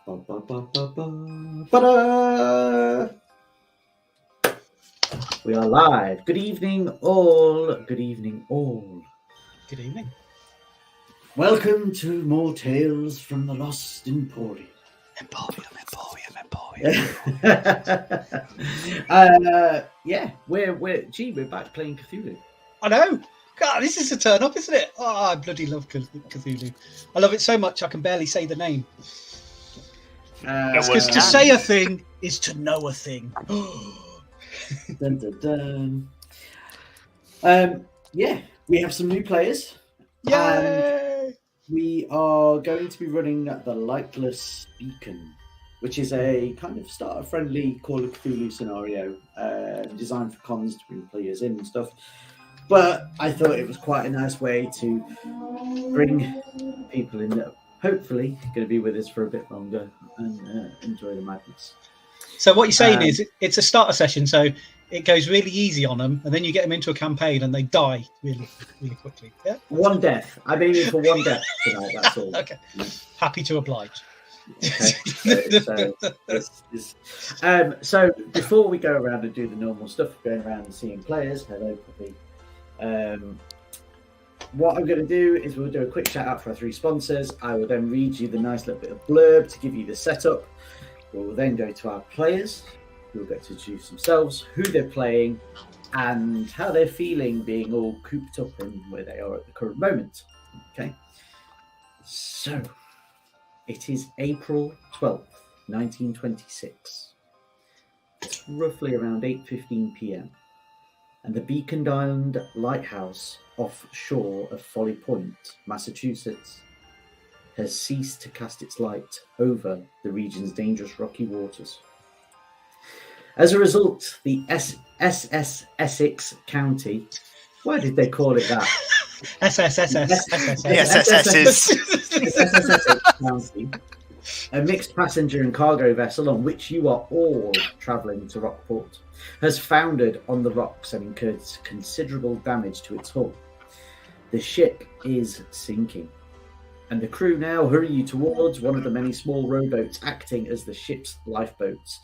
Ba-da! We are live. Good evening, all. Good evening, all. Good evening. Welcome to more tales from the Lost Emporium. Emporium. We're back playing Cthulhu. I know. God, this is a turn up, isn't it? Oh, I bloody love Cthulhu. I love it so much I can barely say the name. Because to say a thing is to know a thing. Dun, dun, dun. We have some new players. Yay! We are going to be running the Lightless Beacon, which is a kind of starter-friendly Call of Cthulhu scenario designed for cons to bring players in and stuff. But I thought it was quite a nice way to bring people in that hopefully going to be with us for a bit longer and enjoy the madness. So what you're saying is it's a starter session, so it goes really easy on them, and then you get them into a campaign and they die really, really quickly. Yeah. One death. I'm aiming for one death tonight. That's all. Okay. Happy to oblige. Okay. So before we go around and do the normal stuff, going around and seeing players, hello, puppy. What I'm going to do is we'll do a quick shout out for our 3 sponsors. I will then read you the nice little bit of blurb to give you the setup. We'll then go to our players, who will get to introduce themselves, who they're playing, and how they're feeling being all cooped up in where they are at the current moment. Okay. So it is April 12th, 1926. It's roughly around 8:15 p.m. and the Beacon Island Lighthouse offshore of Folly Point, Massachusetts, has ceased to cast its light over the region's dangerous rocky waters. As a result, the SS Essex County, why did they call it that? SS County, a mixed passenger and cargo vessel on which you are all travelling to Rockport, has foundered on the rocks and incurred considerable damage to its hull. The ship is sinking, and the crew now hurry you towards one of the many small rowboats acting as the ship's lifeboats.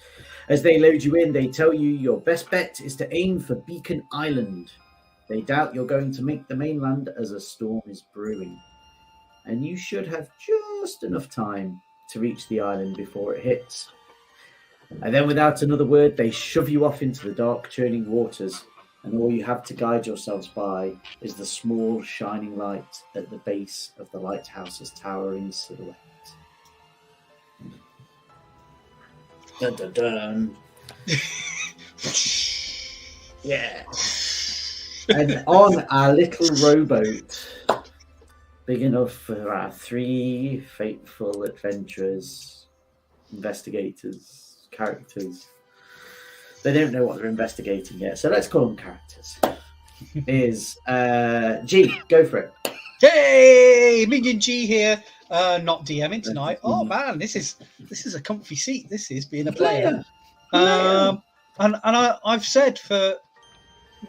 As they load you in, they tell you your best bet is to aim for Beacon Island. They doubt you're going to make the mainland as a storm is brewing, and you should have just enough time to reach the island before it hits. And then without another word, they shove you off into the dark, churning waters, and all you have to guide yourselves by is the small, shining light at the base of the lighthouse's towering silhouette. Dun dun dun. Yeah. And on our little rowboat, big enough for our 3 fateful adventurers, investigators, characters. They don't know what they're investigating yet, so let's call them characters. Is G, go for it. Hey, Minion G here. Not DMing tonight. Oh man, this is a comfy seat. This is being a player. And I've said for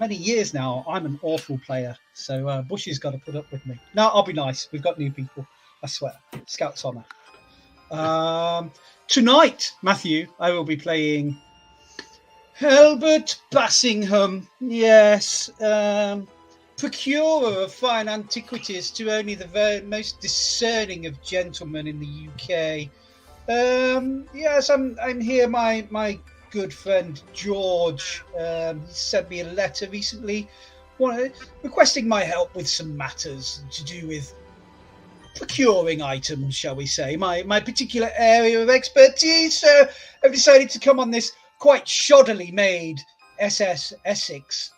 many years now I'm an awful player. So Bushy's got to put up with me. No, I'll be nice. We've got new people. I swear. Scout's honour. Tonight, Matthew, I will be playing Albert Bassingham. Yes. Procurer of fine antiquities to only the very most discerning of gentlemen in the UK. Yes, I'm here. My good friend George he sent me a letter recently requesting my help with some matters to do with procuring items, shall we say, my particular area of expertise. So I've decided to come on this quite shoddily made SS Essex.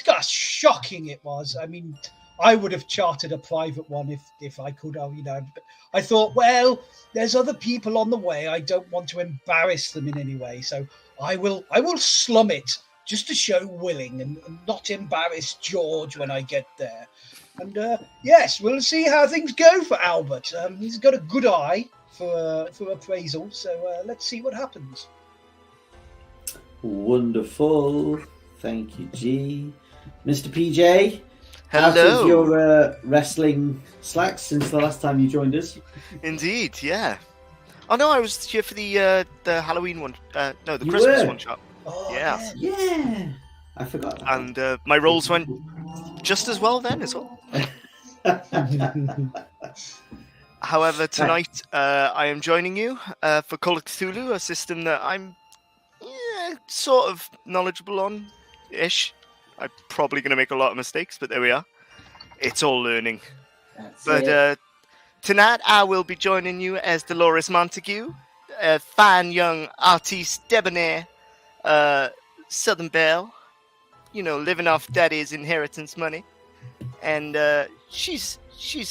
Gosh, shocking it was. I mean, I would have chartered a private one if I could have, but I thought, well, there's other people on the way. I don't want to embarrass them in any way, so I will slum it just to show willing and not embarrass George when I get there. And yes, we'll see how things go for Albert. He's got a good eye for appraisal, so let's see what happens. Wonderful. Thank you, G. Mr. PJ, hello. Out of your wrestling slacks since the last time you joined us? Indeed, yeah. Oh no, I was here for the Halloween one. No, the You Christmas were? one shot. Oh, Yeah. Yeah. I forgot that. And my rolls went just as well then as well. However, tonight I am joining you for Call of Cthulhu, a system that I'm sort of knowledgeable on-ish. I'm probably going to make a lot of mistakes, but there we are. It's all learning. That's But it. tonight I will be joining you as Dolores Montague, a fine young artiste debonair, Southern belle, living off daddy's inheritance money. And she's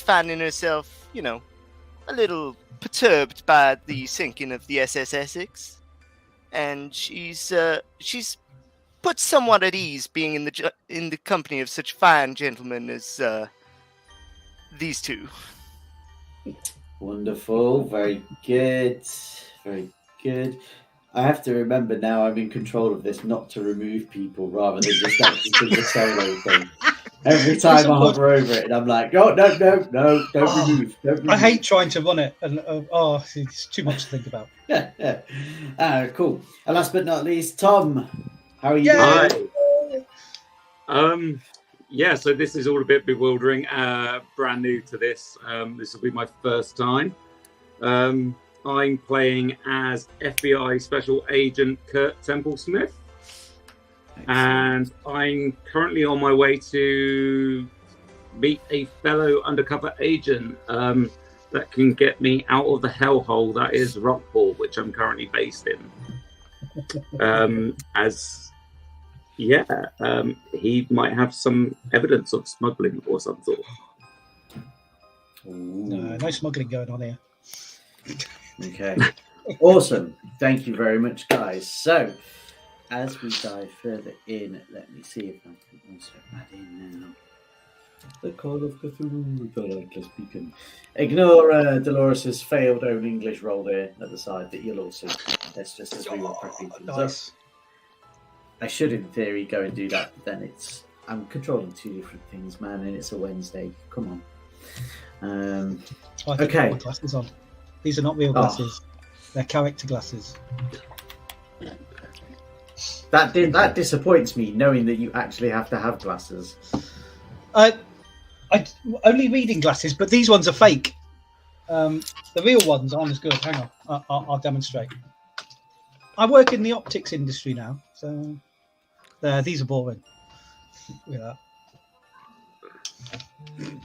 finding herself, a little perturbed by the sinking of the SS Essex. And she's put somewhat at ease being in the company of such fine gentlemen as these two. Wonderful. Very good. Very good. I have to remember now I'm in control of this not to remove people rather than just exit the solo thing. Every time I hover over it and I'm like, no, don't remove. Don't remove. I hate trying to run it, and it's too much to think about. Cool. And last but not least, Tom, how are you doing? So this is all a bit bewildering. Brand new to this. This will be my first time. I'm playing as FBI Special Agent Kurt Temple-Smith. And I'm currently on my way to meet a fellow undercover agent that can get me out of the hellhole that is Rockport, which I'm currently based in. He might have some evidence of smuggling or some sort. No smuggling going on here. Okay. Awesome. Thank you very much, guys. So, as we dive further in, let me see if I can also add in now the Call of Cthulhu, the Lightless Beacon. Ignore Dolores' failed own English roll there at the side that you'll also. That's just as we were prepping things nice. up. I should, in theory, go and do that, but then I'm controlling two different things, man, and it's a Wednesday. Come on. Okay. Put glasses on. These are not real glasses. They're character glasses. That disappoints me, knowing that you actually have to have glasses. I only reading glasses, but these ones are fake. The real ones aren't as good. Hang on, I'll demonstrate. I work in the optics industry now, so these are boring. Look at that.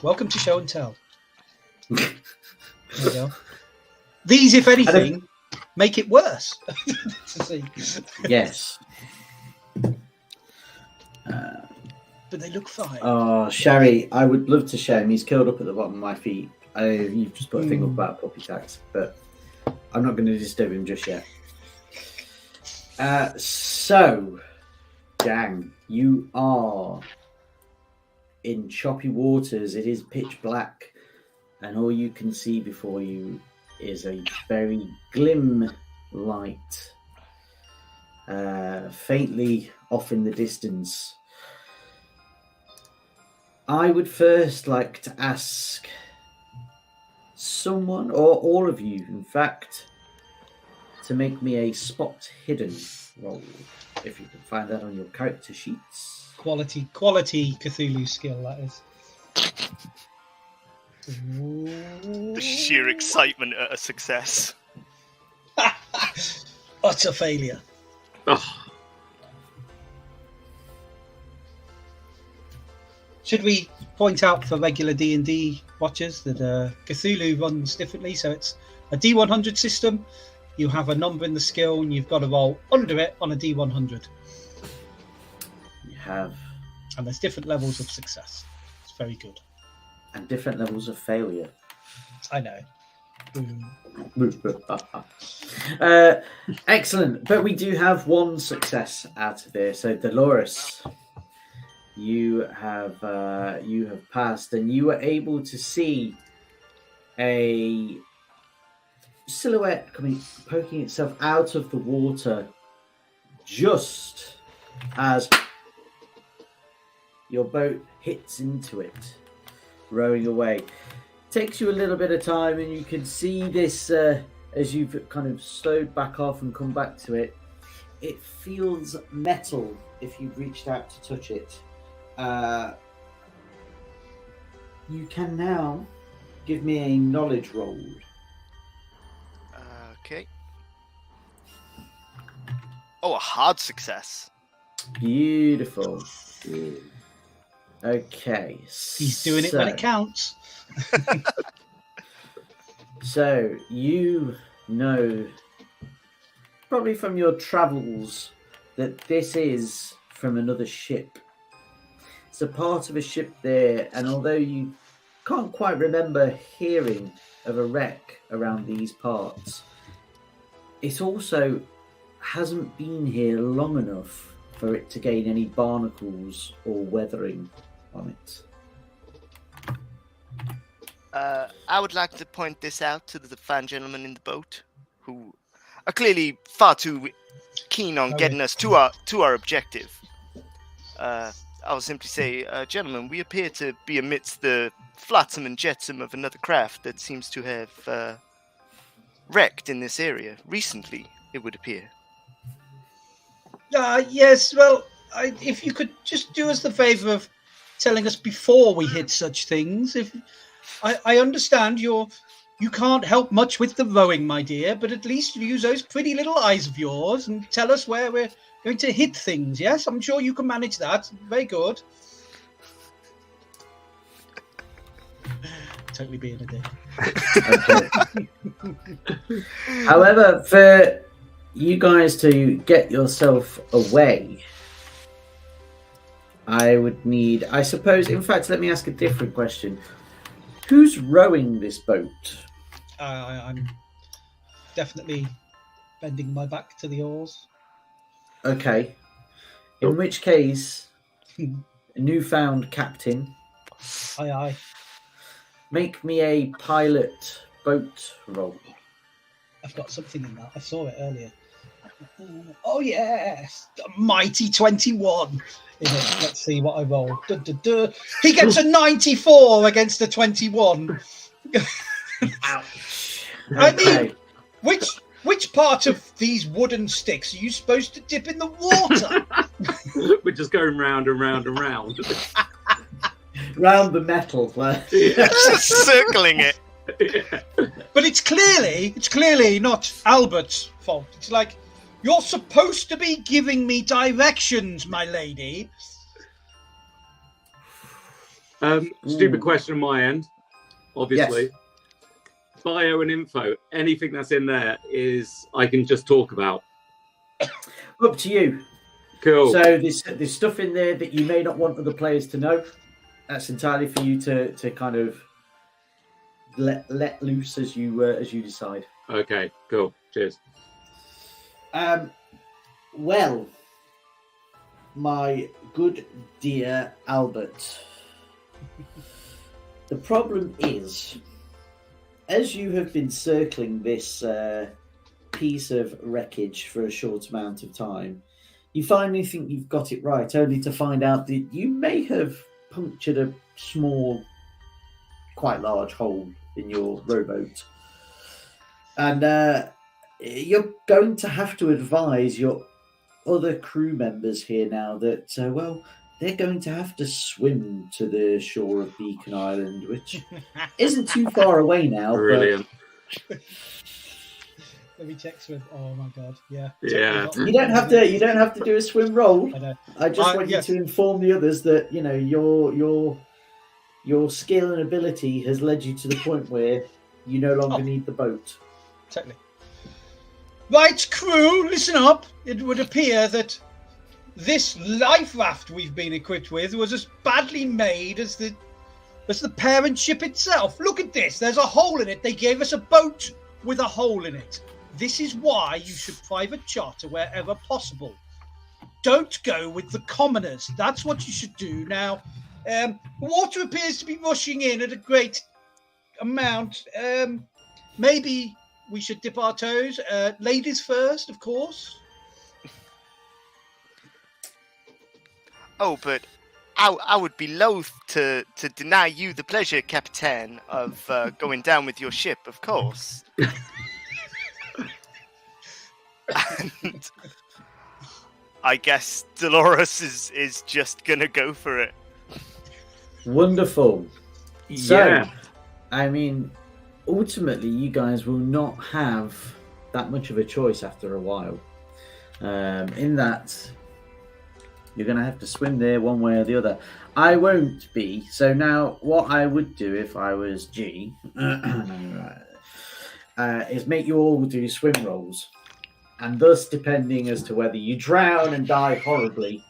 Welcome to Show and Tell. There you go. These, if anything, make it worse. To see. Yes. But they look fine. Oh, Sherry, I would love to share him. He's curled up at the bottom of my feet. You've just put a thing up about puppy tax, but I'm not going to disturb him just yet. So, gang, you are in choppy waters. It is pitch black, and all you can see before you is a very glim light, faintly off in the distance. I would first like to ask someone, or all of you, in fact, to make me a spot hidden roll, if you can find that on your character sheets. Quality Cthulhu skill, that is. The sheer excitement at a success. Utter failure. Oh. Should we point out for regular D&D watchers that Cthulhu runs differently? So it's a D100 system. You have a number in the skill, and you've got to roll under it on a D100. You have. And there's different levels of success. It's very good. And different levels of failure. I know. Excellent. But we do have one success out of there. So Dolores, you have passed, and you were able to see a silhouette poking itself out of the water just as your boat hits into it, rowing away. takes you a little bit of time, and you can see this as you've kind of slowed back off and come back to it. It feels metal if you've reached out to touch it. You can now give me a knowledge roll. Okay. Oh, a hard success. Beautiful. Okay. He's doing it when it counts. So you know, probably from your travels, that this is from another ship. It's a part of a ship there, and although you can't quite remember hearing of a wreck around these parts, it also hasn't been here long enough for it to gain any barnacles or weathering on it. I would like to point this out to the fine gentlemen in the boat, who are clearly far too keen on getting us to our objective. I'll simply say, gentlemen, we appear to be amidst the flotsam and jetsam of another craft that seems to have wrecked in this area recently, it would appear. Yes, well, if you could just do us the favour of telling us before we hit such things. If I understand you can't help much with the rowing, my dear, but at least use those pretty little eyes of yours and tell us where we're going to hit things, yes? I'm sure you can manage that. Very good. Totally being a dick. Okay. However, for you guys to get yourself away, I would need, I suppose, in fact, let me ask a different question. Who's rowing this boat? I'm definitely bending my back to the oars. Okay. In which case, newfound captain, Aye, aye. make me a pilot boat roll. I've got something in that. I saw it earlier. Oh, yes. The mighty 21. Let's see what I roll. Duh, duh, duh. He gets a 94 against a 21. Ouch. I mean, which part of these wooden sticks are you supposed to dip in the water? We're just going round and round and round. Round the metal. Just circling it. Yeah. But it's clearly not Albert's fault. It's like, you're supposed to be giving me directions, my lady. Stupid question on my end, obviously. Yes. Bio and info, anything that's in there is I can just talk about. Up to you. Cool. So there's stuff in there that you may not want other players to know. That's entirely for you to kind of let loose as you decide. Okay, cool. Cheers. Well, my good dear Albert, the problem is, as you have been circling this piece of wreckage for a short amount of time, you finally think you've got it right, only to find out that you may have punctured a small, quite large hole in your rowboat. And you're going to have to advise your other crew members here now that, well, they're going to have to swim to the shore of Beacon Island, which isn't too far away now. Brilliant. Let me check swim. Oh my god, yeah. Yeah. You don't have to do a swim roll. I know. I just want yes. you to inform the others that your skill and ability has led you to the point where you no longer need the boat. Totally. Right, crew, listen up. It would appear that this life raft we've been equipped with was as badly made as the parent ship itself. Look at this. There's a hole in it. They gave us a boat with a hole in it. This is why you should private charter wherever possible. Don't go with the commoners. That's what you should do. Now, water appears to be rushing in at a great amount. Maybe we should dip our toes. Ladies first, of course. Oh, but I would be loath to deny you the pleasure, Captain, of going down with your ship, of course. And I guess Dolores is just gonna go for it. Wonderful. Yeah. So, I mean, ultimately, you guys will not have that much of a choice after a while. In that, you're going to have to swim there one way or the other. I won't be. So now, what I would do if I was G is make you all do swim rolls. And thus, depending as to whether you drown and die horribly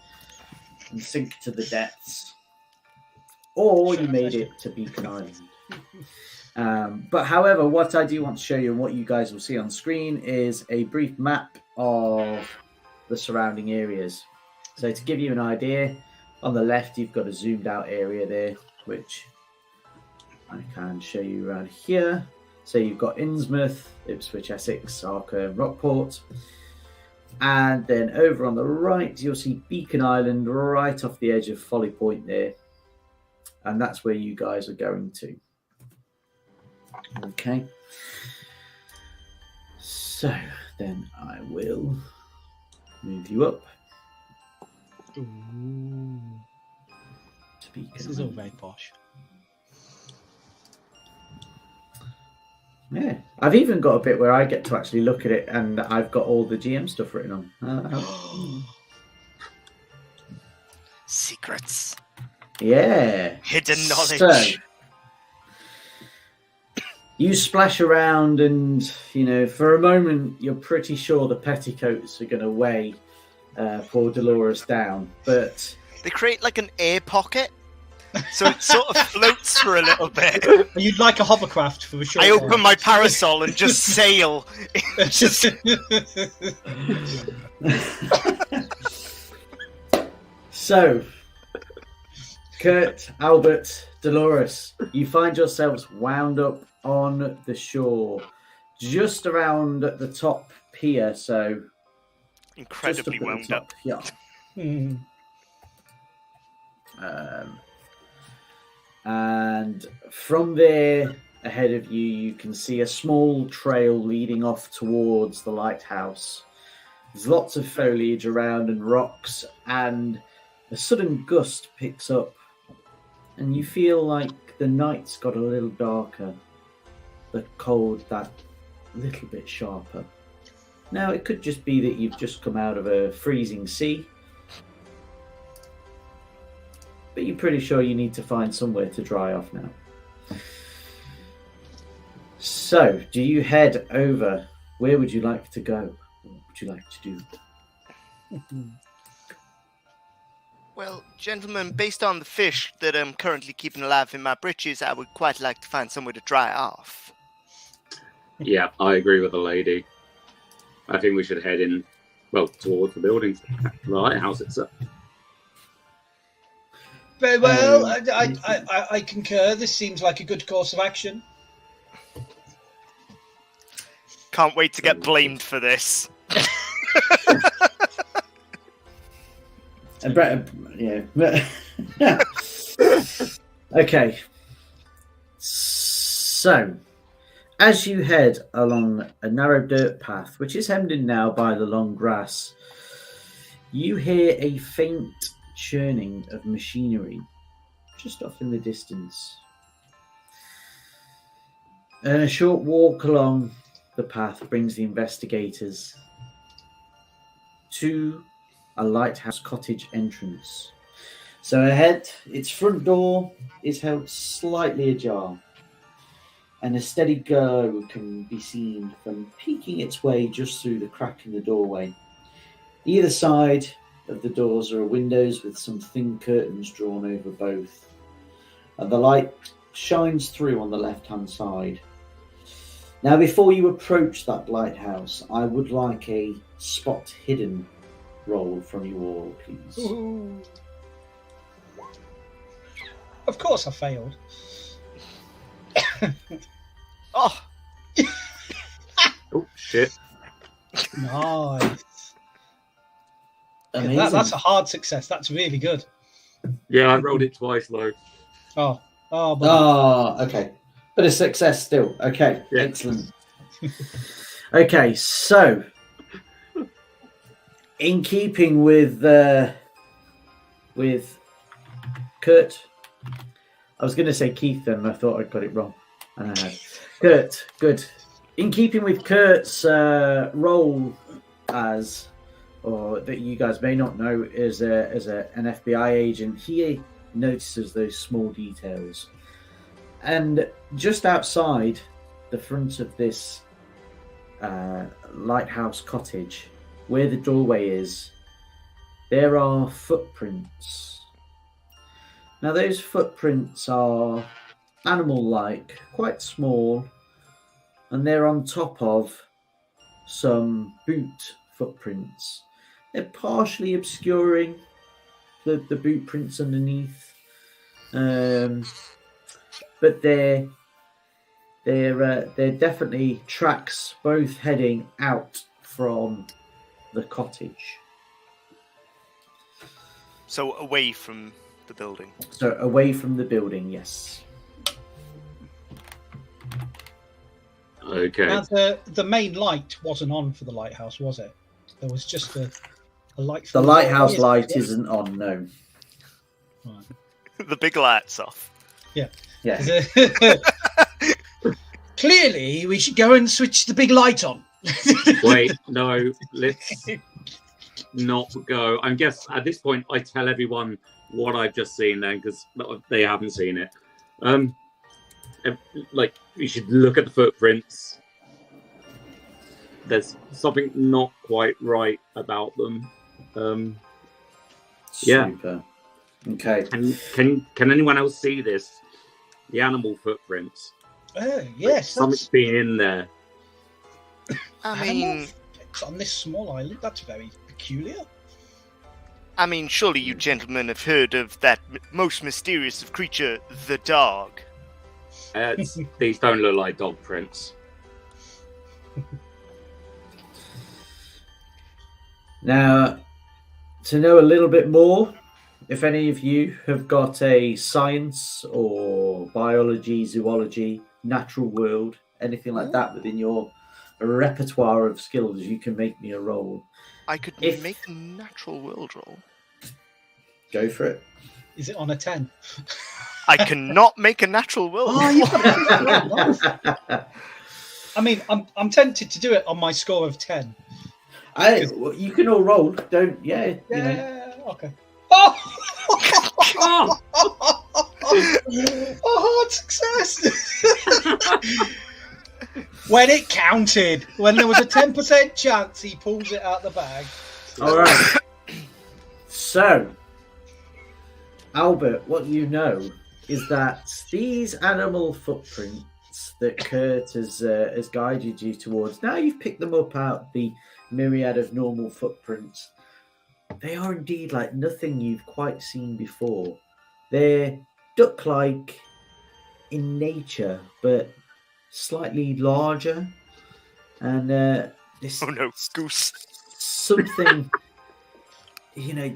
and sink to the depths, or you made it to Beacon Island. But however, what I do want to show you and what you guys will see on screen is a brief map of the surrounding areas. So to give you an idea, on the left you've got a zoomed out area there, which I can show you around here. So you've got Innsmouth, Ipswich, Essex, Arca, and Rockport. And then over on the right, you'll see Beacon Island right off the edge of Folly Point there. And that's where you guys are going to. Okay. So then I will move you up. Ooh. To Beacon This is all Island. very posh. Yeah, I've even got a bit where I get to actually look at it, and I've got all the GM stuff written on. Secrets. Yeah. Hidden knowledge. So, you splash around, and for a moment, you're pretty sure the petticoats are going to weigh poor Dolores down, but They create like an air pocket, so it sort of floats for a little bit. You'd like a hovercraft for a short I open time. my parasol and just sail. Just So, Kurt, Albert, Dolores, you find yourselves wound up on the shore, just around the top pier. So, incredibly wound up. Yeah. Hmm. And from there, ahead of you, you can see a small trail leading off towards the lighthouse. There's lots of foliage around and rocks, and a sudden gust picks up, and you feel like the night's got a little darker, the cold that little bit sharper. Now, it could just be that you've just come out of a freezing sea, but you're pretty sure you need to find somewhere to dry off now. So, do you head over? Where would you like to go? What would you like to do? Well, gentlemen, based on the fish that I'm currently keeping alive in my britches, I would quite like to find somewhere to dry off. Yeah, I agree with the lady. I think we should head in, towards the buildings, the lighthouse itself. Very well. I concur. This seems like a good course of action. Can't wait to get blamed for this. Yeah. Okay. So, as you head along a narrow dirt path, which is hemmed in now by the long grass, you hear a faint churning of machinery just off in the distance. And a short walk along the path brings the investigators to a lighthouse cottage entrance. So ahead, its front door is held slightly ajar, and a steady glow can be seen from peeking its way just through the crack in the doorway. Either side of the doors are windows with some thin curtains drawn over both, and the light shines through on the left-hand side. Now, before you approach that lighthouse, I would like a spot hidden roll from you all, please. Ooh. Of course I failed. Oh, Oh, shit. Nice. Amazing. That's a hard success. That's really good. Yeah, I rolled it twice though. Oh, Okay. But a success still. Okay, Yeah. excellent. Okay, so in keeping with Kurt, I was going to say Keith then, and I thought I got it wrong. And I had Kurt. Good. In keeping with Kurt's role as, or that you guys may not know, as an FBI agent, he notices those small details. And just outside the front of this lighthouse cottage, where the doorway is, there are footprints. Now, those footprints are animal-like, quite small, and they're on top of some boot footprints. They're partially obscuring the boot prints underneath, but they're definitely tracks both heading out from the cottage. So away from the building. So away from the building, yes. Okay. Now, the main light wasn't on for the lighthouse, was it? There was just a light. The lighthouse light isn't on, no. Right. The big light's off. Yeah. Clearly, we should go and switch the big light on. Wait, no, let's not go. I guess at this point I tell everyone what I've just seen then, because they haven't seen it. Like, you should look at the footprints. There's something not quite right about them. Yeah. Super. Okay. Can anyone else see this? The animal footprints. Oh, yes. Something's been in there. I mean, on this small island, that's very peculiar. I mean, surely you gentlemen have heard of that most mysterious of creature, the dog. These don't look like dog prints. Now, to know a little bit more, if any of you have got a science or biology, zoology, natural world, anything like that within your repertoire of skills, you can make me a roll. I could make a natural world roll. Go for it. Is it on a 10? I cannot make a natural world roll. I mean, I'm tempted to do it on my score of 10. You can all roll. Don't, Yeah, you know. okay. Oh! Hard success! When it counted, when there was a 10% chance, he pulls it out the bag. All right. So, Albert, what you know is that these animal footprints that Kurt has guided you towards, now you've picked them up out the myriad of normal footprints. They are indeed like nothing you've quite seen before. They're duck-like in nature, but slightly larger. And this Oh no, goose. something, you know,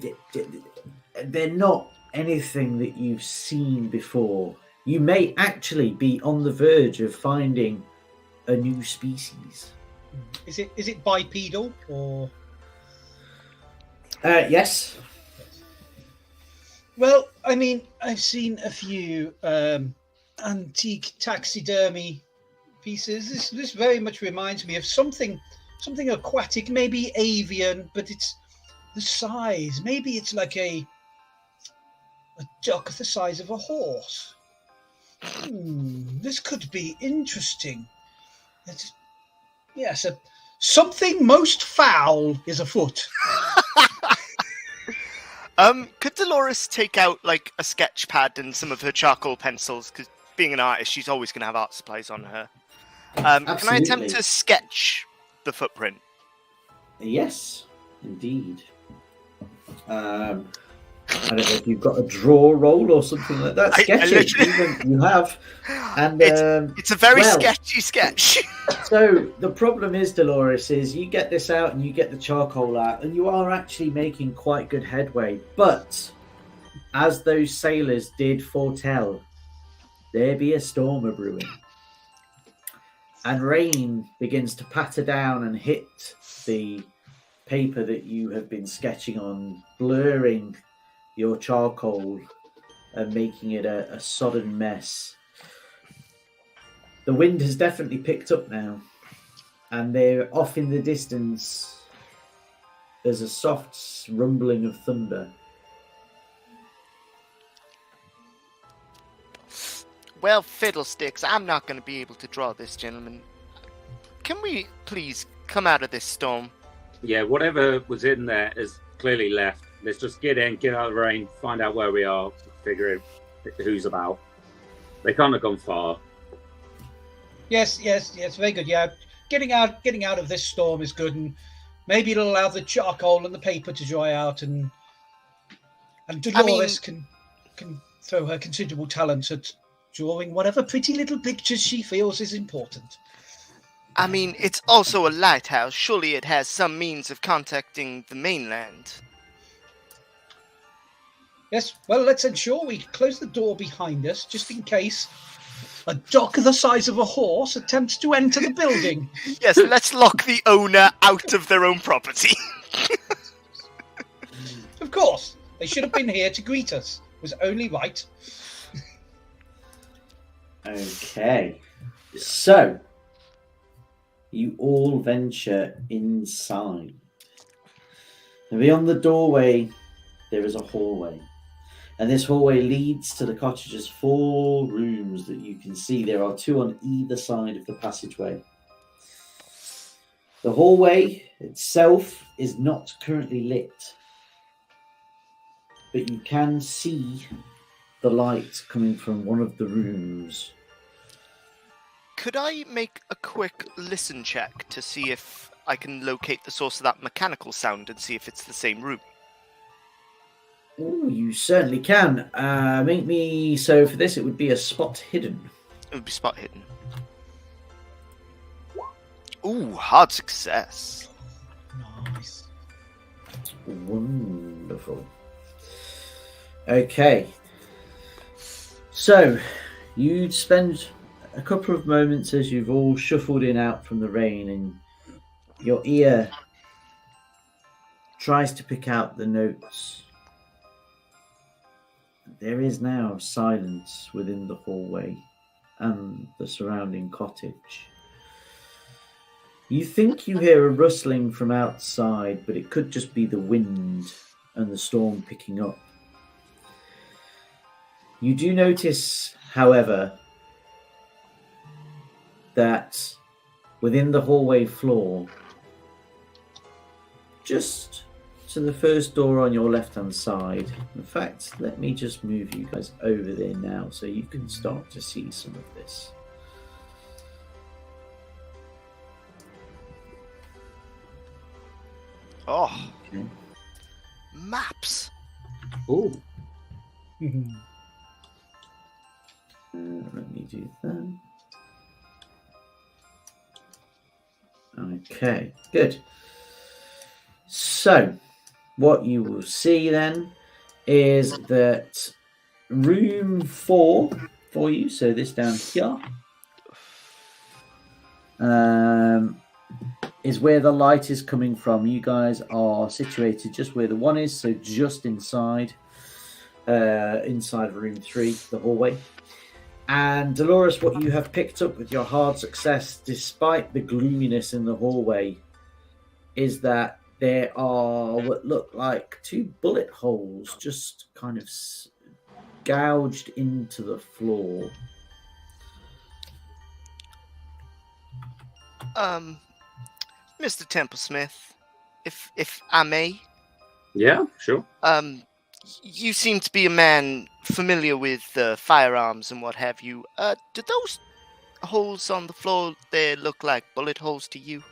they're not anything that you've seen before. You may actually be on the verge of finding a new species. Is it bipedal or? Yes. Well, I mean, I've seen a few antique taxidermy pieces. This very much reminds me of something aquatic, maybe avian, but it's the size. Maybe it's like a duck the size of a horse. This could be interesting. Yes, something most foul is afoot. Could Dolores take out like a sketch pad and some of her charcoal pencils? Because being an artist, she's always going to have art supplies on her. Can I attempt to sketch the footprint? Yes, indeed. I don't know if you've got a draw roll or something like that. Sketch it. You have. And it's a very sketchy sketch. So the problem is, Dolores, is you get this out and you get the charcoal out and you are actually making quite good headway. But as those sailors did foretell, there be a storm a brewing. And rain begins to patter down and hit the paper that you have been sketching on, blurring your charcoal and making it a sodden mess. The wind has definitely picked up now, and they're off in the distance. There's a soft rumbling of thunder. Well, fiddlesticks, I'm not going to be able to draw this, gentlemen. Can we please come out of this storm? Yeah, whatever was in there is clearly left. Let's just get in, get out of the rain, find out where we are, figure out who's about. They can't have gone far. Yes, very good. Yeah, getting out of this storm is good, and maybe it'll allow the charcoal and the paper to dry out, and Dolores can throw her considerable talent at drawing whatever pretty little pictures she feels is important. I mean, it's also a lighthouse. Surely it has some means of contacting the mainland. Yes, well, let's ensure we close the door behind us, just in case a dog the size of a horse attempts to enter the building. Yes, let's lock the owner out of their own property. Of course, they should have been here to greet us. It was only right. Okay. So, you all venture inside. And beyond the doorway, there is a hallway. And this hallway leads to the cottage's 4 rooms that you can see. There are 2 on either side of the passageway. The hallway itself is not currently lit, but you can see the light coming from one of the rooms. Could I make a quick listen check to see if I can locate the source of that mechanical sound and see if it's the same room? Oh, you certainly can. Make me... So for this, it would be a spot hidden. It would be spot hidden. Ooh, hard success. Nice. Wonderful. Okay. So, you'd spend a couple of moments as you've all shuffled in out from the rain, and your ear tries to pick out the notes. There is now silence within the hallway and the surrounding cottage. You think you hear a rustling from outside, but it could just be the wind and the storm picking up. You do notice, however, that within the hallway floor, just to the first door on your left-hand side, in fact, let me just move you guys over there now so you can start to see some of this. Oh, Okay. maps. Ooh. Let me do that. Okay, good. So, what you will see then is that room 4 for you, so this down here, is where the light is coming from. You guys are situated just where the 1 is, so just inside room 3, the hallway. And Dolores, what you have picked up with your hard success, despite the gloominess in the hallway, is that there are what look like 2 bullet holes just kind of gouged into the floor. Mr. Templesmith, if I may. Yeah, sure. You seem to be a man familiar with firearms and what have you. Do those holes on the floor there look like bullet holes to you?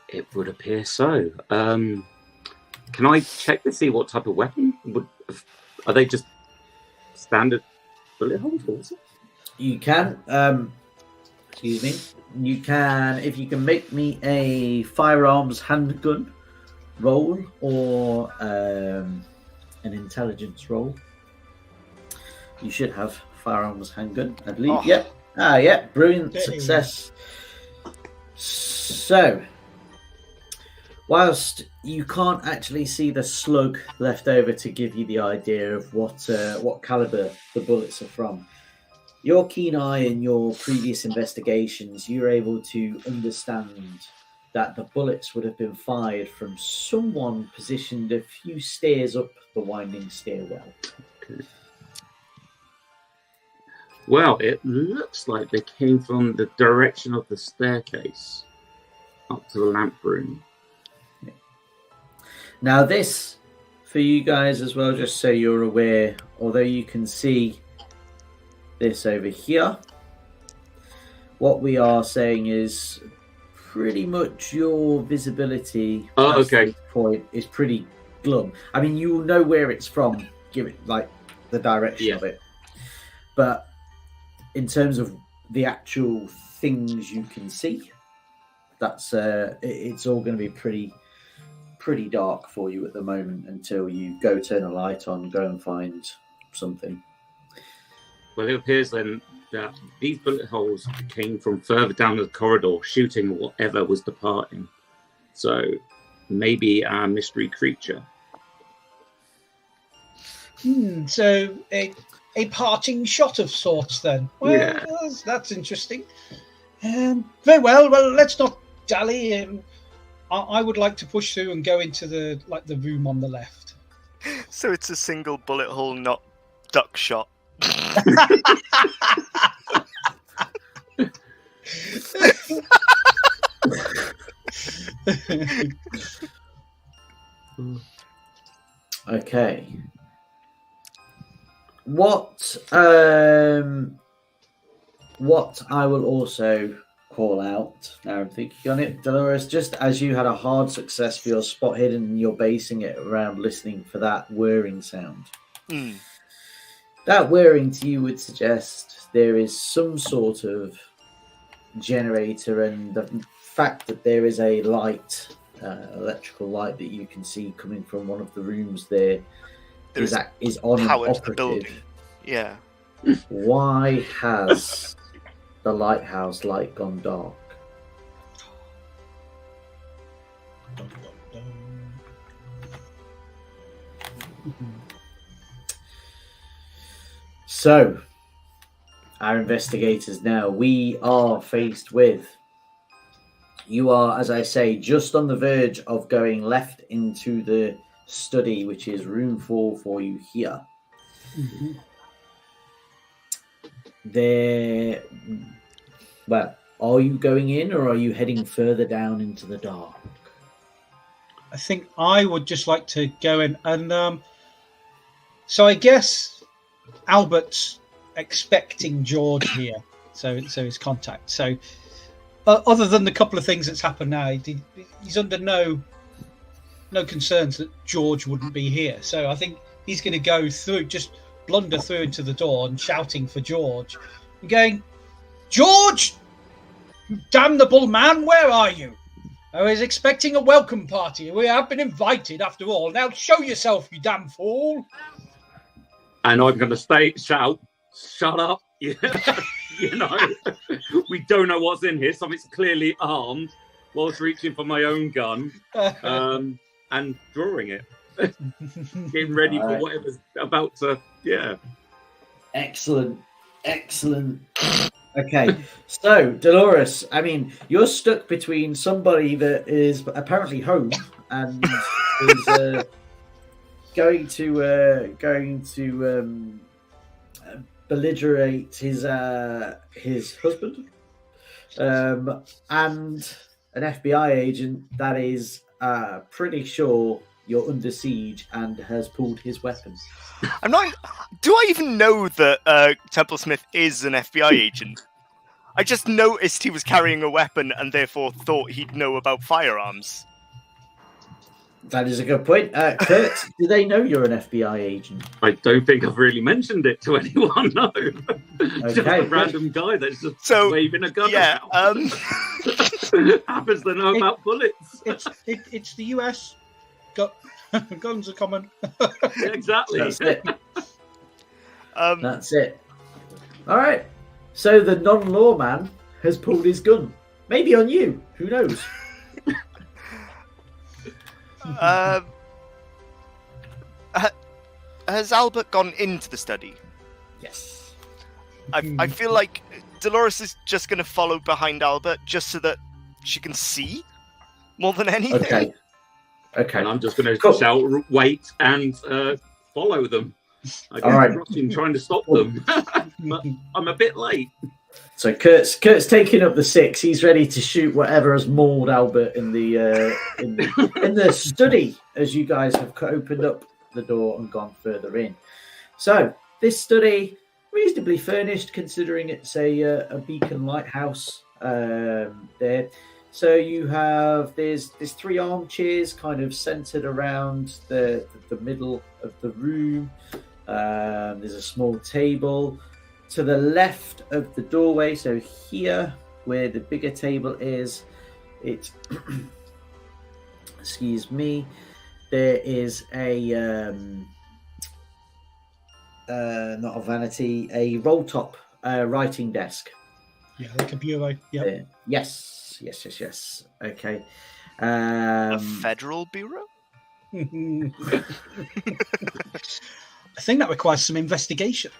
It would appear so. Can I check to see what type of weapon? Are they just standard bullet holes? Or is it? You can, excuse me, you can, if you can make me a firearms handgun roll or an intelligence roll. You should have firearms handgun, I believe. Oh. Yep. Yeah. Brilliant Hey. success. So, whilst you can't actually see the slug left over to give you the idea of what caliber the bullets are from, your keen eye and your previous investigations, you're able to understand that the bullets would have been fired from someone positioned a few stairs up the winding stairwell. Okay. Well, it looks like they came from the direction of the staircase up to the lamp room. Now this, for you guys as well, just so you're aware, although you can see this over here, what we are saying is pretty much your visibility past okay. this point is pretty glum. I mean, you'll know where it's from, give it like the direction of it. But in terms of the actual things you can see, that's it's all going to be pretty dark for you at the moment until you go turn a light on, go and find something. Well, it appears then that these bullet holes came from further down the corridor, shooting whatever was departing. So maybe our mystery creature. So a parting shot of sorts then. Well, Yeah. that's interesting. Very well. Well, let's not dally. I would like to push through and go into the room on the left. So it's a single bullet hole, not duck shot. Okay. What I will also call out, now I'm thinking on it, Dolores, just as you had a hard success for your spot hidden and you're basing it around listening for that whirring sound. That whirring to you would suggest there is some sort of generator, and the fact that there is a light, electrical light that you can see coming from one of the rooms there is on and Powered the operative. building. Yeah. Why has the lighthouse light gone dark? So, our investigators now, we are faced with, you are, as I say, just on the verge of going left into the study, which is room 4 for you here. There, well, are you going in or are you heading further down into the dark? I think I would just like to go in and so I guess Albert's expecting George here, so his contact. So other than the couple of things that's happened now, he's under no concerns that George wouldn't be here. So I think he's going to go through, just blunder through into the door and shouting for George and going, "George, you damnable man, where are you? I was expecting a welcome party. We have been invited after all. Now show yourself, you damn fool." And I'm going to shout, "Shut up." You know, we don't know what's in here. Something's clearly armed whilst reaching for my own gun and drawing it. Getting ready for whatever's about to, Excellent. Okay, so Dolores, I mean, you're stuck between somebody that is apparently home and is going to belligerate his husband, and an FBI agent that is pretty sure you're under siege and has pulled his weapon. I'm not. Do I even know that Temple Smith is an FBI agent? I just noticed he was carrying a weapon and therefore thought he'd know about firearms. That is a good point. Kurt, do they know you're an FBI agent? I don't think I've really mentioned it to anyone, no. Just Okay, a random guy that's just So, waving a gun Yeah. around. Happens to know about bullets. It's the US. Guns are common. Yeah, exactly. That's it. Um, That's it. All right. So the non-law man has pulled his gun. Maybe on you. Who knows? Has Albert gone into the study? Yes. I feel like Dolores is just going to follow behind Albert just so that she can see more than anything. Okay. Okay. And I'm just going to Cool. shout, wait, and follow them. I All right. rushing, trying to stop them. But I'm a bit late. So Kurt's taking up the 6. He's ready to shoot whatever has mauled Albert in the in the study as you guys have opened up the door and gone further in. So this study, reasonably furnished considering it's a beacon lighthouse there. So you have there's 3 armchairs kind of centered around the middle of the room. There's a small table to the left of the doorway. So here, where the bigger table is, it excuse me. There is a not a vanity, a roll top writing desk. Yeah, like a bureau. Yeah. Yes. Okay. A federal bureau? I think that requires some investigation.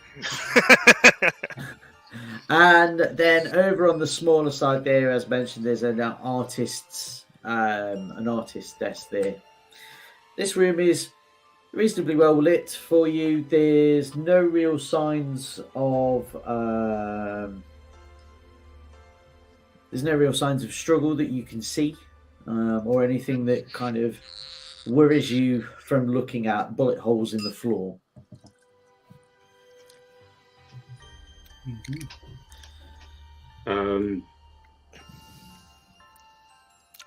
And then over on the smaller side there, as mentioned, there's an artist's desk there. This room is reasonably well lit for you. There's no real signs of struggle that you can see, or anything that kind of worries you from looking at bullet holes in the floor. I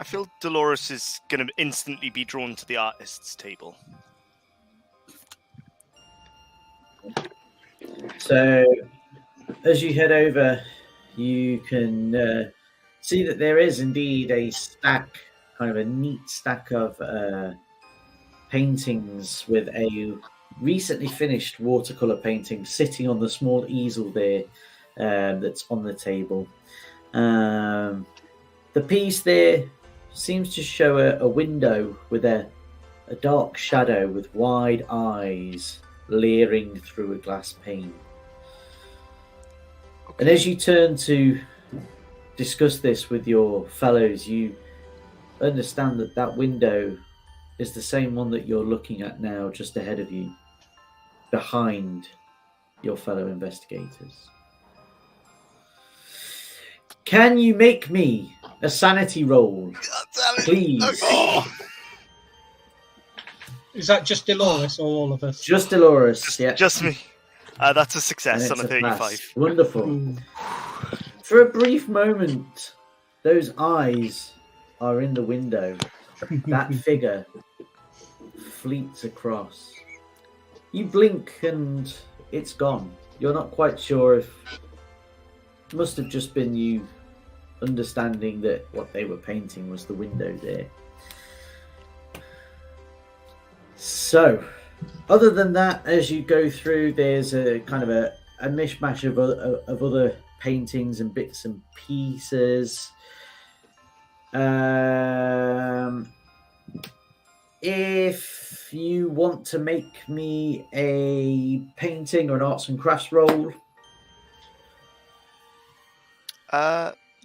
feel Dolores is going to instantly be drawn to the artist's table. So, as you head over, you can see that there is indeed a stack, kind of a neat stack of paintings with a recently finished watercolor painting sitting on the small easel there that's on the table. The piece there seems to show a window with a dark shadow with wide eyes leering through a glass pane. And as you turn to discuss this with your fellows, you understand that that window is the same one that you're looking at now, just ahead of you, behind your fellow investigators. Can you make me a sanity roll, please? Is that just Dolores or all of us? Just Dolores, yeah. Just me. That's a success And on it's a a 35. pass. Wonderful. Ooh. For a brief moment, those eyes are in the window. That figure fleets across. You blink and it's gone. You're not quite sure if it must have just been you understanding that what they were painting was the window there. So, other than that, as you go through, there's a kind of a mishmash of other paintings and bits and pieces. If you want to make me a painting or an arts and crafts roll,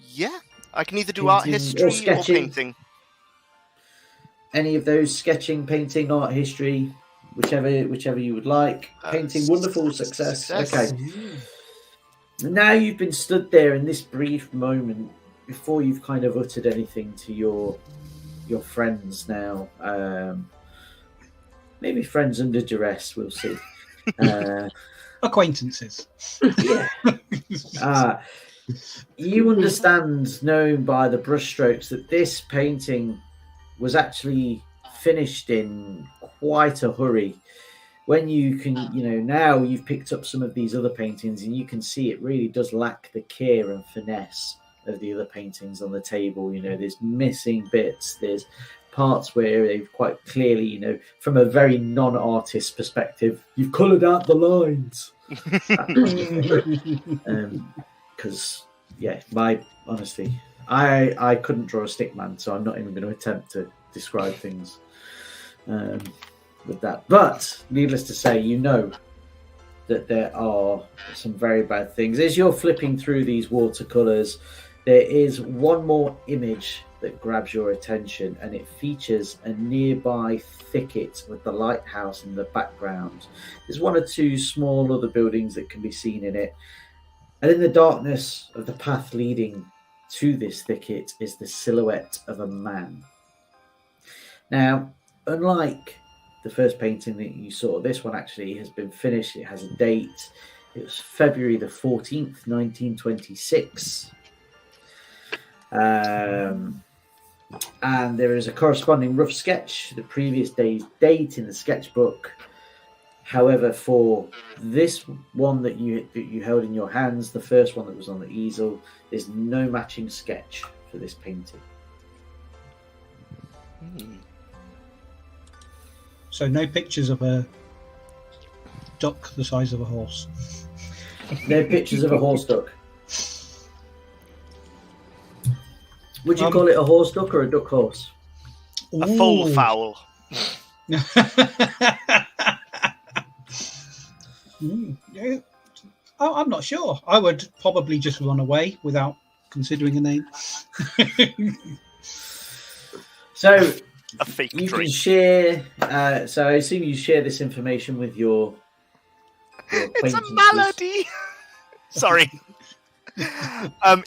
Yeah. I can either do art Painting or history or sketching. painting. any of those, sketching, painting, art history, whichever you would like. Painting, wonderful success. success. Okay. Now you've been stood there in this brief moment before you've kind of uttered anything to your friends now. Maybe friends under duress, we'll see. Acquaintances. Yeah. You understand, known by the brushstrokes, that this painting was actually finished in quite a hurry. When you can, now you've picked up some of these other paintings and you can see it really does lack the care and finesse of the other paintings on the table. There's missing bits, there's parts where they've quite clearly, you know, from a very non-artist perspective, you've coloured out the lines. Because honestly, I couldn't draw a stick man, so I'm not even going to attempt to describe things with that. But needless to say, you know that there are some very bad things. As you're flipping through these watercolours, there is one more image that grabs your attention, and it features a nearby thicket with the lighthouse in the background. There's one or two small other buildings that can be seen in it. And in the darkness of the path leading to this thicket is the silhouette of a man. Now, unlike the first painting that you saw, this one actually has been finished. It has a date. It was February the 14th, 1926. And there is a corresponding rough sketch, the previous day's date in the sketchbook. However, for this one that you held in your hands, the first one that was on the easel, there's no matching sketch for this painting. So no pictures of a duck the size of a horse. No pictures of a horse duck. Would you call it a horse duck or a duck horse? A full fowl. I'm not sure. I would probably just run away without considering a name. So A fake you drink. can share. So I assume you share this information with your It's a acquaintances. malady. Sorry.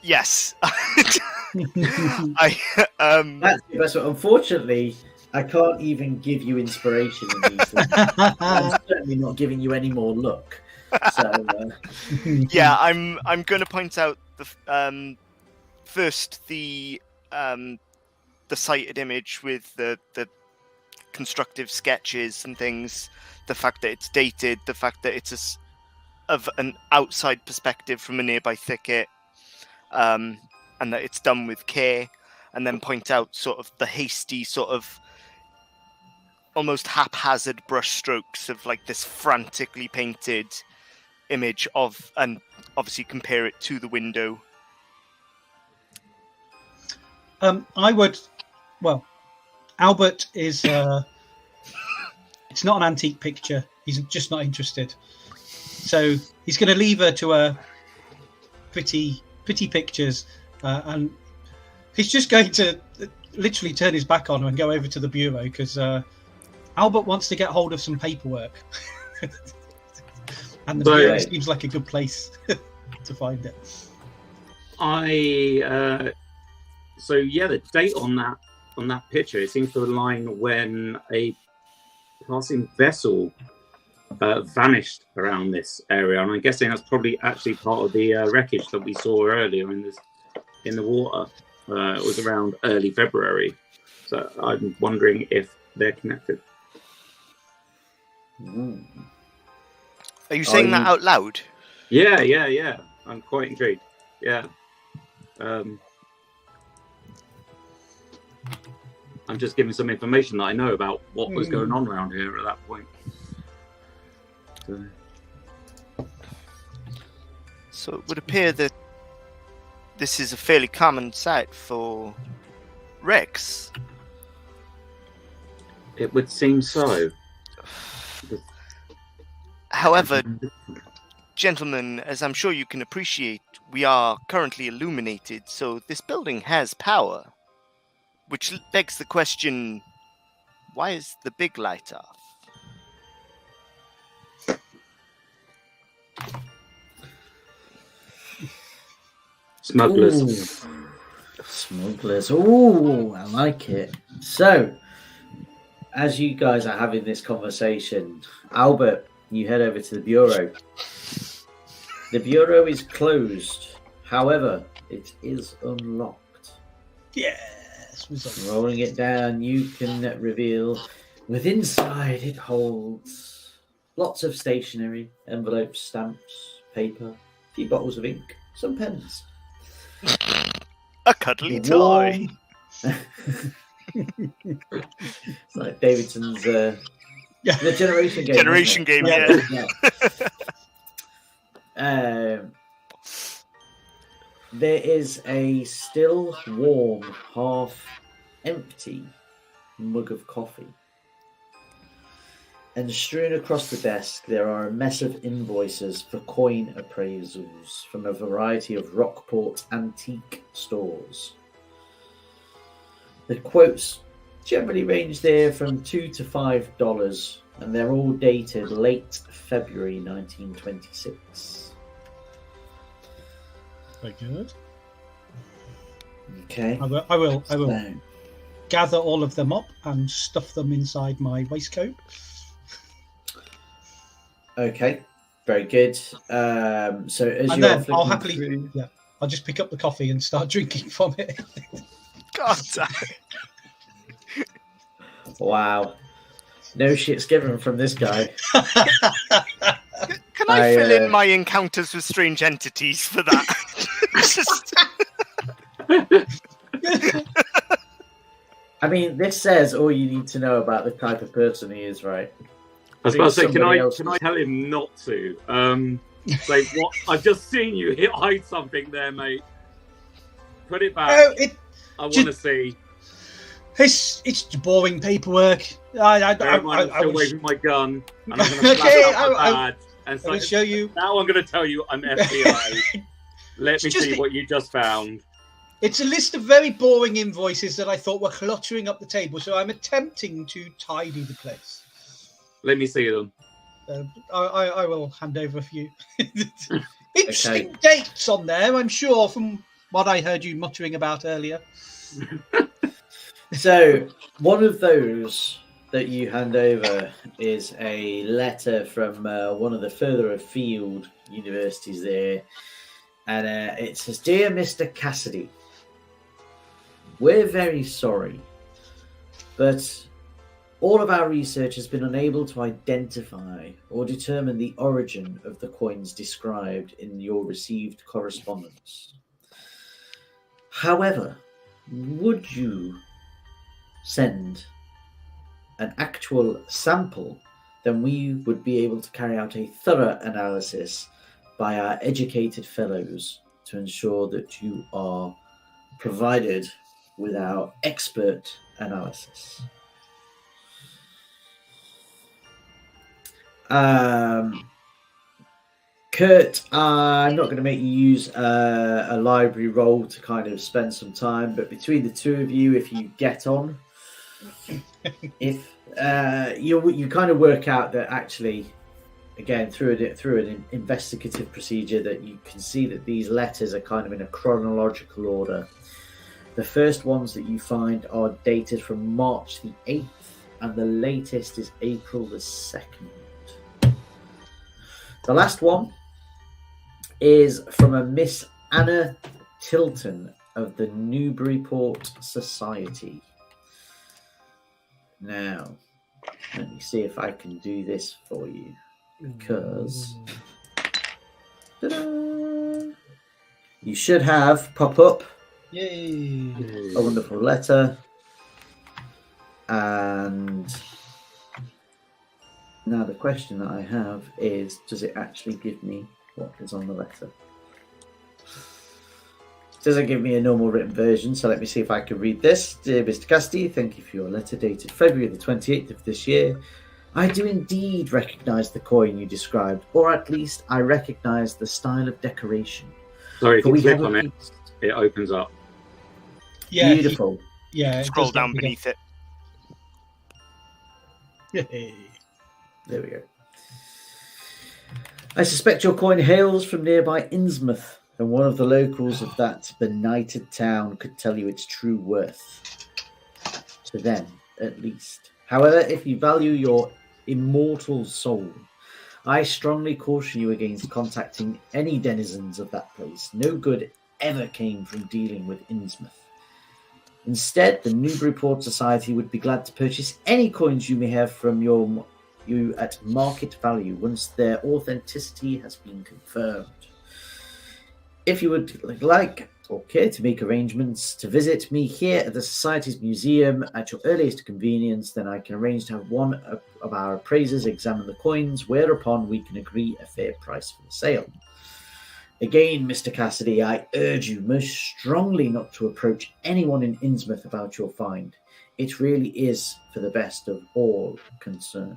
Yes. That's the best one. Unfortunately, I can't even give you inspiration in these things. I'm certainly not giving you any more luck. So, Yeah, I'm going to point out the first the cited image with the constructive sketches and things, the fact that it's dated, the fact that it's of an outside perspective from a nearby thicket, and that it's done with care, and then point out sort of the hasty, sort of almost haphazard brush strokes of like this frantically painted image of, and obviously compare it to the window. I would. Well, Albert is. It's not an antique picture. He's just not interested. So he's going to leave her to her pretty pictures, and he's just going to literally turn his back on her and go over to the bureau because Albert wants to get hold of some paperwork, and the bureau seems like a good place to find it. So yeah, the date on that picture, it seems to align when a passing vessel vanished around this area, and I'm guessing that's probably actually part of the wreckage that we saw earlier in the water. It was around early February, so I'm wondering if they're connected. Are you saying that out loud? Yeah. I'm quite intrigued. Yeah. I'm just giving some information that I know about what was going on around here at that point. So it would appear that this is a fairly common sight for wrecks. It would seem so. However, gentlemen, as I'm sure you can appreciate, we are currently illuminated, so this building has power. Which begs the question, why is the big light off? Smugglers. Ooh. Smugglers. Ooh, I like it. So, as you guys are having this conversation, Albert, you head over to the bureau. The bureau is closed. However, it is unlocked. Yes. Rolling it down, you can reveal within inside it holds lots of stationery, envelopes, stamps, paper, a few bottles of ink, some pens. A cuddly toy. It's like Davidson's the Yeah. generation game. Generation game, Yeah. There is a still warm, half empty mug of coffee. And strewn across the desk, there are a mess of invoices for coin appraisals from a variety of Rockport antique stores. The quotes generally range there from $2 to $5, and they're all dated late February 1926. Very good. Okay. I will gather all of them up and stuff them inside my waistcoat. Okay, very good. So as And you're then I'll flicking happily, through- I'll just pick up the coffee and start drinking from it. God damn. Wow, no shit's given from this guy. Can I fill in my encounters with strange entities for that? Just... I mean, this says all you need to know about the type of person he is, right? I was about to say, can I else tell him not to? Say what? I've just seen you hide something there, mate. Put it back. Oh, I want to see. It's boring paperwork. I still was, waving my gun, and I'm going to Okay, flash out my badge. And I will show you. Now I'm going to tell you I'm FBI. Let me It's just see what you just found. It's a list of very boring invoices that I thought were cluttering up the table, so I'm attempting to tidy the place. Let me see them. I will hand over a few. Interesting dates on there, I'm sure, from what I heard you muttering about earlier. So one of those that you hand over is a letter from one of the further afield universities there, and it says, "Dear Mr. Cassidy, we're very sorry, but all of our research has been unable to identify or determine the origin of the coins described in your received correspondence. However, would you send an actual sample? Then we would be able to carry out a thorough analysis by our educated fellows to ensure that you are provided with our expert analysis." Kurt, I'm not going to make you use a library roll to kind of spend some time, but between the two of you, if you get on, if you kind of work out that actually, again, through an investigative procedure, that you can see that these letters are kind of in a chronological order. The first ones that you find are dated from March the 8th, and the latest is April the 2nd. The last one is from a Miss Anna Tilton of the Newburyport Society. Now, let me see if I can do this for you, because ta-da, you should have pop up Yay! a wonderful letter, and now the question that I have is, does it actually give me what is on the letter? It doesn't give me a normal written version, so let me see if I can read this. "Dear Mr. Casti, thank you for your letter dated February the 28th of this year. I do indeed recognise the coin you described, or at least I recognise the style of decoration. Sorry, if For you we click have on a it, it opens up. Yeah, beautiful. yeah. it Scroll does down look beneath it. Yay. There we go. I suspect your coin hails from nearby Innsmouth, and one of the locals of that benighted town could tell you its true worth. To them, at least. However, if you value your immortal soul, I strongly caution you against contacting any denizens of that place. No good ever came from dealing with Innsmouth. Instead, the Newburyport Society would be glad to purchase any coins you may have from you at market value once their authenticity has been confirmed. If you would like or care to make arrangements to visit me here at the Society's Museum at your earliest convenience, then I can arrange to have one of our appraisers examine the coins, whereupon we can agree a fair price for the sale. Again, Mr. Cassidy, I urge you most strongly not to approach anyone in Innsmouth about your find. It really is for the best of all concerned.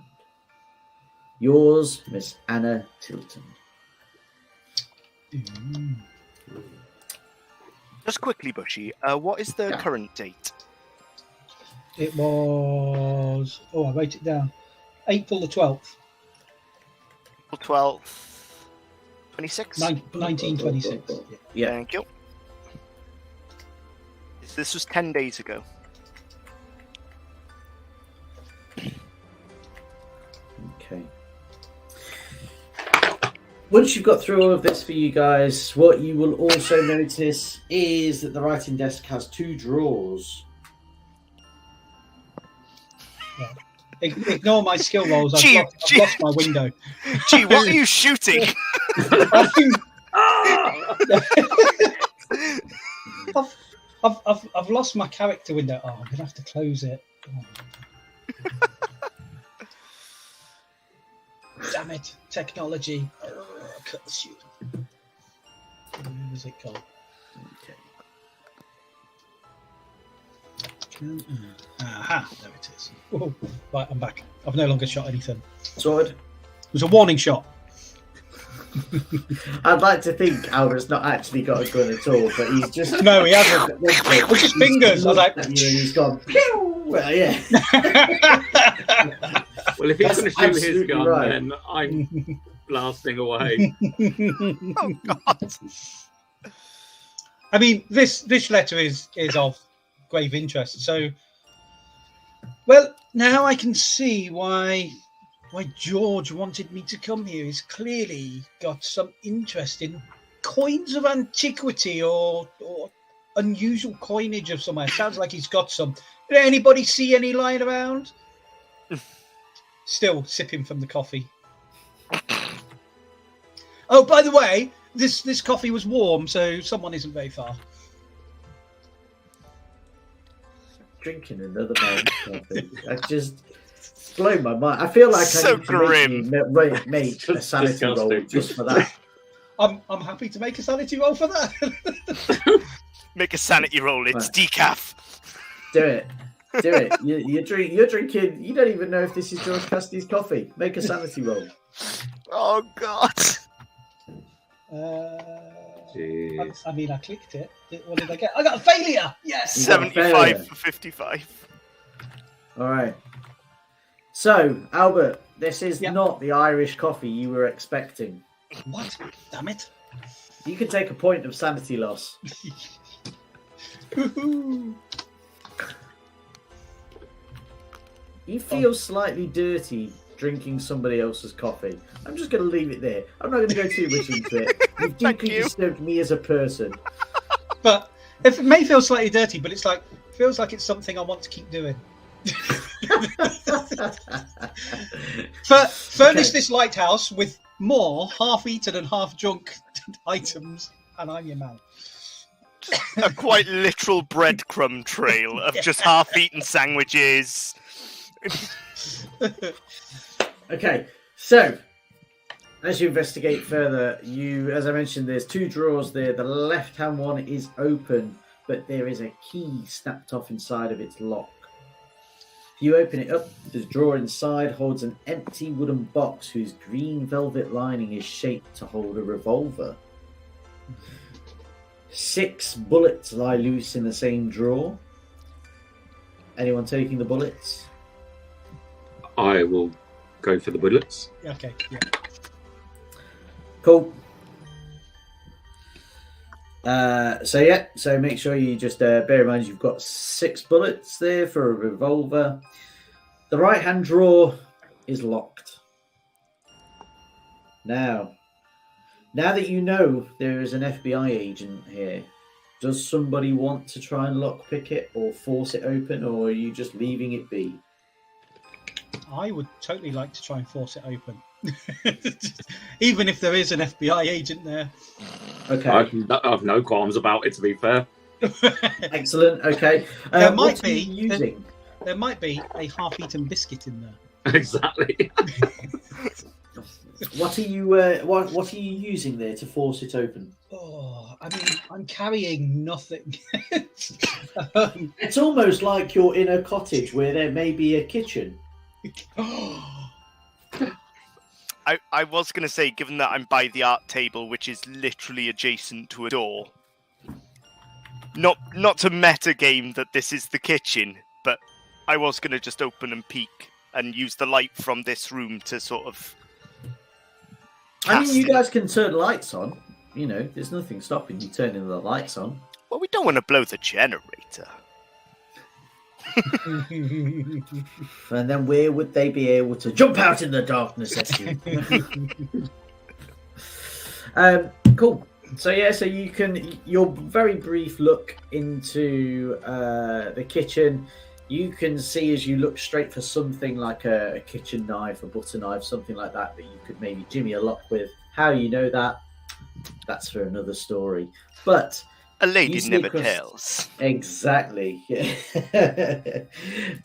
Yours, Miss Anna Tilton. Just quickly, Bushy, what is the current date? It was... Oh, I wrote it down. April the 12th. April 12th. 26? 1926. Yeah. Thank you. This was 10 days ago. Okay. Once you've got through all of this for you guys, what you will also notice is that the writing desk has 2 drawers. Yeah. Ignore my skill rolls. I've lost my window. Gee, what are you shooting? I've lost my character window. Oh, I'm gonna have to close it. Oh. Damn it, technology. Curse you. Where was it called? Okay. Aha, there it is. Whoa. Right, I'm back. I've no longer shot anything. Sword. It was a warning shot. I'd like to think Albert's not actually got a gun at all, but he's just... No, he hasn't. With his fingers. I was like... And he's gone... Pew! Well, yeah. Well, if he's going to shoot his absolutely gun, right. then I'm blasting away. Oh, God. I mean, this letter is of grave interest. So, well, now I can see why George wanted me to come here. He's clearly got some interest in coins of antiquity or unusual coinage of somewhere. Sounds like he's got some. Did anybody see any lying around? Still sipping from the coffee. Oh, by the way, this coffee was warm, so someone isn't very far. Drinking another man's coffee. That just blown my mind. I feel like So I need grim. to make a sanity roll disgusting. just for that. I'm happy to make a sanity roll for that. Make a sanity roll. It's Right. decaf. Do it. Do it. You're drinking. You don't even know if this is George Cassidy's coffee. Make a sanity roll. Oh, God. Jeez. I mean, I clicked it. What did I get? I got a failure. Yes. You got a 75 failure. for 55. All right. So, Albert, this is Yeah. not the Irish coffee you were expecting. What? Damn it. You can take a point of sanity loss. Woohoo. You feel slightly dirty drinking somebody else's coffee. I'm just going to leave it there. I'm not going to go too much into it. You've Thank deeply you. disturbed me as a person. But if it may feel slightly dirty, but feels like it's something I want to keep doing. Furnish this lighthouse with more half-eaten and half-drunk items, and I'm your man. A quite literal breadcrumb trail of just half-eaten sandwiches. Okay, so as you investigate further, as I mentioned, there's 2 drawers there. The left-hand one is open, but there is a key snapped off inside of its lock. If you open it up, the drawer inside holds an empty wooden box whose green velvet lining is shaped to hold a revolver. 6 bullets lie loose in the same drawer. Anyone taking the bullets? I will go for the bullets. Okay, yeah. Cool. So make sure you just bear in mind you've got 6 bullets there for a revolver. The right hand drawer is locked. Now that you know there is an FBI agent here, does somebody want to try and lockpick it or force it open, or are you just leaving it be? I would totally like to try and force it open. Even if there is an FBI agent there. Okay. I've no qualms about it, to be fair. Excellent. Okay. There what might are you be using? there might be a half-eaten biscuit in there. Exactly. What are you? What are you using there to force it open? Oh, I mean, I'm carrying nothing. It's almost like you're in a cottage where there may be a kitchen. I was going to say, given that I'm by the art table, which is literally adjacent to a door, not to meta game that this is the kitchen, but I was going to just open and peek and use the light from this room to sort of... I mean, you cast it. guys can turn lights on. You know, there's nothing stopping you turning the lights on. Well, we don't want to blow the generator. And then where would they be able to jump out in the darkness at you? Cool. So yeah, so you can, your very brief look into the kitchen, you can see as you look straight for something like a kitchen knife, a butter knife, something like that you could maybe jimmy a lock with. How you know that? That's for another story. But A lady see never across- tells. Exactly.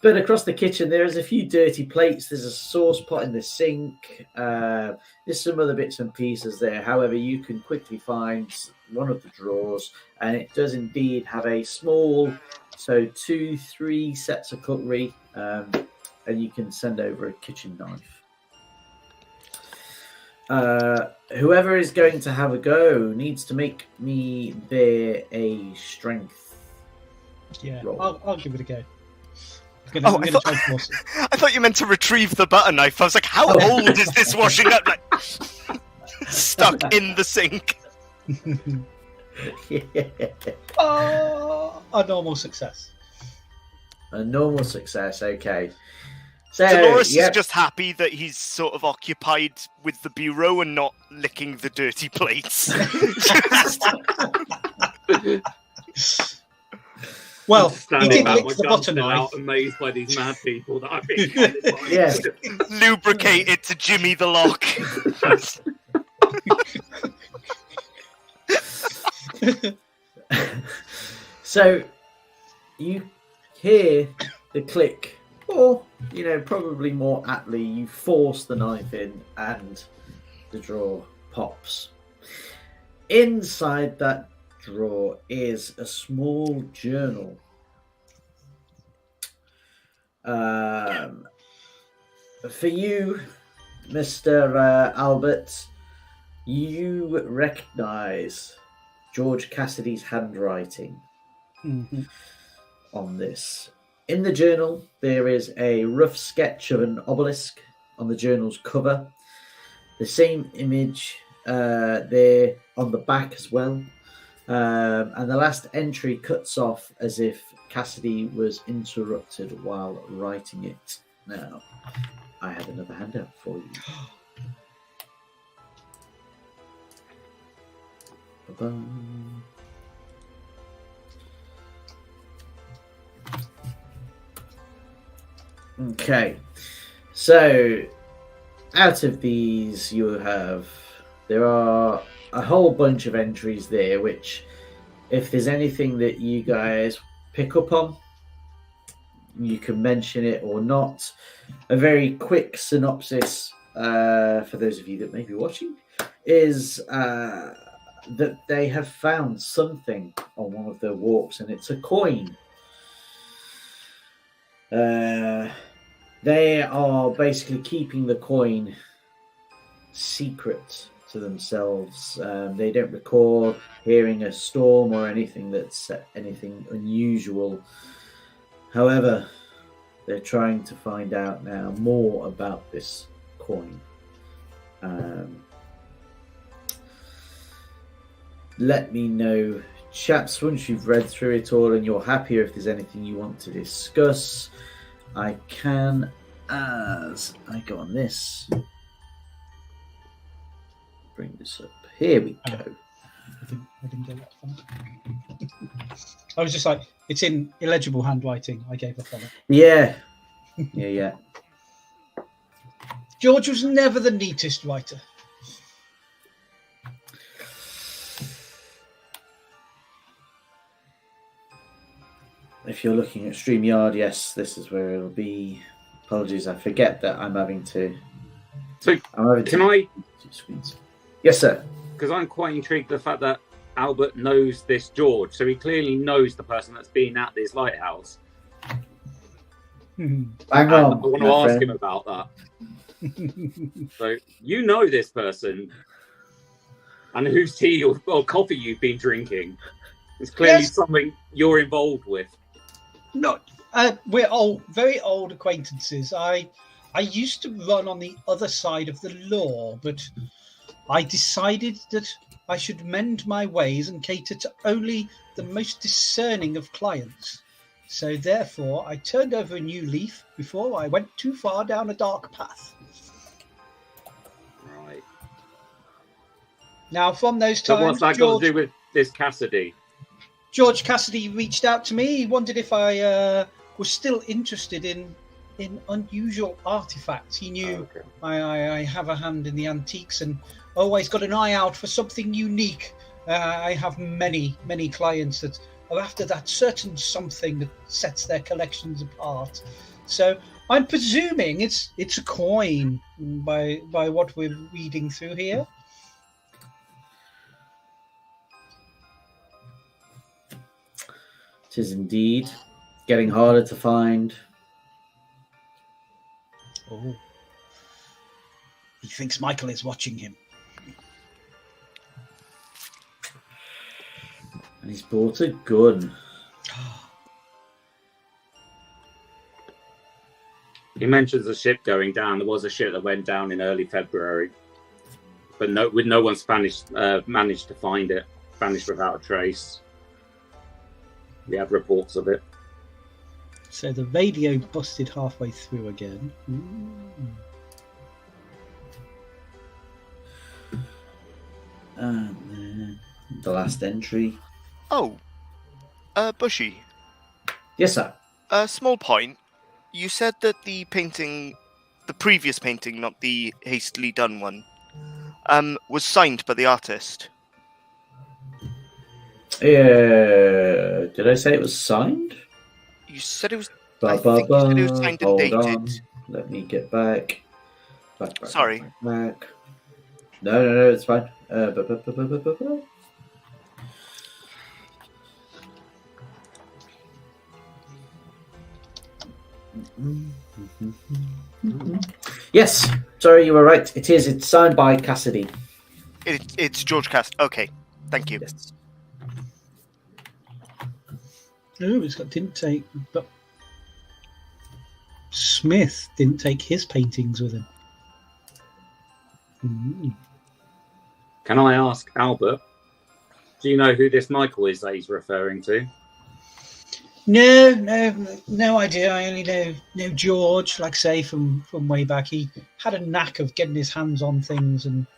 But across the kitchen, there's a few dirty plates. There's a sauce pot in the sink. There's some other bits and pieces there. However, you can quickly find one of the drawers, and it does indeed have a small, so 2-3 sets of cutlery, and you can send over a kitchen knife. Whoever is going to have a go needs to make me a strength. Yeah, roll. I'll give it a go. Oh, I'm I gonna thought- try and force it. I thought you meant to retrieve the butter knife. I was like, how old is this washing up? Like, stuck in the sink. Oh, a normal success. A normal success, okay. So, Dolores yep. is just happy that he's sort of occupied with the bureau and not licking the dirty plates. Well, he Standing did back, lick my the gun butter still knife. out, amazed by these mad people that I've been guided by. Yeah. Lubricate it to jimmy the lock. So you hear the click, or probably more aptly, you force the knife in, and the drawer pops. Inside that drawer is a small journal. For you, Mr. Albert, you recognize George Cassidy's handwriting on this. In the journal, there is a rough sketch of an obelisk on the journal's cover. The same image there on the back as well. And the last entry cuts off as if Cassidy was interrupted while writing it. Now, I have another handout for you. Ba-bum. Okay, so out of these there are a whole bunch of entries there, which if there's anything that you guys pick up on, you can mention it or not. A very quick synopsis for those of you that may be watching is that they have found something on one of their walks, and it's a coin. They are basically keeping the coin secret to themselves. They don't recall hearing a storm or anything that's anything unusual. However, they're trying to find out now more about this coin. Let me know, chaps, once you've read through it all and you're happier, if there's anything you want to discuss. I can, as I go on this, bring this up. Here we go. I didn't get that far. I was just like, it's in illegible handwriting. I gave up on it. Yeah. Yeah. George was never the neatest writer. If you're looking at StreamYard, yes, this is where it'll be. Apologies, I forget that I'm having to. So, can I? Two screens. Yes, sir. Because I'm quite intrigued the fact that Albert knows this George, so he clearly knows the person that's been at this lighthouse. Bang And on, I want to my ask friend. him about that. So, you know this person, and whose tea or coffee you've been drinking. It's clearly Yes. something you're involved with. No, we're very old acquaintances. I used to run on the other side of the law, but I decided that I should mend my ways and cater to only the most discerning of clients. So therefore, I turned over a new leaf before I went too far down a dark path. Right. Now, from those So times, what's that got to do with this Cassidy? George Cassidy reached out to me. He wondered if I was still interested in unusual artifacts. He knew Okay. I have a hand in the antiques and always got an eye out for something unique. I have many clients that are after that certain something that sets their collections apart. So I'm presuming it's a coin by what we're reading through here. It is indeed getting harder to find. Oh. He thinks Michael is watching him. And he's bought a gun. He mentions a ship going down. There was a ship that went down in early February, but no one managed to find it. Vanished without a trace. We have reports of it. So the radio busted halfway through again. And then the last entry. Oh, Bushy. Yes, sir. A small point. You said that the previous painting, not the hastily done one, was signed by the artist. Did I say it was signed? You said it was. Ba, I ba, think you said it was ba. signed and Hold dated. on. Let me get back. Back. Sorry. Back. No, it's fine. Ba. Yes, sorry, you were right. It is. It's signed by Cassidy. It's George Cast. Okay, thank you. Yes. Oh, didn't take, but Smith didn't take his paintings with him. Can I ask Albert? Do you know who this Michael is that he's referring to? No idea. I only know George, like I say, from way back. He had a knack of getting his hands on things and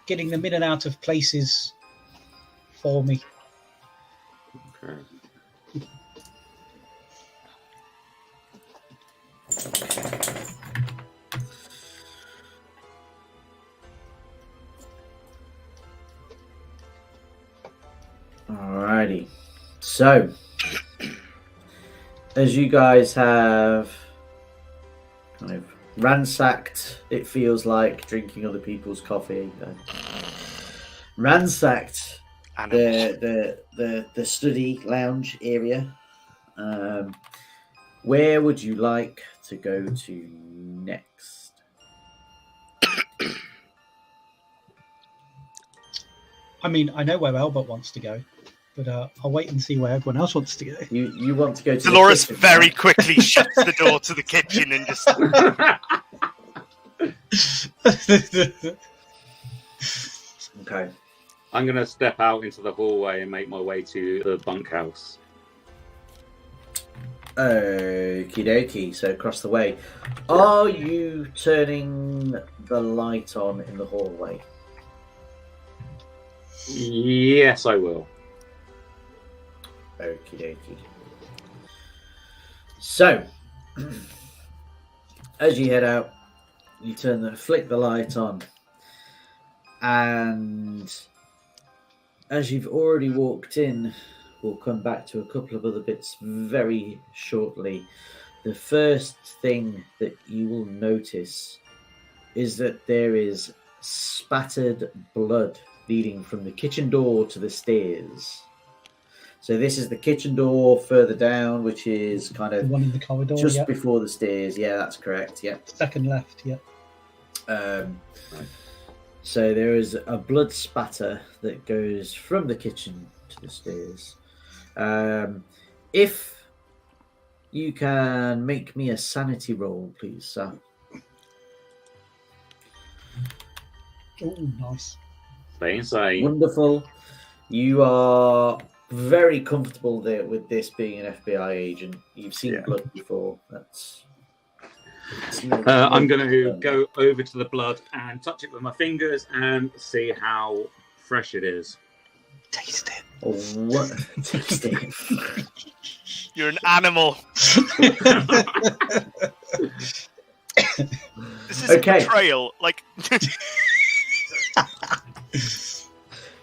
getting them in and out of places for me. Okay. Alrighty. So, as you guys have kind of ransacked, it feels like drinking other people's coffee. Ransacked the study lounge area. Where would you like to go to next? I mean, I know where Albert wants to go, but I'll wait and see where everyone else wants to go. You want to go to Dolores the kitchen, very right? quickly shuts the door to the kitchen and just. Okay. I'm going to step out into the hallway and make my way to the bunkhouse. Okie dokie, so across the way. Are you turning the light on in the hallway? Yes, I will. Okie dokie. So, as you head out, You flick the light on, and as you've already walked in, we'll come back to a couple of other bits very shortly. The first thing that you will notice is that there is spattered blood leading from the kitchen door to the stairs. So this is the kitchen door further down, which is kind The of one in the corridor. just before the stairs. Yeah, that's correct. Yeah. Second left. Yeah. So there is a blood spatter that goes from the kitchen to the stairs. If you can make me a sanity roll, please, sir. Oh, nice. Stay insane. Wonderful. You are very comfortable there with this being an FBI agent. You've seen blood before. I'm going to go over to the blood and touch it with my fingers and see how fresh it is. Taste it. Oh, what? Taste it. You're an animal. This is Okay. betrayal. Like,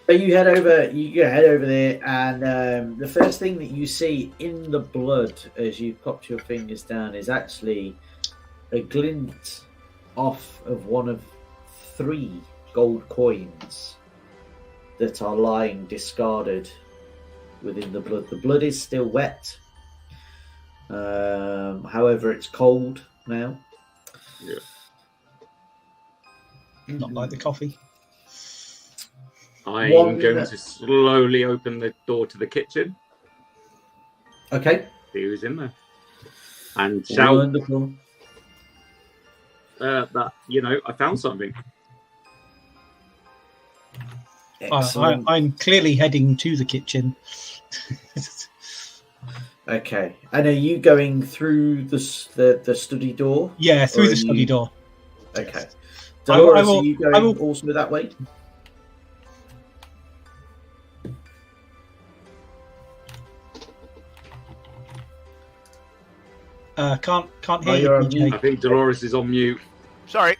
But you head over there, and the first thing that you see in the blood as you pop your fingers down is actually a glint off of one of 3 gold coins that are lying discarded within the blood. The blood is still wet. However, it's cold now. Yeah. Not like the coffee. I'm One- going to slowly open the door to the kitchen. Okay. See who's in there. And shout Wonderful. that, I found something. Excellent. I'm clearly heading to the kitchen. Okay. And are you going through the study door? Yeah, through Or the are study you- door. Okay. I Dolores, will- are you going I will- also that way? Can't Oh, hear you're you, on PJ. mute. I think Dolores is on mute. sorry.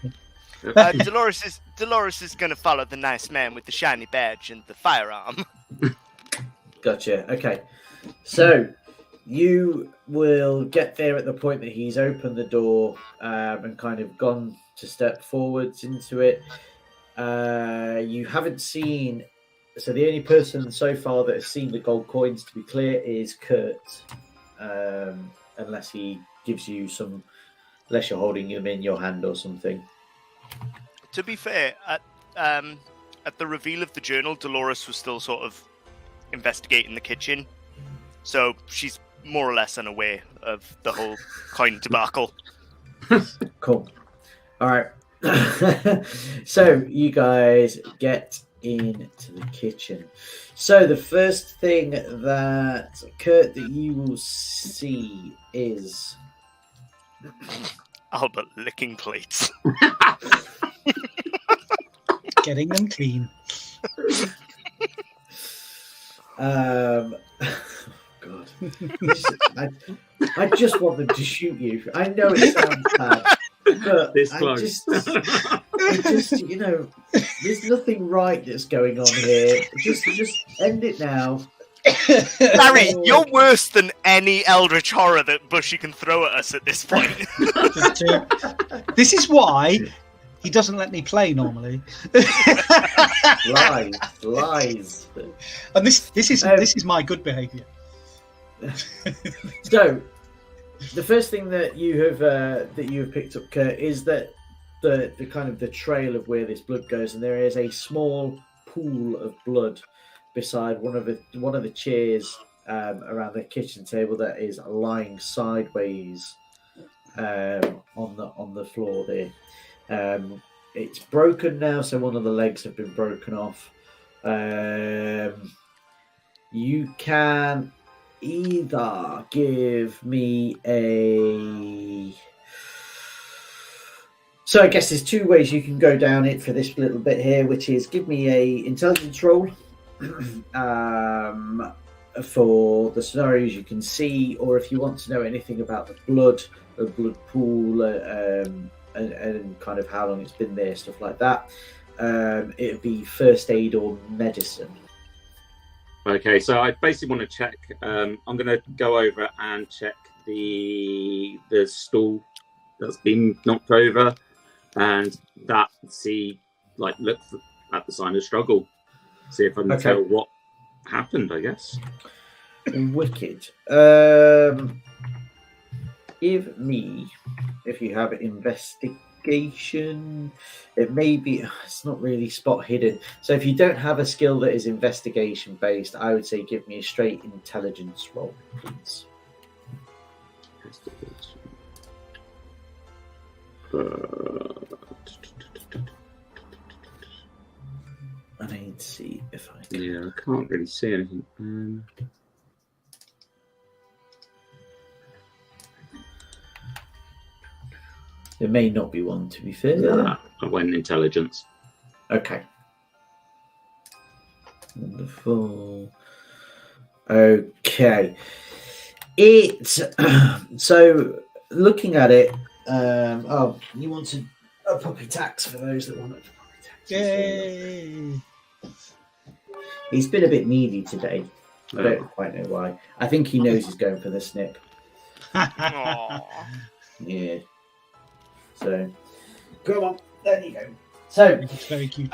Dolores is going to follow the nice man with the shiny badge and the firearm. Gotcha. Okay. So you will get there at the point that he's opened the door and kind of gone to step forwards into it. You haven't seen. So the only person so far that has seen the gold coins, to be clear, is Kurt. Unless he gives you some, unless you're holding them in your hand or something. To be fair, at the reveal of the journal, Dolores was still sort of investigating the kitchen, so she's more or less unaware of the whole coin debacle. Cool. All right. So you guys get into the kitchen. So the first thing that Kurt that you will see is Albert licking plates. Getting them clean. God. I just want them to shoot you. I know it sounds bad, but This I close. just, there's nothing right that's going on here. Just end it now. Barry, you're worse than any eldritch horror that Bushy can throw at us at this point. This is why he doesn't let me play normally. Lies. And this is my good behaviour. So, the first thing that you have picked up, Kurt, is that the kind of the trail of where this blood goes, and there is a small pool of blood beside one of the chairs around the kitchen table that is lying sideways on the floor there. It's broken now, so one of the legs have been broken off. You can either give me a... So I guess there's 2 ways you can go down it for this little bit here, which is give me a intelligence roll for the scenarios you can see, or if you want to know anything about the blood pool, and kind of how long it's been there, stuff like that. It'd be first aid or medicine. Okay, so I basically want to check. I'm going to go over and check the stool that's been knocked over, and look at the sign of struggle. See if I can tell what happened, I guess. Wicked. Give me, if you have investigation, it may be, it's not really spot hidden. So if you don't have a skill that is investigation based, I would say give me a straight intelligence roll, please. I need to see if I can. Yeah, I can't really see anything. There may not be one, to be fair. I went intelligence. Okay. Wonderful. Okay. It's so looking at it. You wanted a puppy tax for those that want a puppy tax. Yay! He's been a bit needy today. I don't quite know why. I think he knows he's going for the snip. Yeah. So, go on. There you go. So, It's very cute.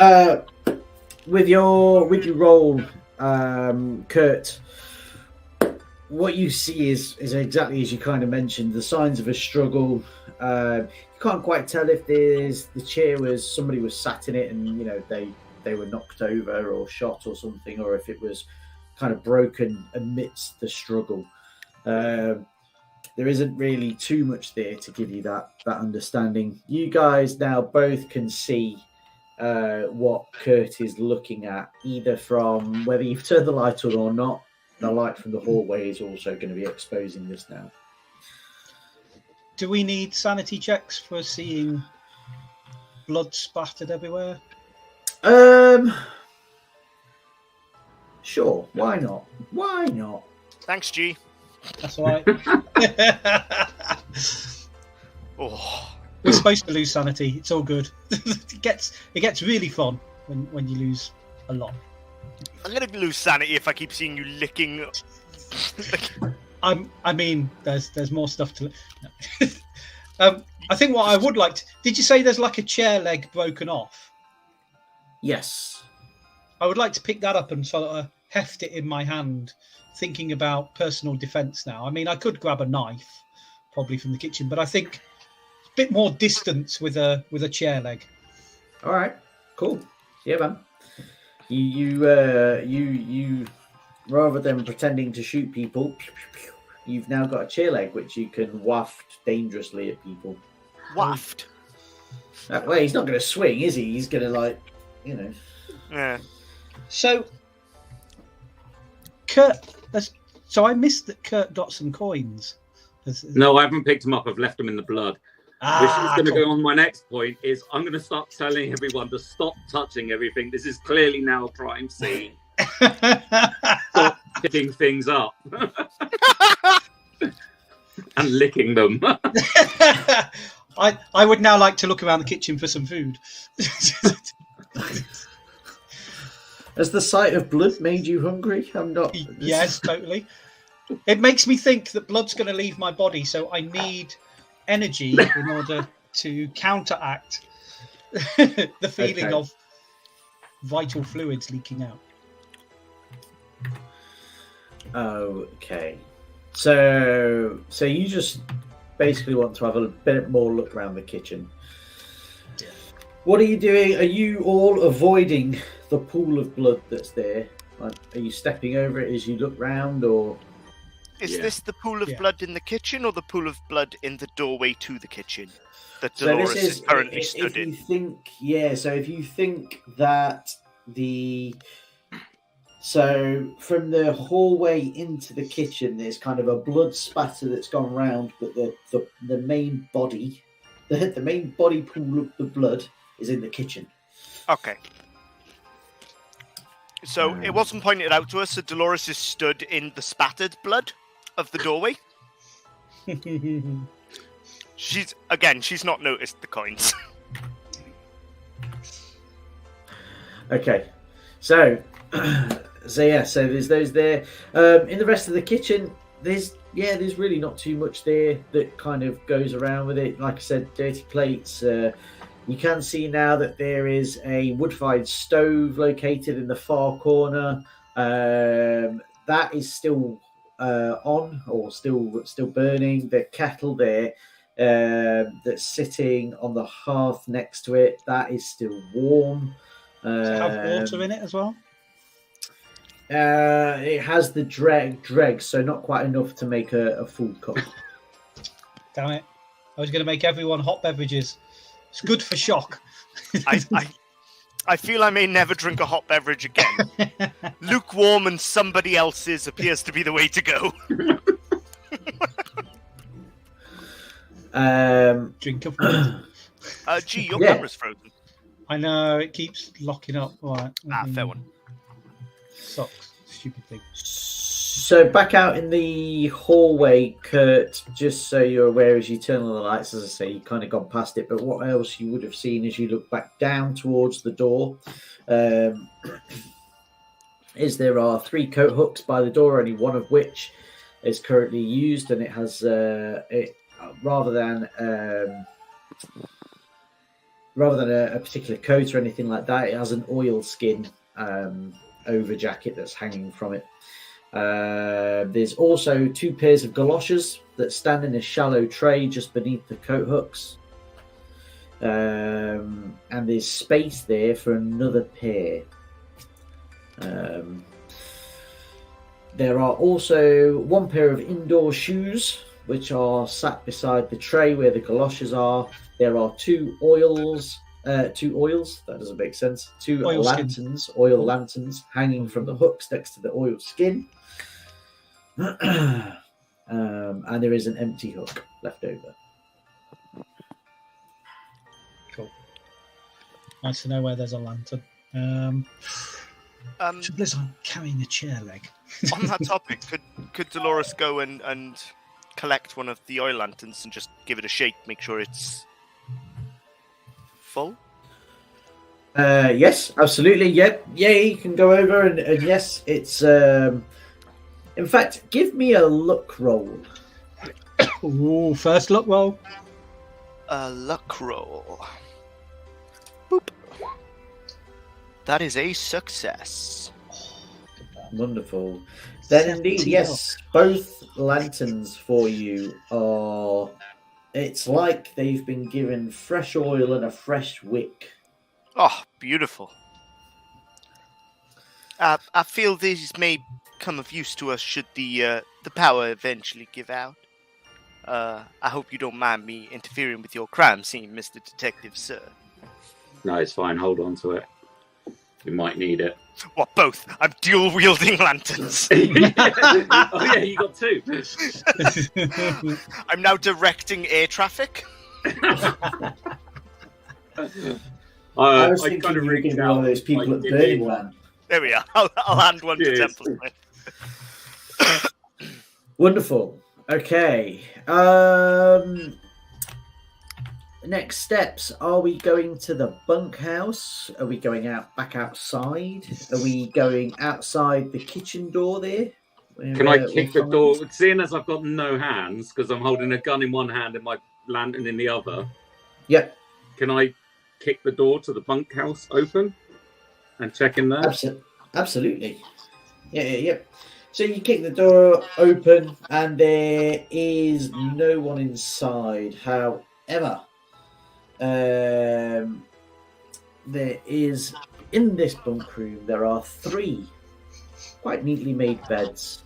with your roll, Kurt, what you see is exactly as you kind of mentioned, the signs of a struggle. You can't quite tell if the chair was somebody was sat in it and they were knocked over or shot or something, or if it was kind of broken amidst the struggle. There isn't really too much there to give you that understanding. You guys now both can see what Kurt is looking at, either from whether you've turned the light on or not. The light from the hallway is also going to be exposing this now. Do we need sanity checks for seeing blood spattered everywhere? Sure. Why not? Why not? Thanks, G. That's all right. Oh. We're supposed to lose sanity. It's all good. It gets really fun when you lose a lot. I'm gonna lose sanity if I keep seeing you licking. I mean, there's more stuff to. No. I think what I would like to. Did you say there's like a chair leg broken off? Yes. I would like to pick that up and sort of heft it in my hand, thinking about personal defense now. I mean, I could grab a knife, probably from the kitchen, but I think a bit more distance with a chair leg. All right. Cool. Yeah, man. You rather than pretending to shoot people, you've now got a chair leg which you can waft dangerously at people. Waft. Well, he's not going to swing, is he? He's going to Yeah. So, Kurt. So I missed that Kurt got some coins. No, I haven't picked them up. I've left them in the blood. Which is going to cool. go on my next point. Is I'm going to start telling everyone to stop touching everything. This is clearly now a crime scene. Stop picking things up and licking them. I would now like to look around the kitchen for some food. Has the sight of blood made you hungry? I'm not. Yes, totally. It makes me think that blood's going to leave my body, so I need energy in order to counteract the feeling of vital fluids leaking out. Okay. So you just basically want to have a bit more look around the kitchen. What are you doing? Are you all avoiding the pool of blood that's there? Like, are you stepping over it as you look round, or Is this the pool of Yeah. blood in the kitchen or the pool of blood in the doorway to the kitchen that so Dolores this is currently if stood you in? think, so if you think that so from the hallway into the kitchen, there's kind of a blood spatter that's gone round, but the main body, the main body pool of the blood is in the kitchen. Okay. So it wasn't pointed out to us that Dolores is stood in the spattered blood of the doorway. She's not noticed the coins. Okay, so there's those there. In the rest of the kitchen, there's really not too much there that kind of goes around with it. Like I said, dirty plates. You can see now that there is a wood-fired stove located in the far corner. That is still on or still burning. The kettle there that's sitting on the hearth next to it, that is still warm. Does it have water in it as well? It has the dregs, so not quite enough to make a full cup. Damn it. I was going to make everyone hot beverages. It's good for shock. I feel I may never drink a hot beverage again. Lukewarm and somebody else's appears to be the way to go. Drink of water. Gee, your camera's frozen. I know, it keeps locking up. All right. Fair one. Sucks. Stupid thing. So back out in the hallway, Kurt, just so you're aware, as you turn on the lights, as I say, you've kind of gone past it, but what else you would have seen as you look back down towards the door is there are 3 coat hooks by the door, only one of which is currently used, and it has rather than a particular coat or anything like that, it has an oil skin over jacket that's hanging from it. There's also 2 pairs of galoshes that stand in a shallow tray just beneath the coat hooks, and there's space there for another pair. There are also 1 pair of indoor shoes which are sat beside the tray where the galoshes are. There are 2 oils. That doesn't make sense. 2 oil lanterns hanging from the hooks next to the oil skin. And there is an empty hook left over. Cool. Nice to know where there's a lantern. Trouble I'm carrying a chair leg. On that topic, could Dolores go and collect one of the oil lanterns and just give it a shake, make sure it's full? Yes, absolutely. Yeah, you can go over and yes, it's. In fact, give me a luck roll. Ooh, first luck roll. A luck roll. Boop. That is a success. Wonderful. Then indeed, yes, both lanterns for you are. It's like they've been given fresh oil and a fresh wick. Oh, beautiful. I feel these may come of use to us should the power eventually give out. I hope you don't mind me interfering with your crime scene, Mr. Detective, sir. No, it's fine. Hold on to it. You might need it. What, both? I'm dual-wielding lanterns. Oh, yeah, you got 2. I'm now directing air traffic. I was thinking kind of you were going to be one of those people like, at Burning Man. There we are. I'll hand one to Temple. Wonderful. Okay. Next steps. Are we going to the bunkhouse? Are we going back outside? Are we going outside the kitchen door there? Can I kick the door? Seeing as I've got no hands, because I'm holding a gun in one hand and my lantern in the other. Yep. Can I kick the door to the bunkhouse open and check in there? Absolutely. Yeah. So you kick the door open and there is no one inside. However, there is, in this bunk room, there are 3 quite neatly made beds.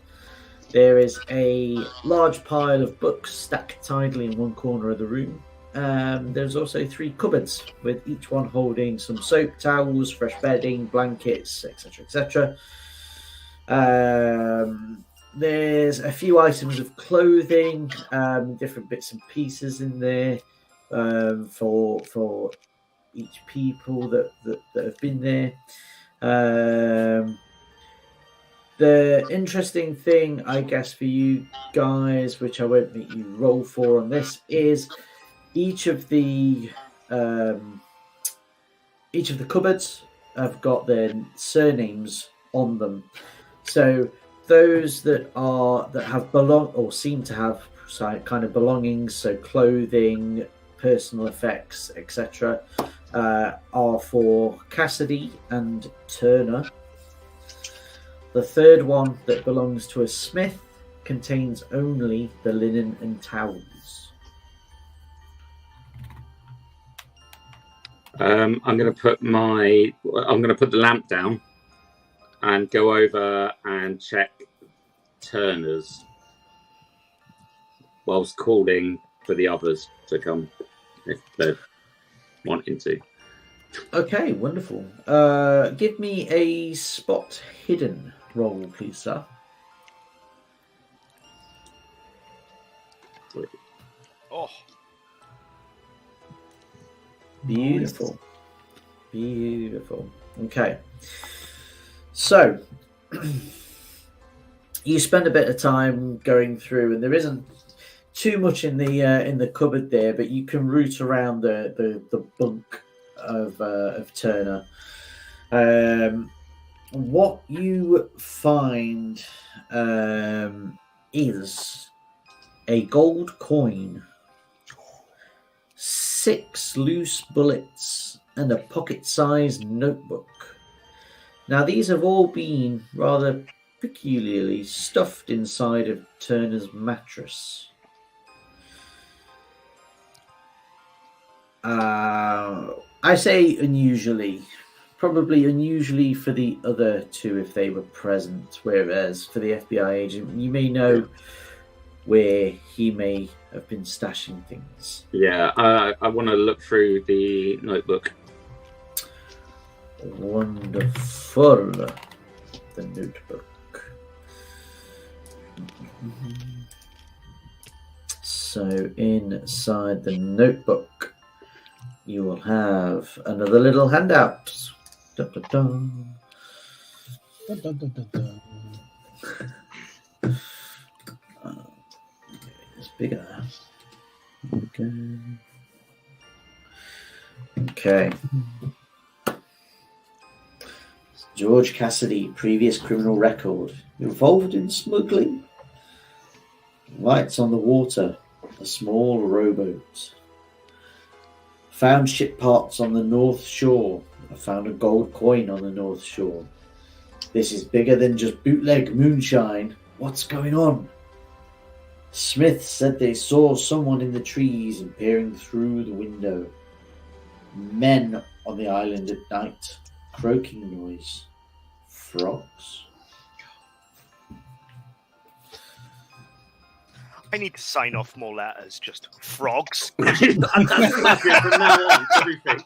There is a large pile of books stacked tidily in one corner of the room. There's also 3 cupboards, with each one holding some soap, towels, fresh bedding, blankets, etc., etc. There's a few items of clothing, different bits and pieces in there for each people that have been there. The interesting thing, I guess, for you guys, which I won't make you roll for on this, is each of the cupboards have got their surnames on them. So those that have or seem to have kind of belongings, so clothing, personal effects, etc., are for Cassidy and Turner. The third one that belongs to a smith contains only the linen and towels. I'm going to put the lamp down and go over and check Turner's whilst calling for the others to come if they're wanting to. Okay, wonderful. Give me a spot hidden roll, please, sir. Oh, Beautiful. Beautiful. Okay. So, you spend a bit of time going through, and there isn't too much in the cupboard there, but you can root around the bunk of Turner. What you find is a gold coin, 6 loose bullets, and a pocket-sized notebook. Now, these have all been rather peculiarly stuffed inside of Turner's mattress. I say unusually. Probably unusually for the other two if they were present, whereas for the FBI agent, you may know where he may have been stashing things. Yeah, I want to look through the notebook. Wonderful. The notebook. So inside the notebook, you will have another little handout. Dun, dun, dun. Dun, dun, dun, dun, dun. It's bigger. Okay. George Cassidy, previous criminal record. Involved in smuggling. Lights on the water. A small rowboat. Found ship parts on the North Shore. I found a gold coin on the North Shore. This is bigger than just bootleg moonshine. What's going on? Smith said they saw someone in the trees and peering through the window. Men on the island at night. Croaking noise. Frogs? I need to sign off more letters. Just frogs. That's from now on, everything.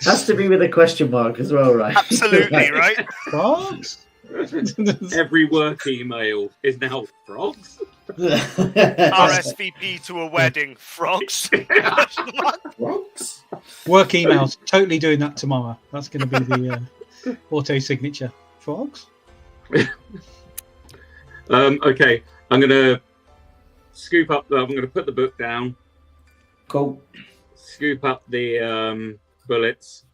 Has to be with a question mark as well, right? Absolutely, right? Frogs? Every work email is now frogs. RSVP to a wedding. Frogs. Frogs? Work emails. Totally doing that tomorrow. That's going to be the auto signature. Frogs? Okay, I'm going to scoop up. I'm going to put the book down. Cool. Scoop up the bullets.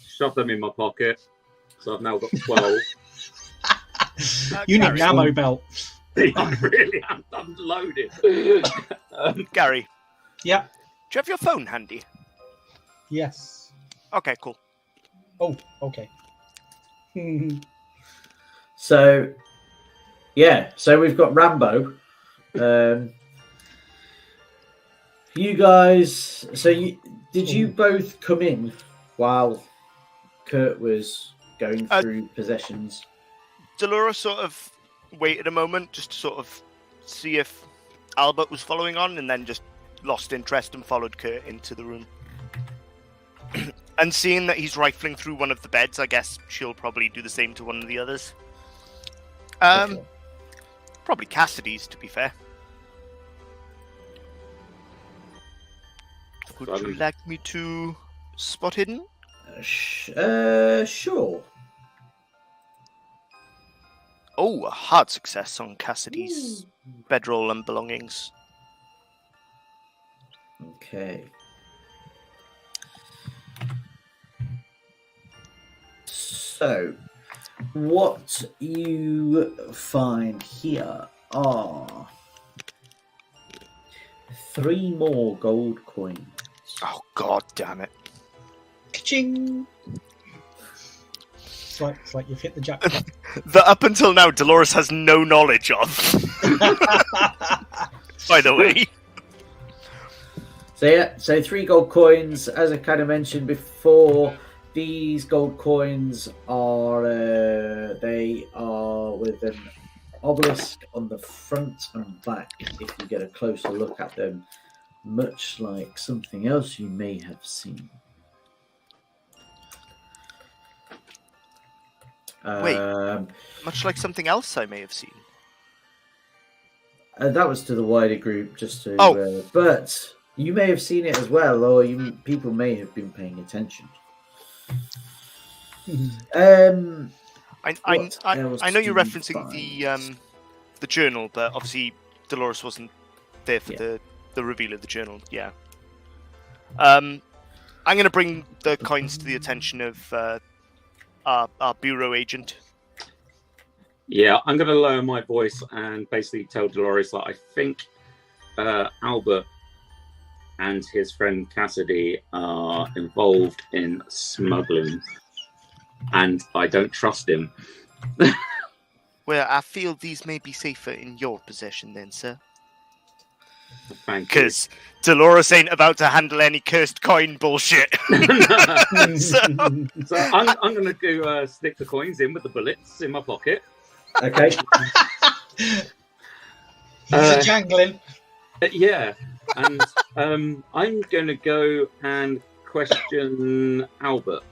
Shove them in my pocket. So I've now got 12. You need an ammo belt. I really am. I'm loaded. Gary, Yeah. do you have your phone handy? Yes. Okay, cool. Oh, okay. So, yeah. So we've got Rambo. You guys. So did you both come in while Kurt was going through possessions? Dolores sort of waited a moment just to sort of see if Albert was following on, and then just lost interest and followed Kurt into the room. And seeing that he's rifling through one of the beds, I guess she'll probably do the same to one of the others. Okay. Probably Cassidy's, to be fair. Would you like me to spot hidden? Sure. Oh, a hard success on Cassidy's bedroll and belongings. Okay. So, what you find here are 3 more gold coins. Oh, god damn it. Ka-ching! It's like you've hit the jackpot. That up until now, Dolores has no knowledge of. By the way. So yeah, so 3 gold coins. As I kind of mentioned before, these gold coins are they are with an obelisk on the front and back. If you get a closer look at them, much like something else you may have seen. Wait, much like something else I may have seen. That was to the wider group, just to. Oh. But you may have seen it as well, or people may have been paying attention. I know you're do you referencing find? the journal, but obviously Dolores wasn't there for the reveal of the journal. Yeah. I'm going to bring the coins to the attention of our bureau agent. Yeah, I'm going to lower my voice and basically tell Dolores that I think Albert and his friend Cassidy are involved in smuggling, and I don't trust him. Well, I feel these may be safer in your possession then, sir. Thank you. Because Dolores ain't about to handle any cursed coin bullshit. So I'm going to go stick the coins in with the bullets in my pocket. Okay. He's a jangling. Yeah, and I'm going to go and question Albert.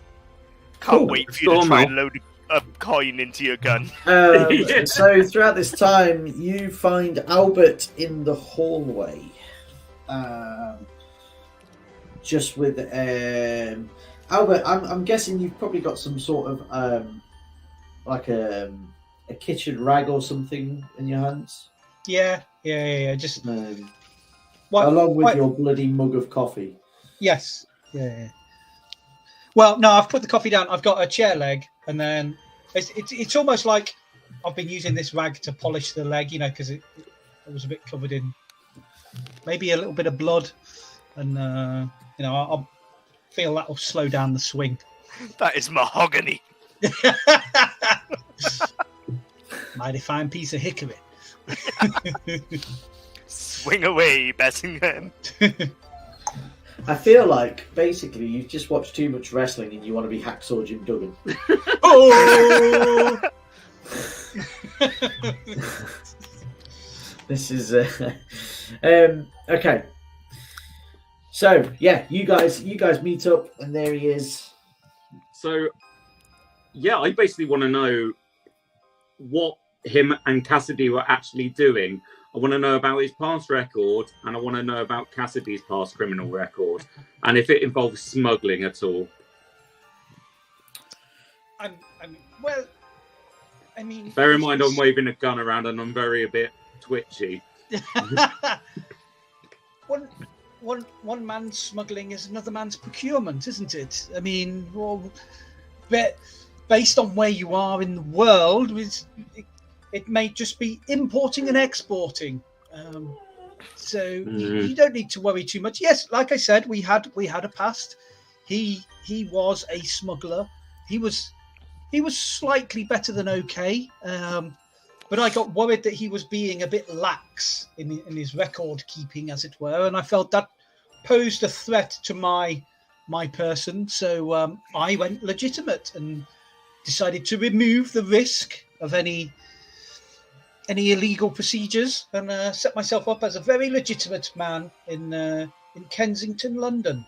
Can't Cool. wait for you to try and load a coin into your gun. Yeah. So throughout this time, you find Albert in the hallway, just with Albert. I'm guessing you've probably got some sort of like a kitchen rag or something in your hands. Yeah. Just Along with your bloody mug of coffee. Yes. Yeah. Well, no, I've put the coffee down. I've got a chair leg, and then it's almost like I've been using this rag to polish the leg, because it was a bit covered in maybe a little bit of blood, and I'll feel that'll slow down the swing. That is mahogany. Mighty fine piece of hickory. Swing away, Bessingham. I feel like basically you've just watched too much wrestling and you want to be Hacksaw Jim Duggan. Oh! This is okay. So yeah, you guys meet up, and there he is. So, yeah, I basically want to know what him and Cassidy were actually doing. I want to know about his past record, and I want to know about Cassidy's past criminal record, and if it involves smuggling at all. Bear in mind, I'm waving a gun around, and I'm a bit twitchy. One man's smuggling is another man's procurement, isn't it? I mean, based on where you are in the world, it may just be importing and exporting. So you don't need to worry too much. Yes, like I said, we had a past. He was a smuggler. He was slightly better than okay. But I got worried that he was being a bit lax in his record keeping, as it were, and I felt that posed a threat to my person. So I went legitimate and decided to remove the risk of any illegal procedures and set myself up as a very legitimate man in Kensington, London.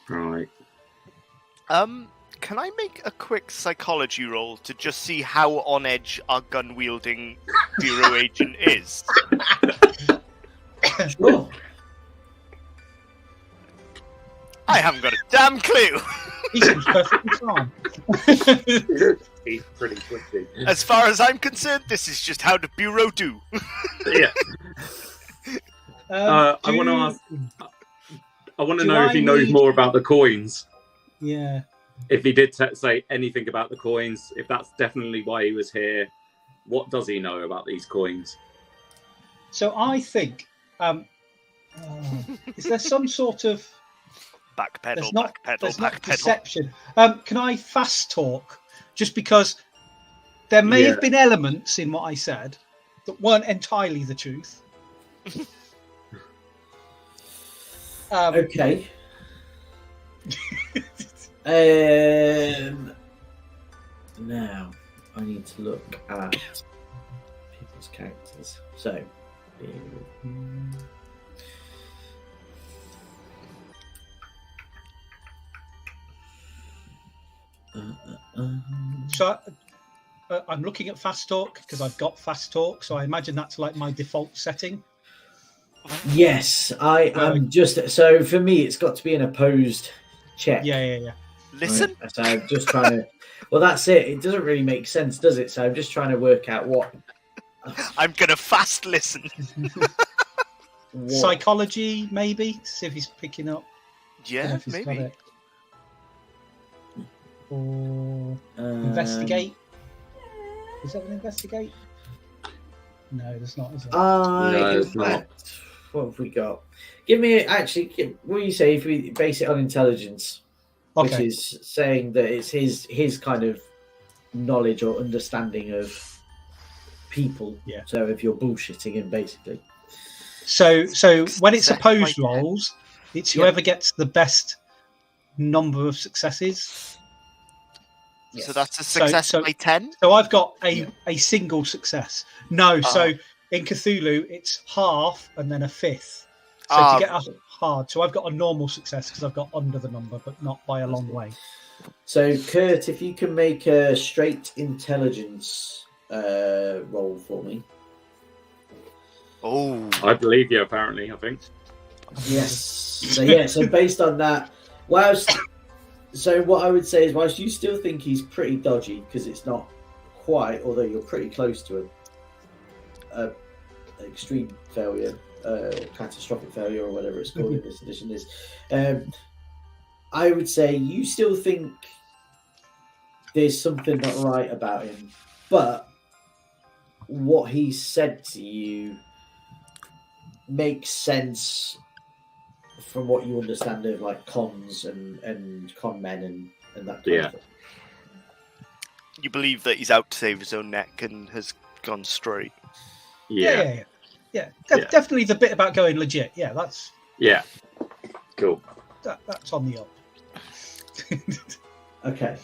Right. Can I make a quick psychology roll to just see how on edge our gun-wielding bureau agent is? Sure. I haven't got a damn clue. He seems perfectly fine. He's pretty twitchy. As far as I'm concerned, this is just how the bureau do. Yeah. I want to ask. I want to do know if he I knows need- more about the coins. Yeah. If he did say anything about the coins, if that's definitely why he was here, what does he know about these coins? So I think, is there some sort of Backpedal, there's not backpedal. deception? Can I fast talk? Just because there may have been elements in what I said that weren't entirely the truth. Okay. Now I need to look at people's characters. So, So I'm looking at fast talk because I've got fast talk. So I imagine that's like my default setting. yes, I am just so for me it's got to be an opposed check. Yeah. Listen. Right? So I'm just trying to. Well, that's it. It doesn't really make sense, does it? So I'm just trying to work out what. I'm gonna fast listen. Psychology, maybe, to see if he's picking up. Yeah, If he's got maybe. it. Or investigate. Is that an investigate? No, there's not. Is it? No, In it's not. fact, what have we got? Give me what do you say if we base it on intelligence, which Okay. is saying that it's his kind of knowledge or understanding of people. Yeah. So if you're bullshitting him, basically. So when it's Success opposed by 10. rolls, it's whoever gets the best number of successes. Yes. So that's a success so- by 10. So I've got a single success. No, so in Cthulhu it's half and then a fifth. So to get a hard, so I've got a normal success because I've got under the number, but not by a long way. So Kurt, if you can make a straight intelligence roll for me. Oh, I believe you. Apparently, I think. Yes. So based on that, so what I would say is, whilst you still think he's pretty dodgy because it's not quite, although you're pretty close to an extreme failure, catastrophic failure, or whatever it's called in this edition is, I would say you still think there's something not right about him, but what he said to you makes sense from what you understand of like cons and con men and that kind of thing. you believe that he's out to save his own neck and has gone straight. Yeah. Definitely the bit about going legit. Yeah, that's Cool. that's on the up. Okay.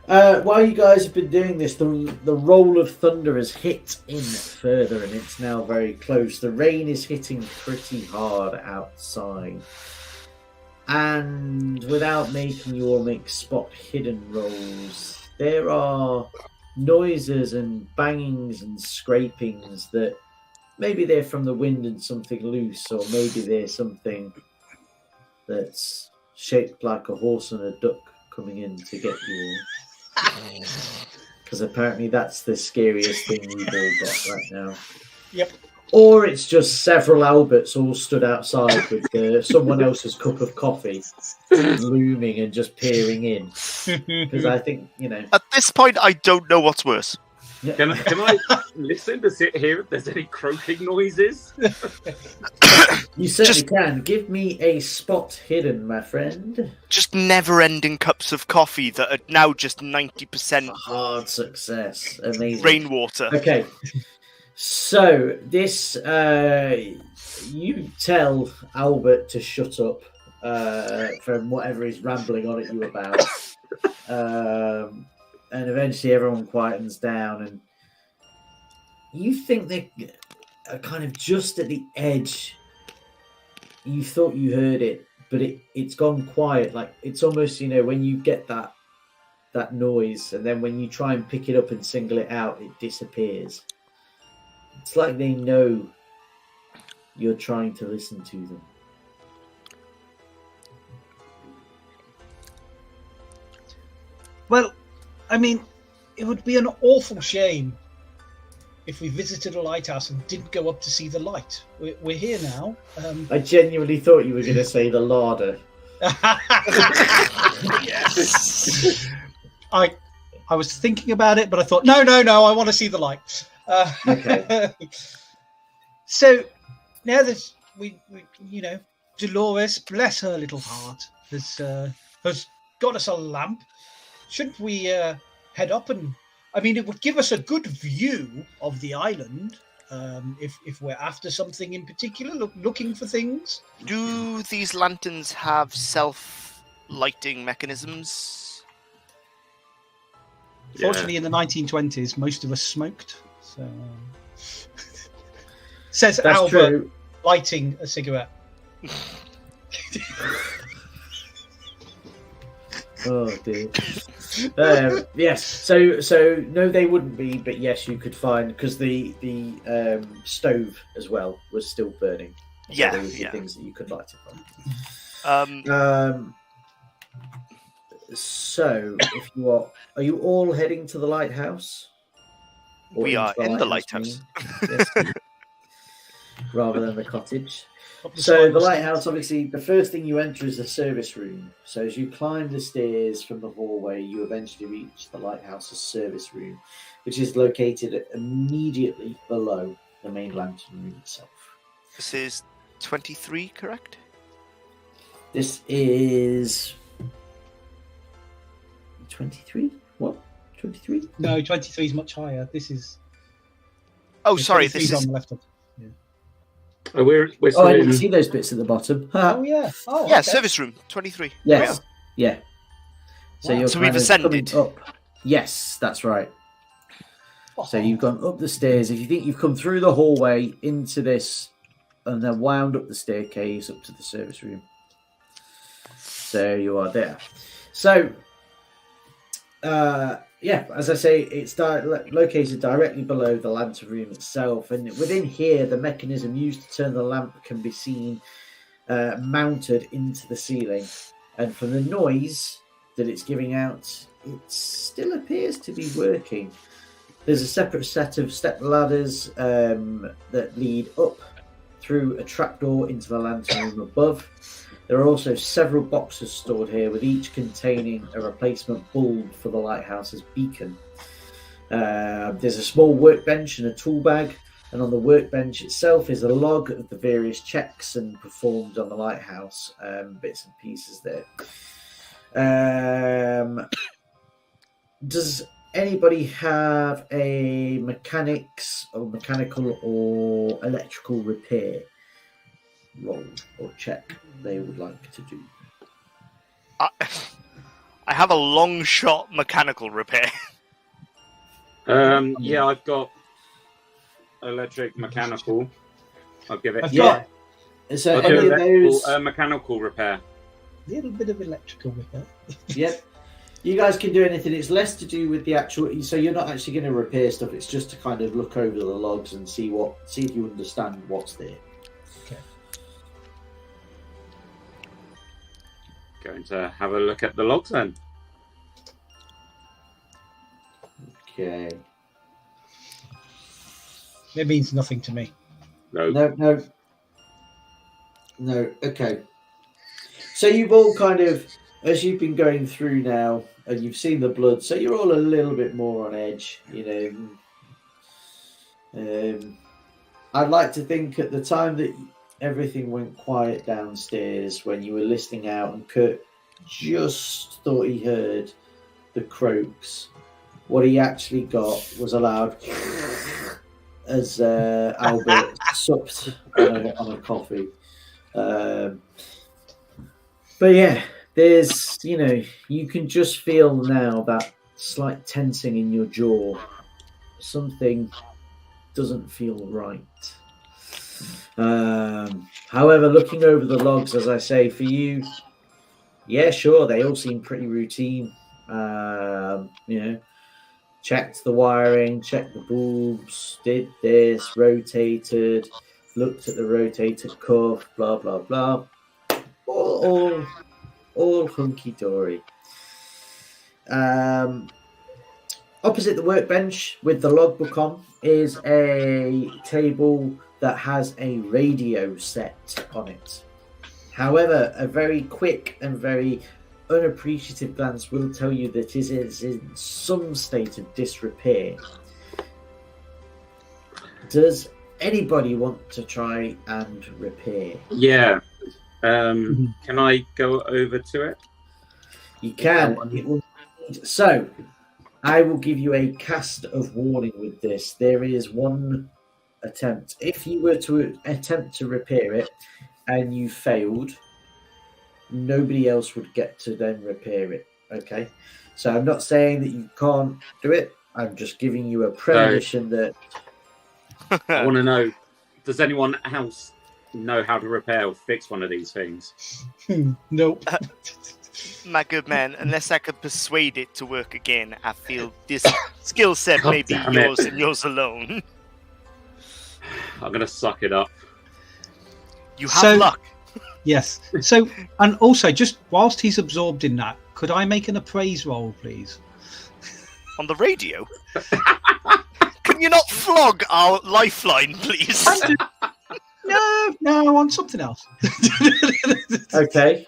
While you guys have been doing this, the roll of thunder has hit in further and it's now very close. The rain is hitting pretty hard outside. And without making you all make spot hidden rolls, there are noises and bangings and scrapings that maybe they're from the wind and something loose, or maybe they're something that's shaped like a horse and a duck coming in to get you all. Because apparently that's the scariest thing we've all got right now. Yep. Or it's just several Alberts all stood outside with someone else's cup of coffee, looming and just peering in. Because I think, At this point, I don't know what's worse. Can I listen to hear if there's any croaking noises? You certainly can. Give me a spot hidden, my friend. Just never-ending cups of coffee that are now just 90% Hard success. Amazing. rainwater. Okay. So this, you tell Albert to shut up from whatever he's rambling on at you about, and eventually everyone quietens down, and you think they are kind of just at the edge. You thought you heard it, but it's gone quiet. Like it's almost when you get that noise, and then when you try and pick it up and single it out, it disappears. It's like they know you're trying to listen to them. Well, I mean, it would be an awful shame if we visited a lighthouse and didn't go up to see the light. We're here now. I genuinely thought you were going to say the larder. Yes. I was thinking about it, but I thought, no, I want to see the light. Okay. So now that we Dolores, bless her little heart, has got us a lamp. Shouldn't we head up and? I mean, it would give us a good view of the island if we're after something in particular, looking for things. Do these lanterns have self-lighting mechanisms? Fortunately, in the 1920s, most of us smoked. So says That's Albert, true. lighting a cigarette. Oh dear. Yes. So no, they wouldn't be. But yes, you could find because the stove as well was still burning. So Yeah, there would be yeah. things that you could light it Um, from. So if are you all heading to the lighthouse? Or we into are in the lighthouse. Yes. Rather than the cottage. So the lighthouse, obviously, the first thing you enter is the service room. So as you climb the stairs from the hallway, you eventually reach the lighthouse's service room, which is located immediately below the main lantern room itself. This is 23, correct? This is 23. What? 23? No, 23 is much higher. This is. Oh, sorry. 23 This on is. the left. Oh, we're Oh, still I in. didn't see those bits at the bottom. Oh yeah. Oh Yeah, okay. service room 23. Yes. Yeah. So Wow. you're So we've kind of ascended. coming up. Yes, that's right. So you've gone up the stairs. If you think you've come through the hallway into this and then wound up the staircase up to the service room. So you are there. So, yeah, as I say, it's located directly below the lantern room itself. And within here, the mechanism used to turn the lamp can be seen mounted into the ceiling. And from the noise that it's giving out, it still appears to be working. There's a separate set of step ladders that lead up through a trapdoor into the lantern room above. There are also several boxes stored here, with each containing a replacement bulb for the lighthouse's beacon. There's a small workbench and a tool bag, and on the workbench itself is a log of the various checks and performed on the lighthouse, bits and pieces there. Does anybody have a mechanical or electrical repair roll or check they would like to do? I have a long shot mechanical repair. Yeah, I've got electric, mechanical. I'll give it. I've Yeah. So I'll any do of those? mechanical repair. A little bit of electrical with that. Yep. You guys can do anything. It's less to do with the actual. So you're not actually going to repair stuff. It's just to kind of look over the logs and see if you understand what's there. Going to have a look at the logs then. Okay. It means nothing to me. No. No. Okay. So you've all kind of, as you've been going through now, and you've seen the blood, so you're all a little bit more on edge, you know. I'd like to think at the time that everything went quiet downstairs when you were listening out, and Kurt just thought he heard the croaks. What he actually got was a loud as Albert supped on a coffee. But yeah, there's, you can just feel now that slight tensing in your jaw. Something doesn't feel right. However, looking over the logs, as I say, for you, yeah, sure, they all seem pretty routine. Checked the wiring, checked the bulbs, did this, rotated, looked at the rotated cuff, blah blah blah. All hunky dory. Opposite the workbench with the logbook on is a table that has a radio set on it. However, a very quick and very unappreciative glance will tell you that it is in some state of disrepair. Does anybody want to try and repair? Yeah. Can I go over to it? You can. So, I will give you a cast of warning with this. There is one attempt. If you were to attempt to repair it and you failed, nobody else would get to then repair it. Okay? So I'm not saying that you can't do it. I'm just giving you a premonition that... I want to know, does anyone else know how to repair or fix one of these things? Nope. My good man, unless I could persuade it to work again, I feel this skill set may be damn yours it. and yours alone. I'm going to suck it up. You have luck. Yes. So, and also, just whilst he's absorbed in that, could I make an appraise roll, please? On the radio? Can you not flog our lifeline, please? No, on something else. Okay.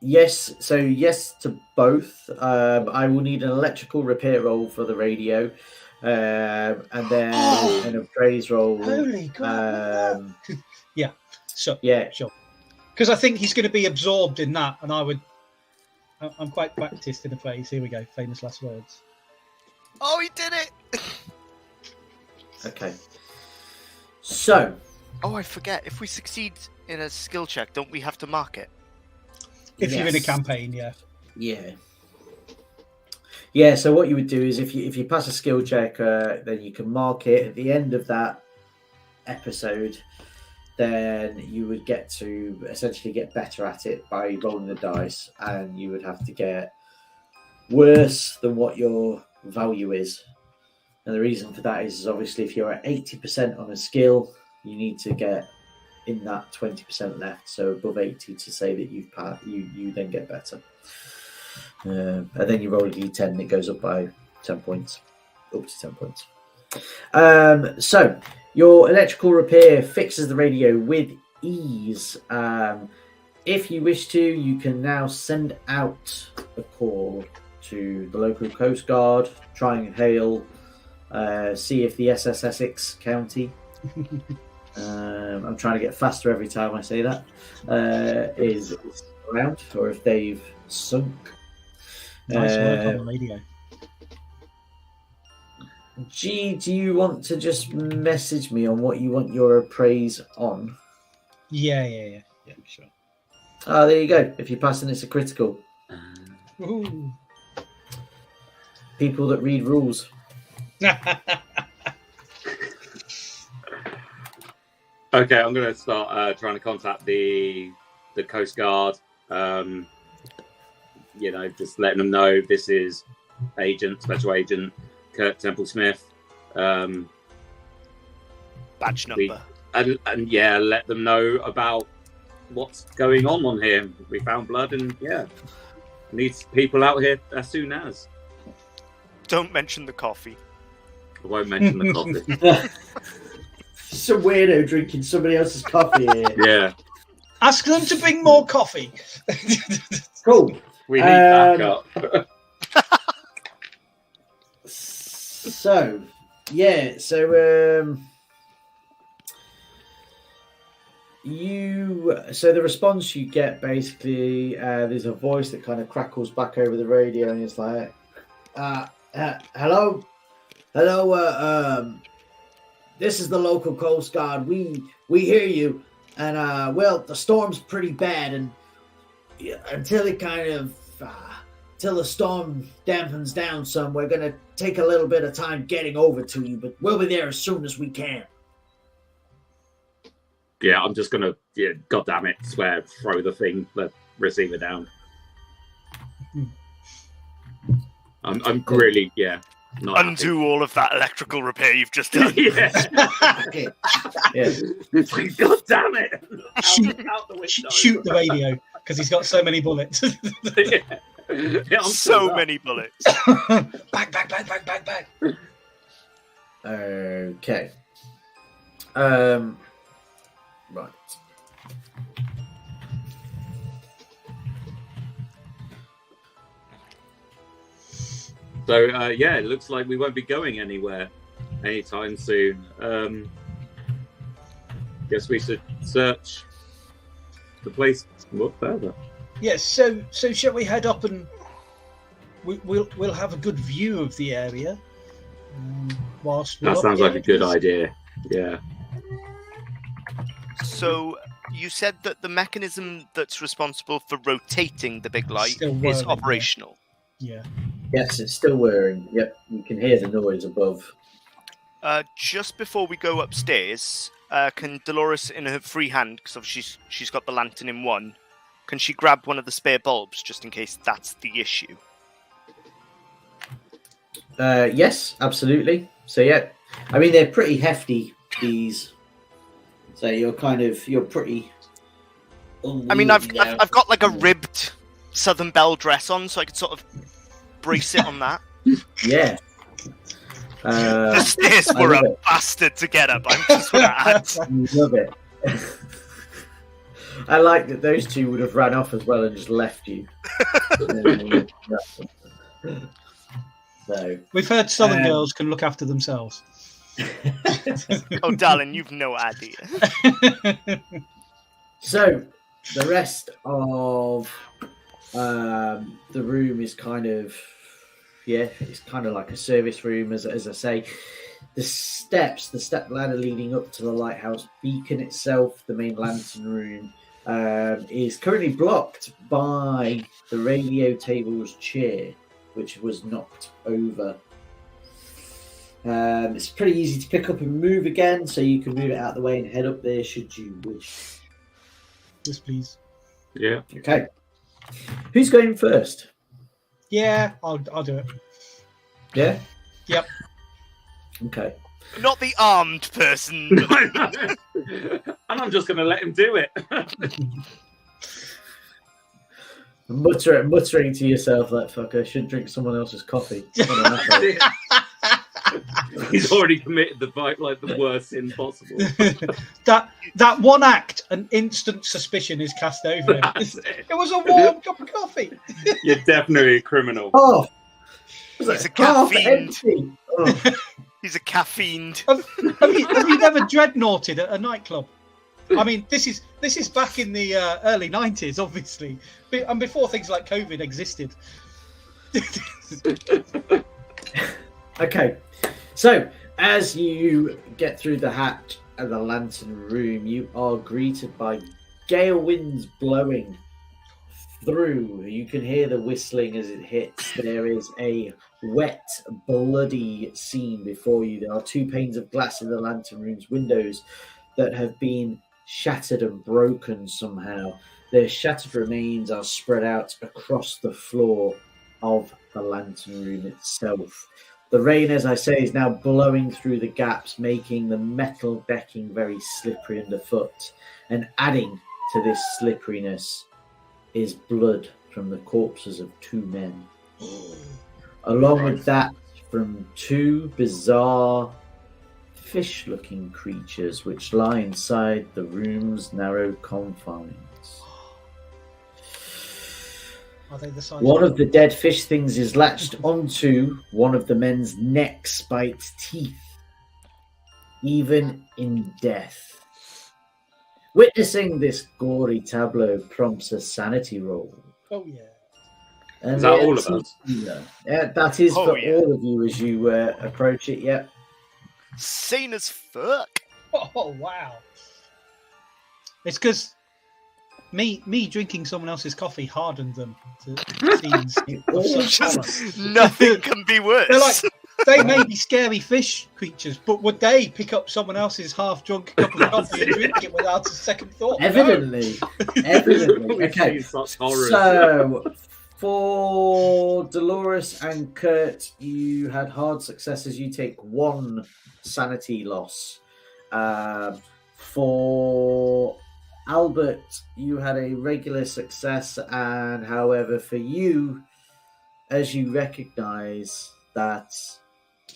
Yes. So yes to both. I will need an electrical repair roll for the radio, and then an appraise roll. Holy God! Yeah. So Yeah. sure. Because I think he's going to be absorbed in that, and I'm quite practiced in a phrase. Here we go. Famous last words. Oh, he did it! Okay. So. Oh, I forget. If we succeed in a skill check, don't we have to mark it? If you're in a Yes. campaign, yeah. Yeah. So what you would do is if you pass a skill check, then you can mark it at the end of that episode. Then you would get to essentially get better at it by rolling the dice, and you would have to get worse than what your value is. And the reason for that is obviously if you're at 80% on a skill, you need to get in that 20% left, so above 80 to say that you've passed. You then get better, and then you roll a d10 and it goes up by 10 points, up to 10 points. So your electrical repair fixes the radio with ease. If you wish to, you can now send out a call to the local Coast Guard, try and hail, see if the SS Essex County, I'm trying to get faster every time I say that, is around, or if they've sunk. Nice work on the radio. G, do you want to just message me on what you want your appraise on? Yeah, sure. Oh, there you go. If you're passing, it's a critical. Ooh. People that read rules. Okay, I'm going to start trying to contact the Coast Guard. Just letting them know this is Special Agent Kurt Temple-Smith. Badge number. And let them know about what's going on here. We found blood, and needs people out here as soon as. Don't mention the coffee. I won't mention the coffee. Some weirdo drinking somebody else's coffee here. Yeah. Ask them to bring more coffee. Cool. We need backup. So the response you get basically, there's a voice that kind of crackles back over the radio, and it's like, hello, this is the local Coast Guard. We hear you, and the storm's pretty bad, and until the storm dampens down some, we're gonna take a little bit of time getting over to you, but we'll be there as soon as we can. Yeah, I'm just gonna, God damn it, swear, throw the receiver down. I'm really, not undo all of that electrical repair you've just done. Yeah. God damn it! Shoot the radio because he's got so many bullets. Yeah, I'm So still up. many bullets. Bang. Okay. Right. So yeah, it looks like we won't be going anywhere anytime soon. Guess we should search the place more further. Yes. So shall we head up and we'll have a good view of the area. Whilst we're That up sounds here, like a good because- idea. Yeah. So you said that the mechanism that's responsible for rotating the big light Still is whirling, yeah. operational. Yeah. Yes, it's still whirring. Yep, you can hear the noise above. Just before we go upstairs, can Dolores, in her free hand, because obviously she's got the lantern in one, can she grab one of the spare bulbs just in case that's the issue? Yes, absolutely. So yeah, I mean they're pretty hefty, these. So you're pretty. I mean, I've unwieldy now. I've got like a ribbed Southern Belle dress on, so I could sort of brace it on that. Yeah. The stairs I were love a it. bastard to get up. I'm just want to add. Love it. I like that those two would have ran off as well and just left you. So We've heard Southern girls can look after themselves. Oh, darling, you've no idea. So the rest of the room is kind of, it's kind of like a service room, as I say. The step ladder leading up to the lighthouse beacon itself, the main lantern room, is currently blocked by the radio table's chair, which was knocked over. It's pretty easy to pick up and move again, so you can move it out of the way and head up there should you wish. Yes, please. Yeah. Okay. Who's going first? Yeah, I'll do it. Yeah? Yep. Okay. Not the armed person. And I'm just going to let him do it. Muttering to yourself, that fucker should drink someone else's coffee. He's already committed the fight like the worst sin possible. that one act, an instant suspicion is cast over him. That's it. It was a warm cup of coffee. You're definitely a criminal. Oh! He's a Half caffeine. empty. Oh. He's a caffeine. Have you never dreadnoughted at a nightclub? I mean, this is back in the early 90s, obviously, and before things like COVID existed. Okay, so as you get through the hatch of the lantern room, you are greeted by gale winds blowing through. You can hear the whistling as it hits. There is a wet, bloody scene before you. There are 2 panes of glass in the lantern room's windows that have been shattered and broken somehow. Their shattered remains are spread out across the floor of the lantern room itself. The rain, as I say, is now blowing through the gaps, making the metal decking very slippery underfoot. And adding to this slipperiness is blood from the corpses of 2 men. Along with that, from 2 bizarre fish-looking creatures which lie inside the room's narrow confines. Are they the size One of the dead fish things is latched onto one of the men's necks by its teeth, even in death. Witnessing this gory tableau prompts a sanity roll. Oh yeah. And Is that all of us? Yeah, that is Oh, for yeah. all of you as you approach it. Yep. Sane as fuck. Oh wow. It's because me drinking someone else's coffee hardened them to scenes of such horror. Nothing can be worse. They're like, they may be scary fish creatures, but would they pick up someone else's half-drunk cup of coffee and drink it without a second thought? No. Evidently. We've Okay. seen such horrors. So, for Dolores and Kurt, you had hard successes. You take 1 sanity loss. For Albert, you had a regular success, and however, for you, as you recognise that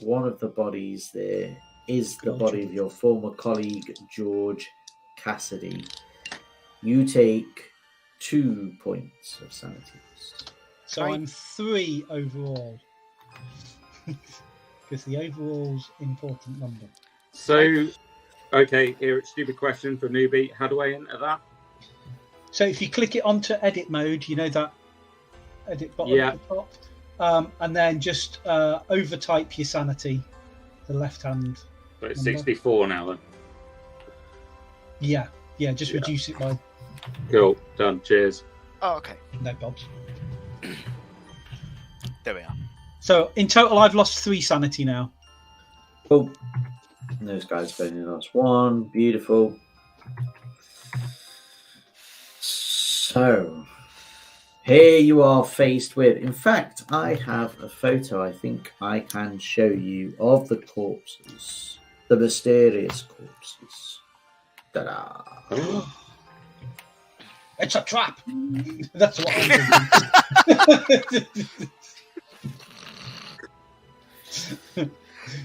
one of the bodies there is the body of your former colleague, George Cassidy, you take 2 points of sanity. So I'm 3 overall. Because the overall's important number. So, okay, here it's stupid question for newbie. How do I enter that? So if you click it onto edit mode, you know that edit button at the top, and then just overtype your sanity, the left hand. So it's 64 now then. Yeah, just reduce it by. Cool, done. Cheers. Oh, okay. No bobs. There we are. So in total, I've lost 3 sanity now. Cool. And those guys have only lost 1. Beautiful. So, here you are faced with. In fact, I have a photo I think I can show you of the corpses, the mysterious corpses. Ta-da! It's a trap. That's what I'm thinking.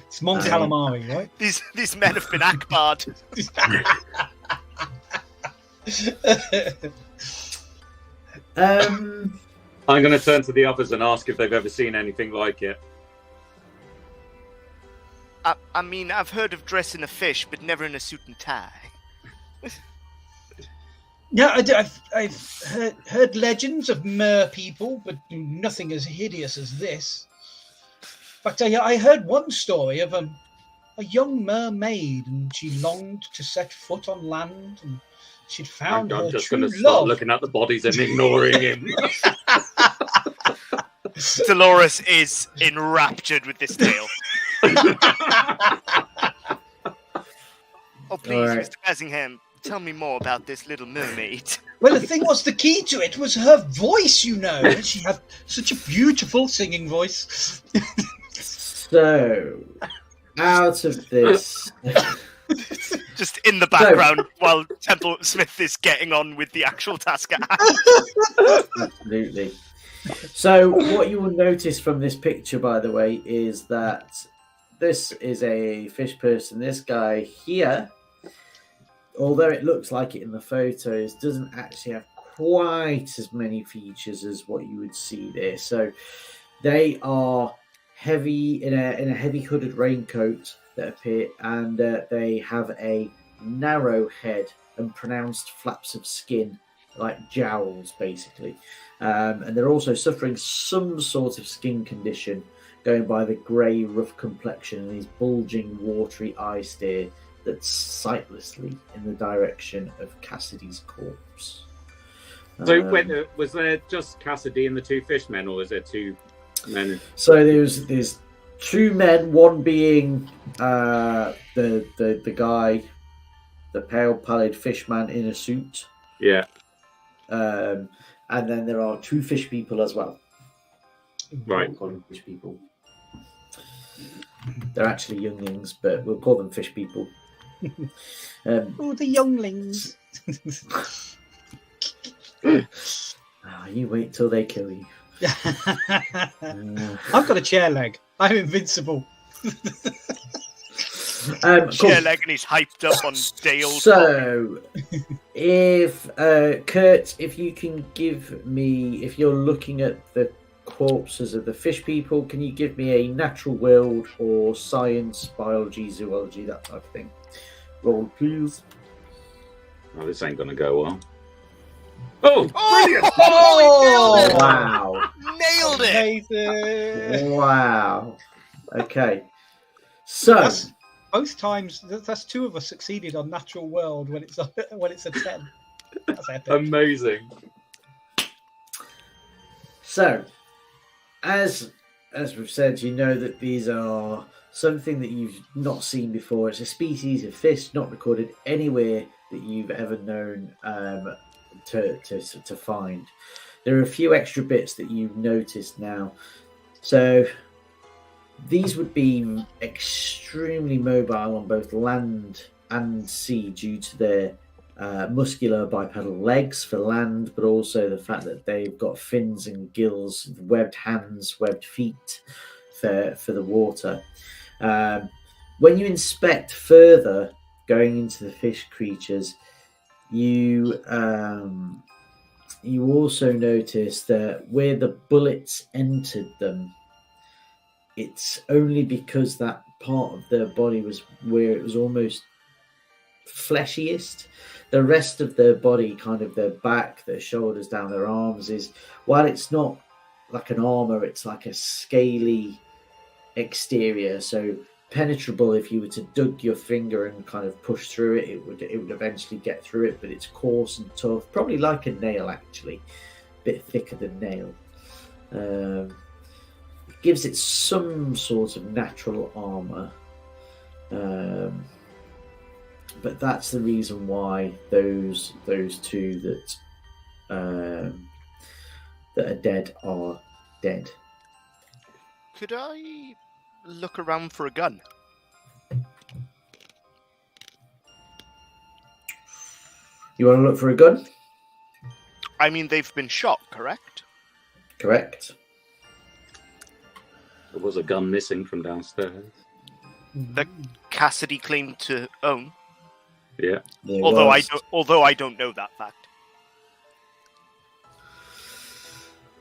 It's Mon Calamari, right? These men have been Akbar'd. I'm going to turn to the others and ask if they've ever seen anything like it. I mean, I've heard of dressing a fish, but never in a suit and tie. Yeah, I've heard legends of mer people, but nothing as hideous as this. In fact, I heard one story of a young mermaid, and she longed to set foot on land, and she'd found her just true going to start love. looking at the bodies and ignoring him. Dolores is enraptured with this tale. Oh, please, Right. Mr. Bassingham, tell me more about this little mermaid. Well, the thing was, the key to it was her voice, you know. She had such a beautiful singing voice. So, out of this... Just in the background while Temple Smith is getting on with the actual task at hand. Absolutely. So, what you will notice from this picture, by the way, is that this is a fish person. This guy here, although it looks like it in the photos, doesn't actually have quite as many features as what you would see there. So, they are heavy in a heavy hooded raincoat that appear, and they have a narrow head and pronounced flaps of skin, like jowls, basically. And they're also suffering some sort of skin condition, going by the grey, rough complexion and these bulging, watery eye stare that's sightlessly in the direction of Cassidy's corpse. So, was there just Cassidy and the 2 fishmen, or was there 2 men? So there's 2 men, one being the guy, the pale, pallid fishman in a suit. Yeah. And then there are 2 fish people as well. Right. We'll call them fish people. They're actually younglings, but we'll call them fish people. Oh, the younglings. You wait till they kill you. I've got a chair leg. I'm invincible. Chair Cool. leg, and he's hyped up on day old. So, if Kurt, if you can give me, if you're looking at the corpses of the fish people, can you give me a natural world or science, biology, zoology, that type of thing? Roll, please. Oh, this ain't going to go well. Oh, brilliant! Oh, Wow! nailed it! Amazing. Wow! Okay, so Both times, that's 2 of us succeeded on natural world when it's a 10. That's epic. Amazing. So, as we've said, you know that these are something that you've not seen before. It's a species of fish not recorded anywhere that you've ever known to find. There are a few extra bits that you've noticed now. So, these would be extremely mobile on both land and sea due to their muscular bipedal legs for land, but also the fact that they've got fins and gills, webbed hands, webbed feet for the water. When you inspect further, going into the fish creatures, you also notice that where the bullets entered them, it's only because that part of their body was where it was almost fleshiest. The rest of their body, kind of their back, their shoulders, down their arms, is, while it's not like an armor, it's like a scaly exterior, so penetrable. If you were to dug your finger and kind of push through it, it would eventually get through it, but it's coarse and tough, probably like a nail, actually, a bit thicker than nail. It gives it some sort of natural armor, but that's the reason why those two that are dead are dead. Could I look around for a gun? You want to look for a gun? I mean, they've been shot, correct? Correct. There was a gun missing from downstairs. That Cassidy claimed to own. Yeah. Although I don't know that fact.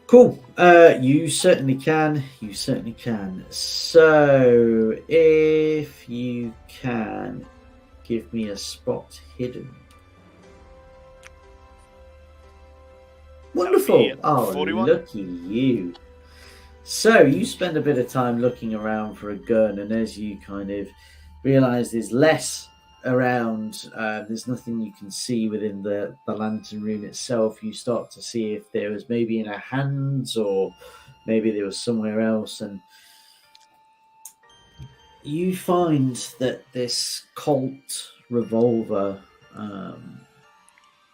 Cool. You certainly can. You certainly can. So, if you can, give me a spot hidden. Wonderful. Oh, 41. lucky you. So, you spend a bit of time looking around for a gun, and as you kind of realize there's less around, there's nothing you can see within the lantern room itself, you start to see if there was maybe in her hands, or maybe there was somewhere else, and you find that this Colt revolver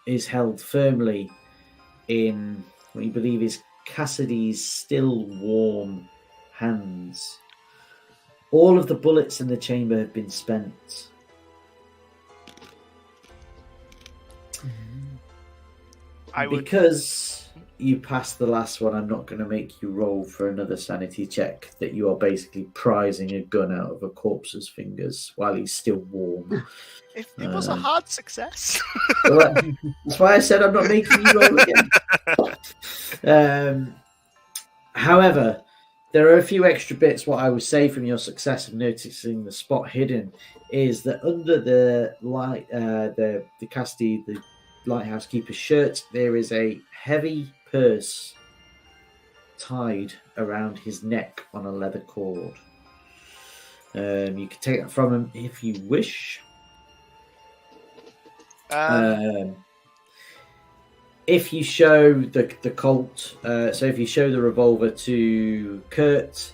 is held firmly in what you believe is Cassidy's still warm hands. All of the bullets in the chamber have been spent. Because you passed the last one, I'm not going to make you roll for another sanity check that you are basically prizing a gun out of a corpse's fingers while he's still warm. It was a hard success. Well, that's why I said I'm not making you roll again. However, there are a few extra bits. What I would say from your success of noticing the spot hidden is that under the light, the Cassidy, the lighthouse keeper's shirt, there is a heavy purse tied around his neck on a leather cord. You can take that from him if you wish. If you show the Colt, so if you show the revolver to Kurt,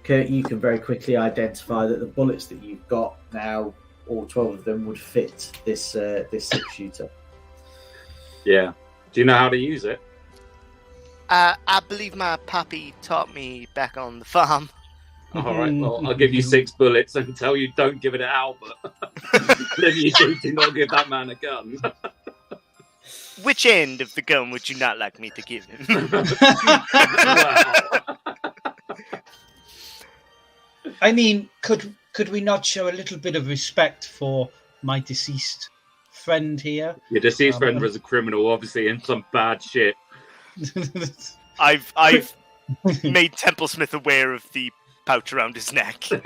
you can very quickly identify that the bullets that you've got now, all 12 of them, would fit this 6-shooter. Yeah. Do you know how to use it? I believe my pappy taught me back on the farm. All right. Well, I'll give you 6 bullets and tell you don't give it to Albert. If you do not give that man a gun. Which end of the gun would you not like me to give him? I mean, could we not show a little bit of respect for my deceased friend here? Your deceased friend was a criminal, obviously, in some bad shit. I've made Templesmith aware of the pouch around his neck. Can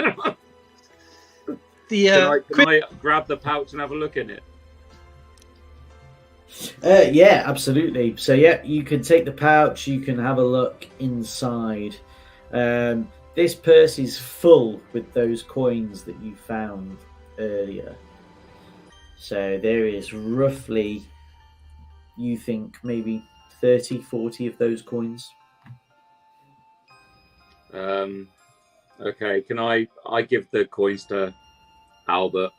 I grab the pouch and have a look in it? Yeah, absolutely. So yeah, you can take the pouch, you can have a look inside. This purse is full with those coins that you found earlier. So there is roughly, you think, maybe 30, 40 of those coins. Okay, can I give the coins to Albert?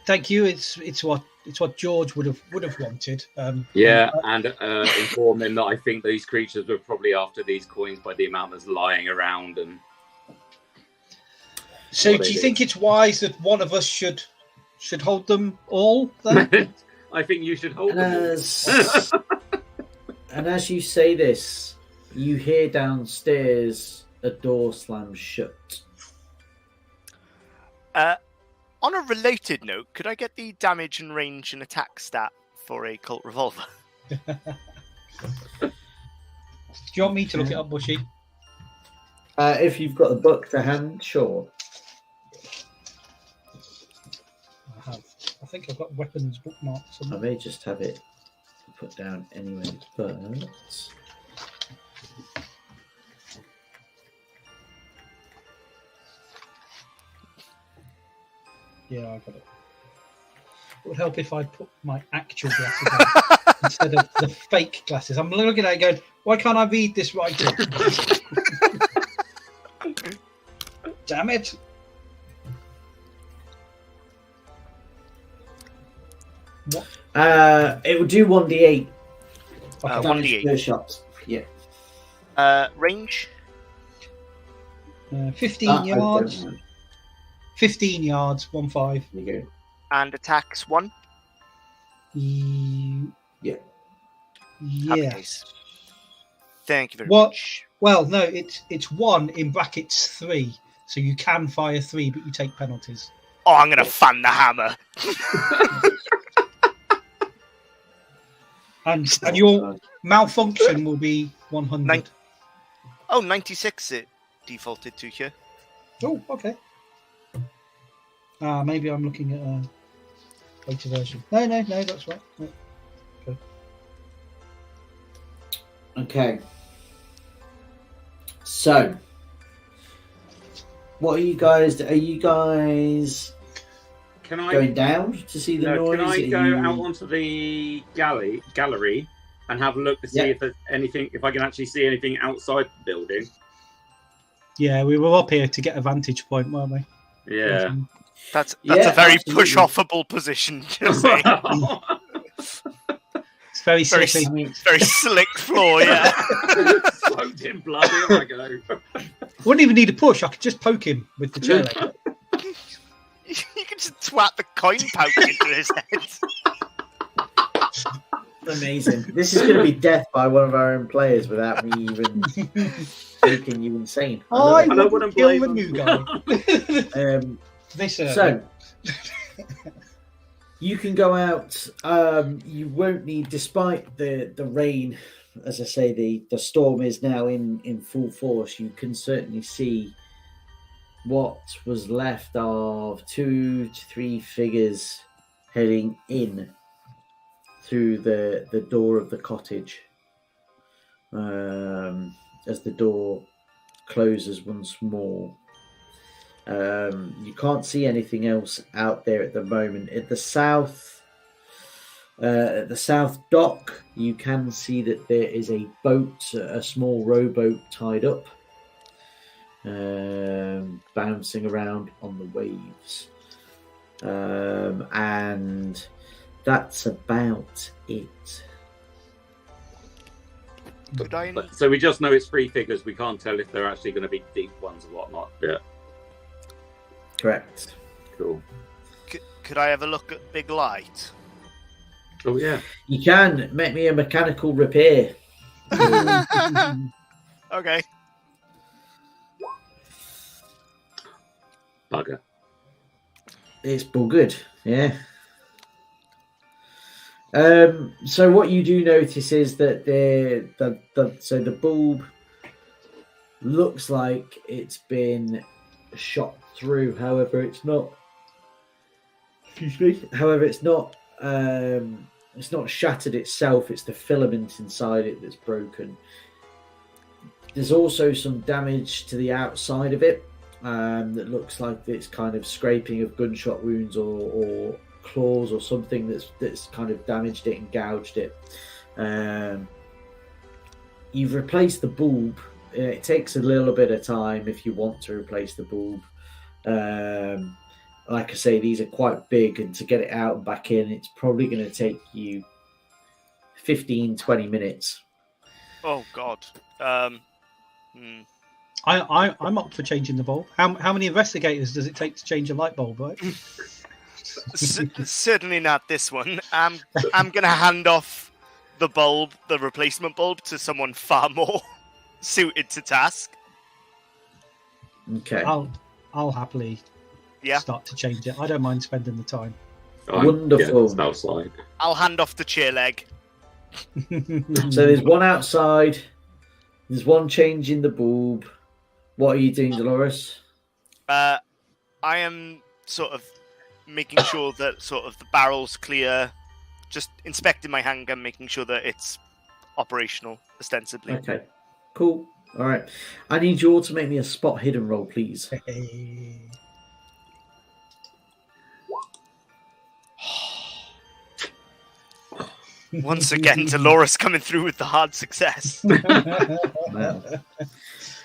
Thank you. It's what George would have wanted. And inform him that I think these creatures were probably after these coins by the amount that's lying around. And so, do you think it's wise that one of us should should hold them all then. I think you should hold And them all. and as you say this, you hear downstairs a door slam shut. On a related note, could I get the damage and range and attack stat for a Colt revolver? Do you want me to look it up, Bushy? If you've got the book to hand, sure. I have. I think I've got weapons bookmarked I somewhere. may just have it put down anyway, but Yeah, I got it. It would help if I put my actual glasses on instead of the fake glasses. I'm looking at it going, why can't I read this writing? Damn it. What? it will do 1d8 Okay, damage 1d8. per shot. Yeah. Range? 15 I yards. don't know. 15 yards, 1-5. There you go. And attacks 1? Yeah. Happy Yeah. days. Thank you very What? much. Well, no, it's 1 in brackets 3. So you can fire 3, but you take penalties. Oh, I'm going to fan the hammer. And your malfunction will be 100. Oh, 96 it defaulted to here. Oh, okay. Maybe I'm looking at a later version. No, that's right. No. Okay. So, what are you guys? Are you guys Can I going down to see the noise? Can I Are go you- out onto the gallery and have a look to see Yeah. if there's anything, if I can actually see anything outside the building? Yeah, we were up here to get a vantage point, weren't we? Yeah. That's Yeah, a very absolutely. push-offable position. Just saying. It's very Very slick. I mean, Very slick floor, yeah. Soaked in blood. Here I go. Wouldn't even need a push. I could just poke him with the chair leg. You can just twat the coin pouch into his head. amazing. This is going to be death by one of our own players without me even making you insane. I I wouldn't wouldn't kill blame the him. new guy. This So, you can go out. You won't need, despite the rain, as I say, the storm is now in full force. You can certainly see what was left of 2 to 3 figures heading in through the door of the cottage. As the door closes once more. You can't see anything else out there at the moment. At the south dock, you can see that there is a boat, a small rowboat tied up, bouncing around on the waves. And that's about it. Could I? So we just know it's 3 figures. We can't tell if they're actually going to be deep ones or whatnot. Yeah. Correct. Cool. Could I have a look at Big Light? Oh yeah. You can make me a mechanical repair. Okay. Bugger. It's buggered, yeah. So what you do notice is that the bulb looks like it's been shot through. However, it's not. Excuse me. However, it's not shattered itself. It's the filament inside it that's broken. There's also some damage to the outside of it. That looks like it's kind of scraping of gunshot wounds or claws or something that's kind of damaged it and gouged it. You've replaced the bulb. It takes a little bit of time if you want to replace the bulb. Like I say, these are quite big, and to get it out and back in, it's probably going to take you 15-20 minutes. Oh God. I'm up for changing the bulb. How many investigators does it take to change a light bulb, right? Certainly not this one. I'm going to hand off the bulb, the replacement bulb, to someone far more suited to task. Okay. I'll happily start to change it. I don't mind spending the time. Wonderful. Yeah, slide. I'll hand off the chair leg. So there's one outside. There's one change in the bulb. What are you doing, Dolores? I am sort of making sure that sort of the barrel's clear. Just inspecting my handgun, making sure that it's operational, ostensibly. Okay. Cool. All right. I need you all to make me a spot hidden roll, please. Once again, Dolores coming through with the hard success. Wow.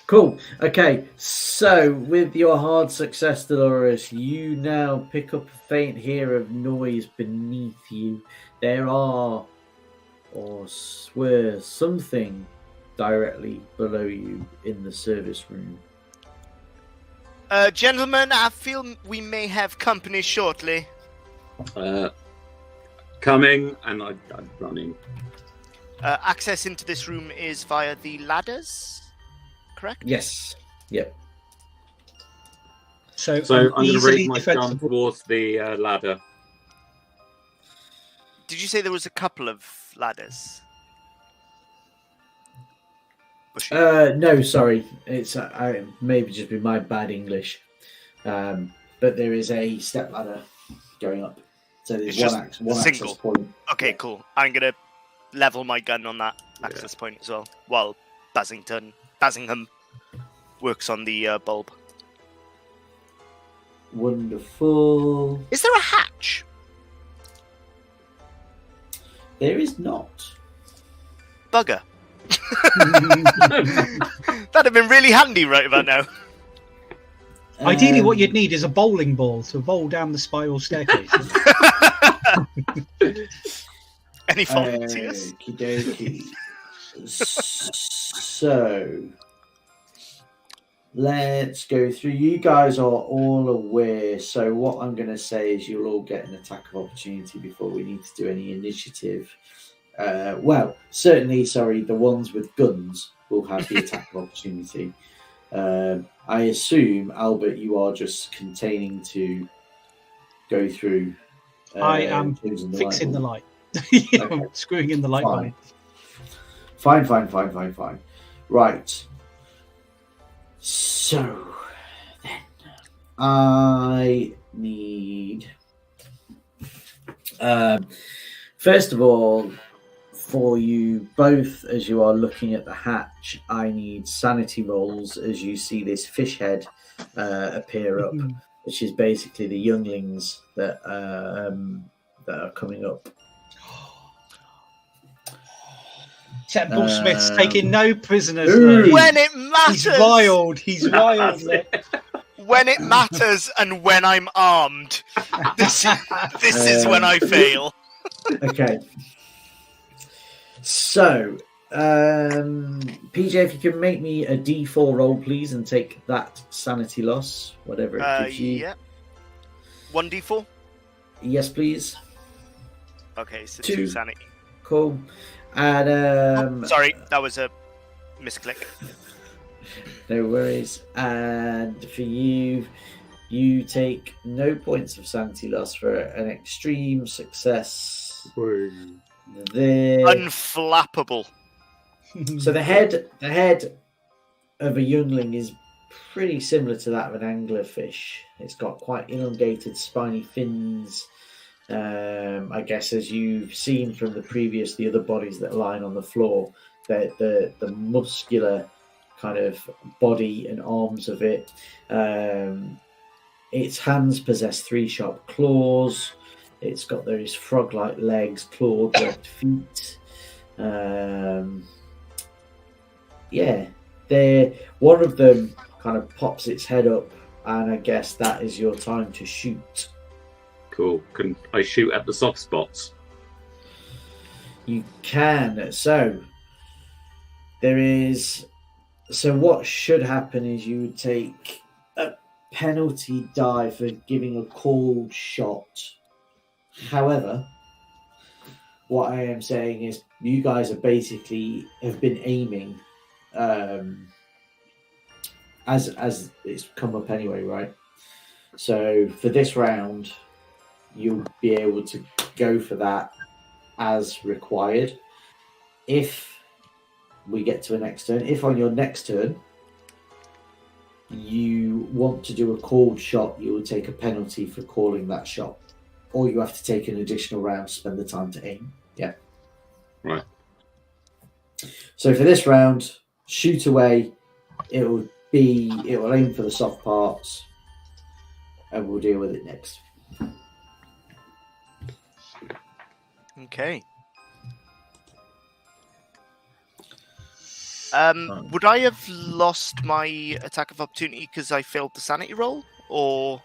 Cool. Okay. So, with your hard success, Dolores, you now pick up a faint hear of noise beneath you. There are, or swear, something directly below you in the service room. Gentlemen, I feel we may have company shortly. Coming, and I'm running. Access into this room is via the ladders, correct? Yes. Yep. So I'm going to easily raise my gun defensible. towards the ladder. Did you say there was a couple of ladders? No, sorry. It's maybe just be my bad English. But there is a step ladder going up. So there's It's one just access single. point. Okay, cool. I'm going to level my gun on that access point as well, while Bassingham works on the bulb. Wonderful. Is there a hatch? There is not. Bugger. That'd have been really handy right about now. Ideally, what you'd need is a bowling ball to roll down the spiral staircase. Any volunteers? Okie dokie. So, let's go through. You guys are all aware. So, what I'm going to say is you'll all get an attack of opportunity before we need to do any initiative. Well, certainly, the ones with guns will have the attack of opportunity. I assume, Albert, you are just containing to go through. I am fixing the light. I'm screwing in the light bulb. Fine. Right. So, then, I need... first of all, for you both, as you are looking at the hatch, I need sanity rolls as you see this fish head appear up, which is basically the younglings that are coming up. Temple Smith's taking no prisoners. When it matters! He's wild. When it matters and when I'm armed. This is when I fail. Okay. So, PJ, if you can make me a D4 roll, please, and take that sanity loss, whatever it gives you. Yeah. 1d4? Yes, please. Okay, so 2 sanity. Cool. And sorry, that was a misclick. No worries. And for you, you take no points of sanity loss for an extreme success. Unflappable. So the head of a youngling is pretty similar to that of an anglerfish. It's got quite elongated spiny fins. I guess as you've seen from the other bodies that are lying on the floor, the muscular kind of body and arms of it. Its hands possess 3 sharp claws. It's got those frog-like legs, clawed-webbed feet. One of them kind of pops its head up, and I guess that is your time to shoot. Cool. Can I shoot at the soft spots? You can. So what should happen is you would take a penalty die for giving a cold shot However, what I am saying is you guys have basically have been aiming as it's come up anyway, right? So for this round, you'll be able to go for that as required. If we get to a next turn, if on your next turn you want to do a called shot, you will take a penalty for calling that shot. Or you have to take an additional round to spend the time to aim. Yeah. Right. So for this round, shoot away. It will aim for the soft parts, and we'll deal with it next. Okay. Would I have lost my attack of opportunity because I failed the sanity roll, or?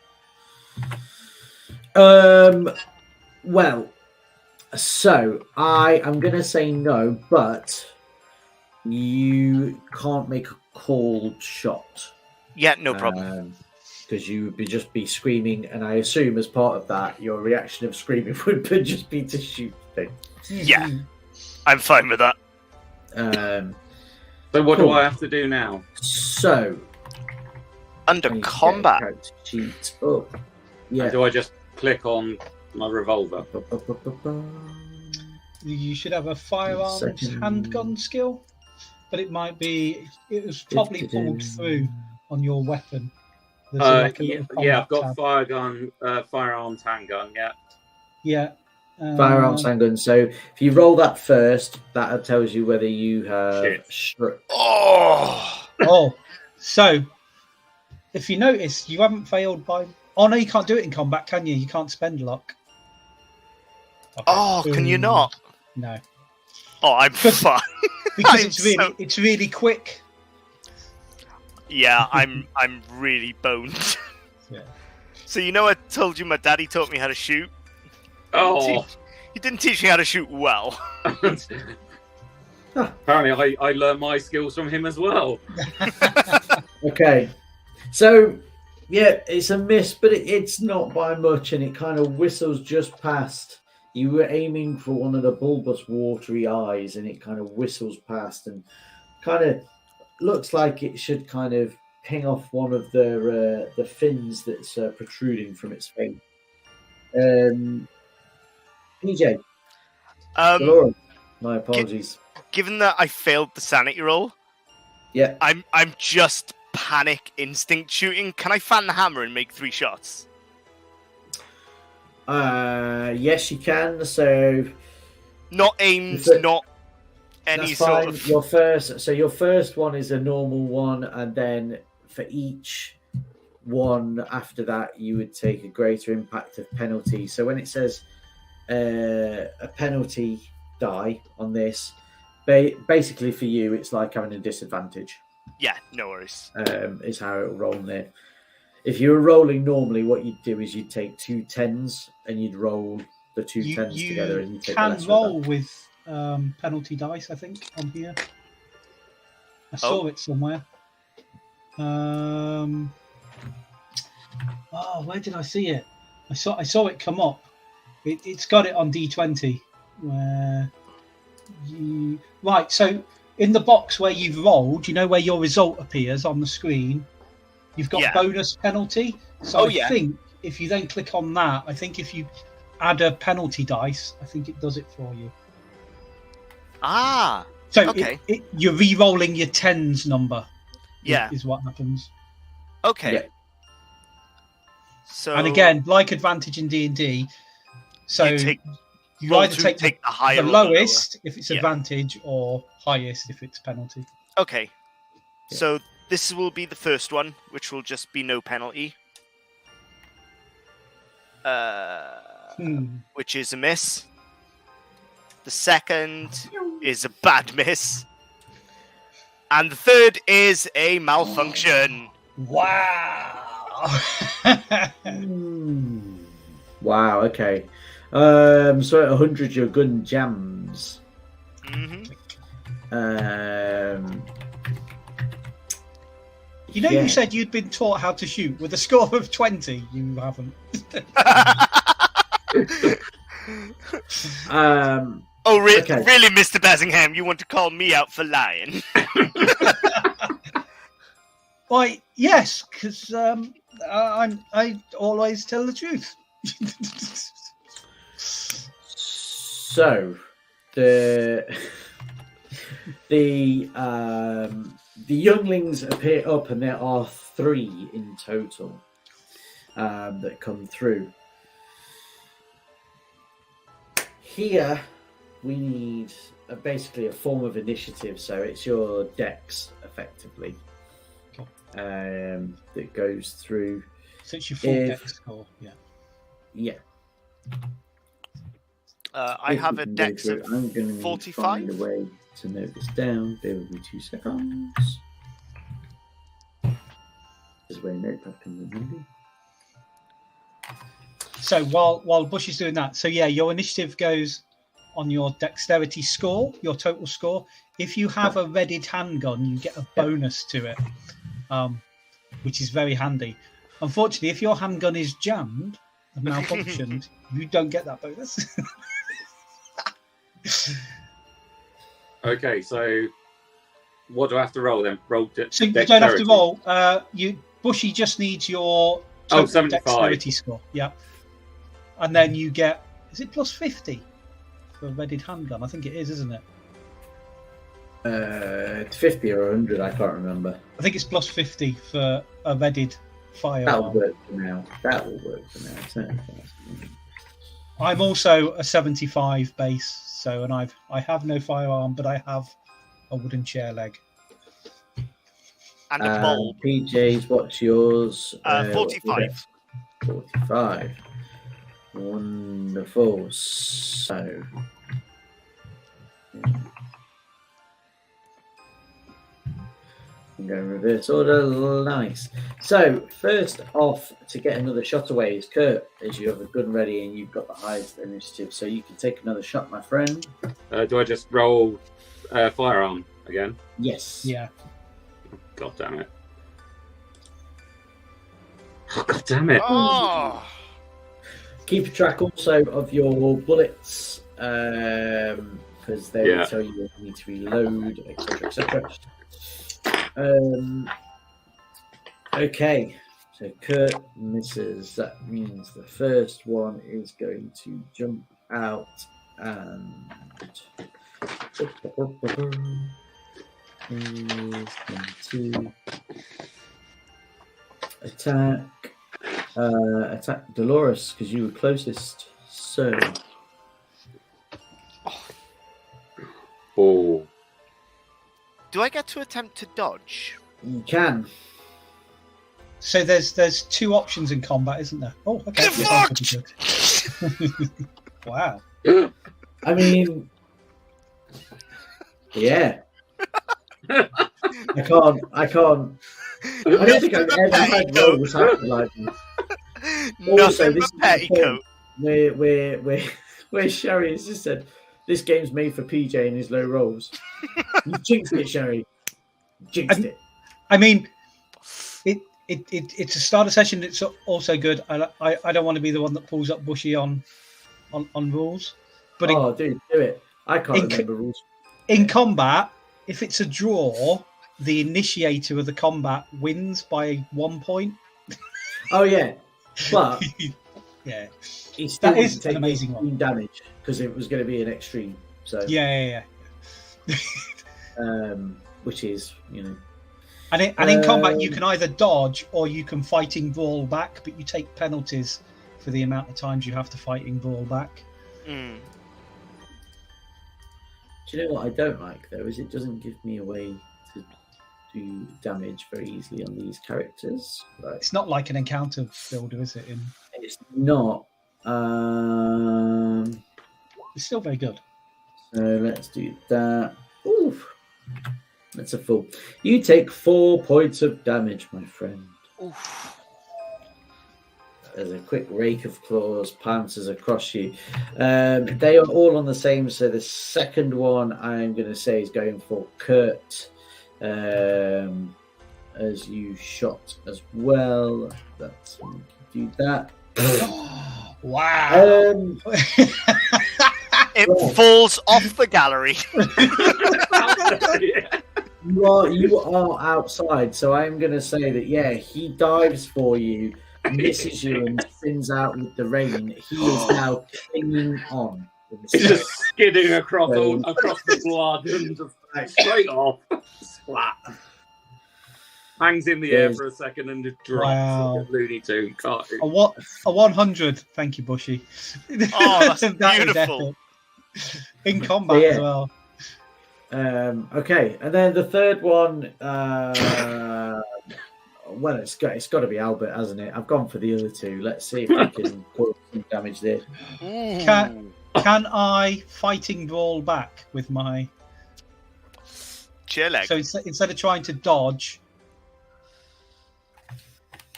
Well, so I am going to say no, but you can't make a called shot. Yeah, no problem. Because you would just be screaming, and I assume as part of that, your reaction of screaming would just be to shoot things. Yeah, I'm fine with that. So what do I have to do now? So under combat, sheet up. Yeah. And do I just click on my revolver? You should have a firearms handgun skill, but it was probably pulled through on your weapon. I've got firearms handgun. Yeah. Yeah. Firearms handgun. So if you roll that first, that tells you whether you have struck. Oh, so if you notice, you haven't failed by. Oh no, you can't do it in combat, can you? You can't spend luck. Okay. Oh, can you not? No. Oh, I'm fine. Because it's really quick. Yeah, I'm really boned. Yeah. So I told you my daddy taught me how to shoot. Oh, he didn't teach me how to shoot well. Apparently, I learned my skills from him as well. Okay, so yeah, it's a miss, but it's not by much, and it kind of whistles just past. You were aiming for one of the bulbous, watery eyes, and it kind of whistles past, and kind of looks like it should kind of ping off one of the fins that's protruding from its face. PJ, Laura, my apologies. Given that I failed the sanity roll, yeah, I'm just panic instinct shooting. Can I fan the hammer and make 3 shots? Yes, you can. So not aimed, not any sort of. Your first one is a normal one, and then for each one after that, you would take a greater impact of penalty. So when it says a penalty die on this, basically for you, it's like having a disadvantage. Yeah, no worries. Is how it'll roll in there. If you were rolling normally, what you'd do is you'd take 2 10s and you'd roll the 2 10s together, and you take the can lesser roll of with penalty dice. I think on here, I saw it somewhere. Where did I see it? I saw it come up. It's got it on D20. Right. So in the box where you've rolled, where your result appears on the screen. You've got bonus penalty. So I think if you then click on that, I think if you add a penalty dice, I think it does it for you. Ah. So okay. You're re-rolling your 10s number. Yeah. Is what happens. Okay. Yeah. So. And again, like advantage in D&D, so you either take the higher, the lowest if it's advantage, or highest if it's penalty. Okay. Yeah. So this will be the first one, which will just be no penalty. Which is a miss. The second is a bad miss. And the third is a malfunction. Wow. Wow, okay. So at 100 your gun jams. Mm-hmm. You said you'd been taught how to shoot with a score of 20. You haven't. Oh, Okay. really, Mr. Basingham? You want to call me out for lying? Why, yes, because I always tell the truth. So the younglings appear up, and there are 3 in total that come through. Here we need basically a form of initiative, so it's your dex effectively that goes through. So it's your full dex score, yeah. Yeah. I If have we a can go dex through, of I'm going to 45. find a way to note this down. Bear with me 2 seconds. This is where notepad comes in handy. So while Bush is doing that, so yeah, your initiative goes on your dexterity score, your total score. If you have a readied handgun, you get a bonus to it, which is very handy. Unfortunately, if your handgun is jammed and malfunctioned, you don't get that bonus. Okay, so what do I have to roll then? So you don't have to roll. Bushy just needs your total 75. dexterity score. Yeah. And then you get, is it plus 50 for a readied handgun? I think it is, isn't it? It's 50 or 100, I can't remember. I think it's plus 50 for a readied That'll firearm. work for now. That will work for now. 75. I'm also a 75 base, so I have no firearm, but I have a wooden chair leg. And a bulb. PJ's, what's yours? 45. 45. Wonderful. So, I'm going reverse order. Nice. So, first off, to get another shot away is Kurt, as you have a gun ready and you've got the highest initiative. So, you can take another shot, my friend. Do I just roll firearm again? Yes. Yeah. God damn it. Oh, God damn it. Oh. Keep track also of your bullets, because they will tell you when you need to reload, etc., etc. Okay, so Kurt misses. That means the first one is going to jump out and is going to attack Dolores because you were closest. So, Oh. Do I get to attempt to dodge? you can. So there's 2 options in combat, isn't there? Oh, okay. Get fucked! Wow. I mean, yeah. I can't. I don't think I've ever had rolls happen like this. Also, Nothing this but is the point petticoat. where Sherry has just said, this game's made for PJ and his low rolls. You jinxed it, Sherry. Jinxed it. I mean, it's a starter session. It's also good. I don't want to be the one that pulls up Bushy on rules. But Dude, do it. I can't remember rules. in combat, if it's a draw, the initiator of the combat wins by 1 point. Oh yeah, but Yeah, he still that is take an amazing extreme one. damage because it was going to be an extreme. So Yeah. which is, you know. And in combat, you can either dodge or you can fighting brawl back, but you take penalties for the amount of times you have to fighting brawl back. Mm. Do you know what I don't like though? Is it doesn't give me a way to do damage very easily on these characters. Right. It's not like an encounter builder, is it? It's not. It's still very good. So let's do that. Oof. That's a full. You take 4 points of damage, my friend. Oof. As a quick rake of claws pounces across you. They are all on the same. So the second one I'm going to say is going for Kurt. As you shot as well. That's do that. Wow. it falls off the gallery. Yeah. You are outside, so I'm going to say that, he dives for you, misses you, and spins out with the rain. He is now clinging on. He's just skidding across the blood and just straight off. Splat. Hangs in the air for a second and just drops like a Looney Tune cartoon. A 100. Thank you, Bushy. Oh, that's That is beautiful. epic. In combat as well. Okay, and then the third one. Well, it's got to be Albert, hasn't it? I've gone for the other two. Let's see if we can cause some damage there. Can I fighting brawl back with my chair leg? So instead of trying to dodge,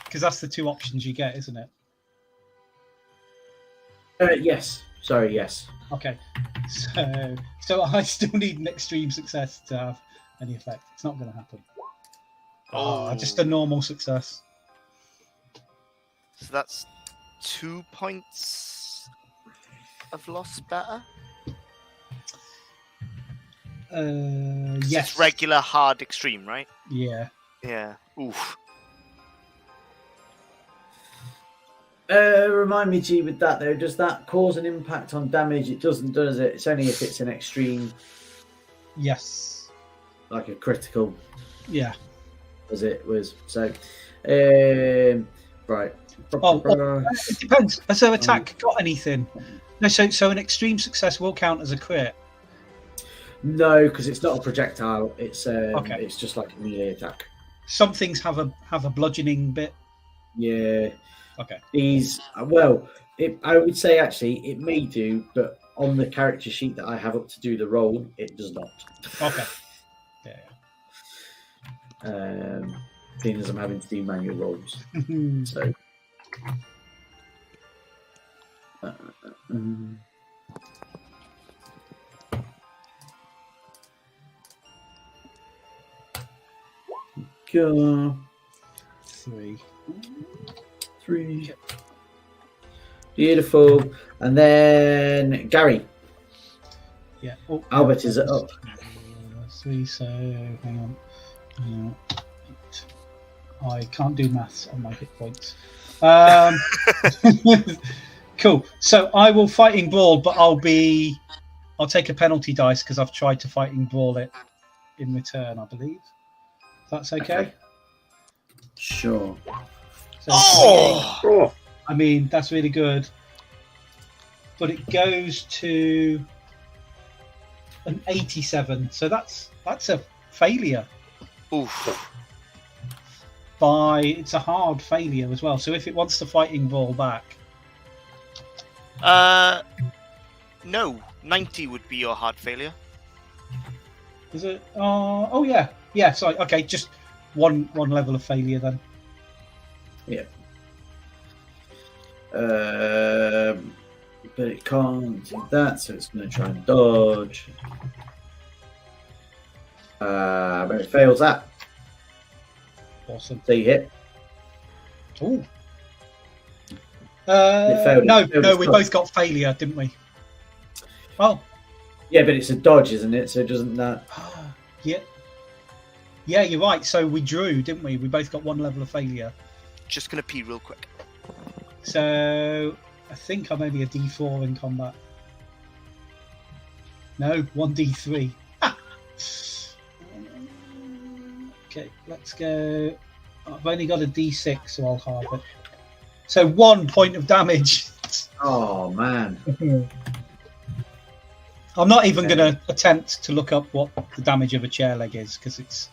because that's the two options you get, isn't it? Yes. Sorry. Yes. Okay. So I still need an extreme success to have any effect. It's not going to happen. Just a normal success. So that's 2 points of loss better? Yes. It's regular, hard, extreme, right? Yeah. Yeah. Oof. Remind me, G, with that though, does that cause an impact on damage? It doesn't, does it? It's only if it's an extreme. Yes. Like a critical. Yeah. As it was. So, right. It depends. Has their attack got anything? No. So an extreme success will count as a crit. No, because it's not a projectile. It's Okay. It's just like a melee attack. Some things have a bludgeoning bit. Yeah. Okay. I would say actually it may do, but on the character sheet that I have up to do the roll, it does not. Okay. Seeing as I'm having to do manual rolls, so. Go. 3. Beautiful. And then Gary. Yeah. Albert is up. 3. So hang on. I can't do maths on my hit points. Cool. So I will fighting brawl, but I'll take a penalty dice because I've tried to fighting brawl it in return, I believe. That's okay. Sure. So I mean, that's really good. But it goes to an 87. So that's a failure. Oof. It's a hard failure as well. So if it wants to fighting brawl back. No. 90 would be your hard failure. Is it? Oh yeah. Yeah, sorry. Okay, just one level of failure then. Yeah. But it can't do that, so it's going to try and dodge. But it fails that. Awesome. So you hit. Ooh. It failed. No, we both got failure, didn't we? Oh. Yeah, but it's a dodge, isn't it? So doesn't that? Yeah. Yeah, you're right. So we drew, didn't we? We both got one level of failure. Just gonna pee real quick. So I think I'm only a D4 in combat. No, 1D3. Okay, let's go. I've only got a D6, so I'll halve it. So 1 point of damage. Oh man. I'm not even going to attempt to look up what the damage of a chair leg is because it's.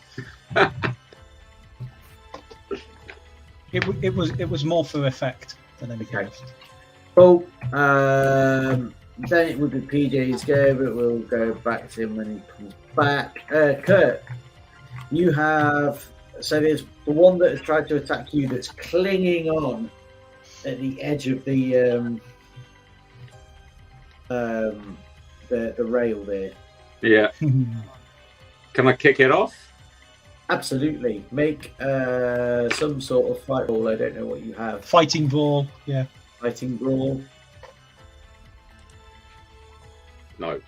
It was more for effect than anything else. Well, then it would be PJ's go, but we'll go back to him when he comes back. Kurt, you have. So there's the one that has tried to attack you that's clinging on at the edge of the rail there. Yeah. Can I kick it off? Absolutely. Make some sort of fight roll. I don't know what you have. Fighting brawl, yeah. Fighting brawl. No.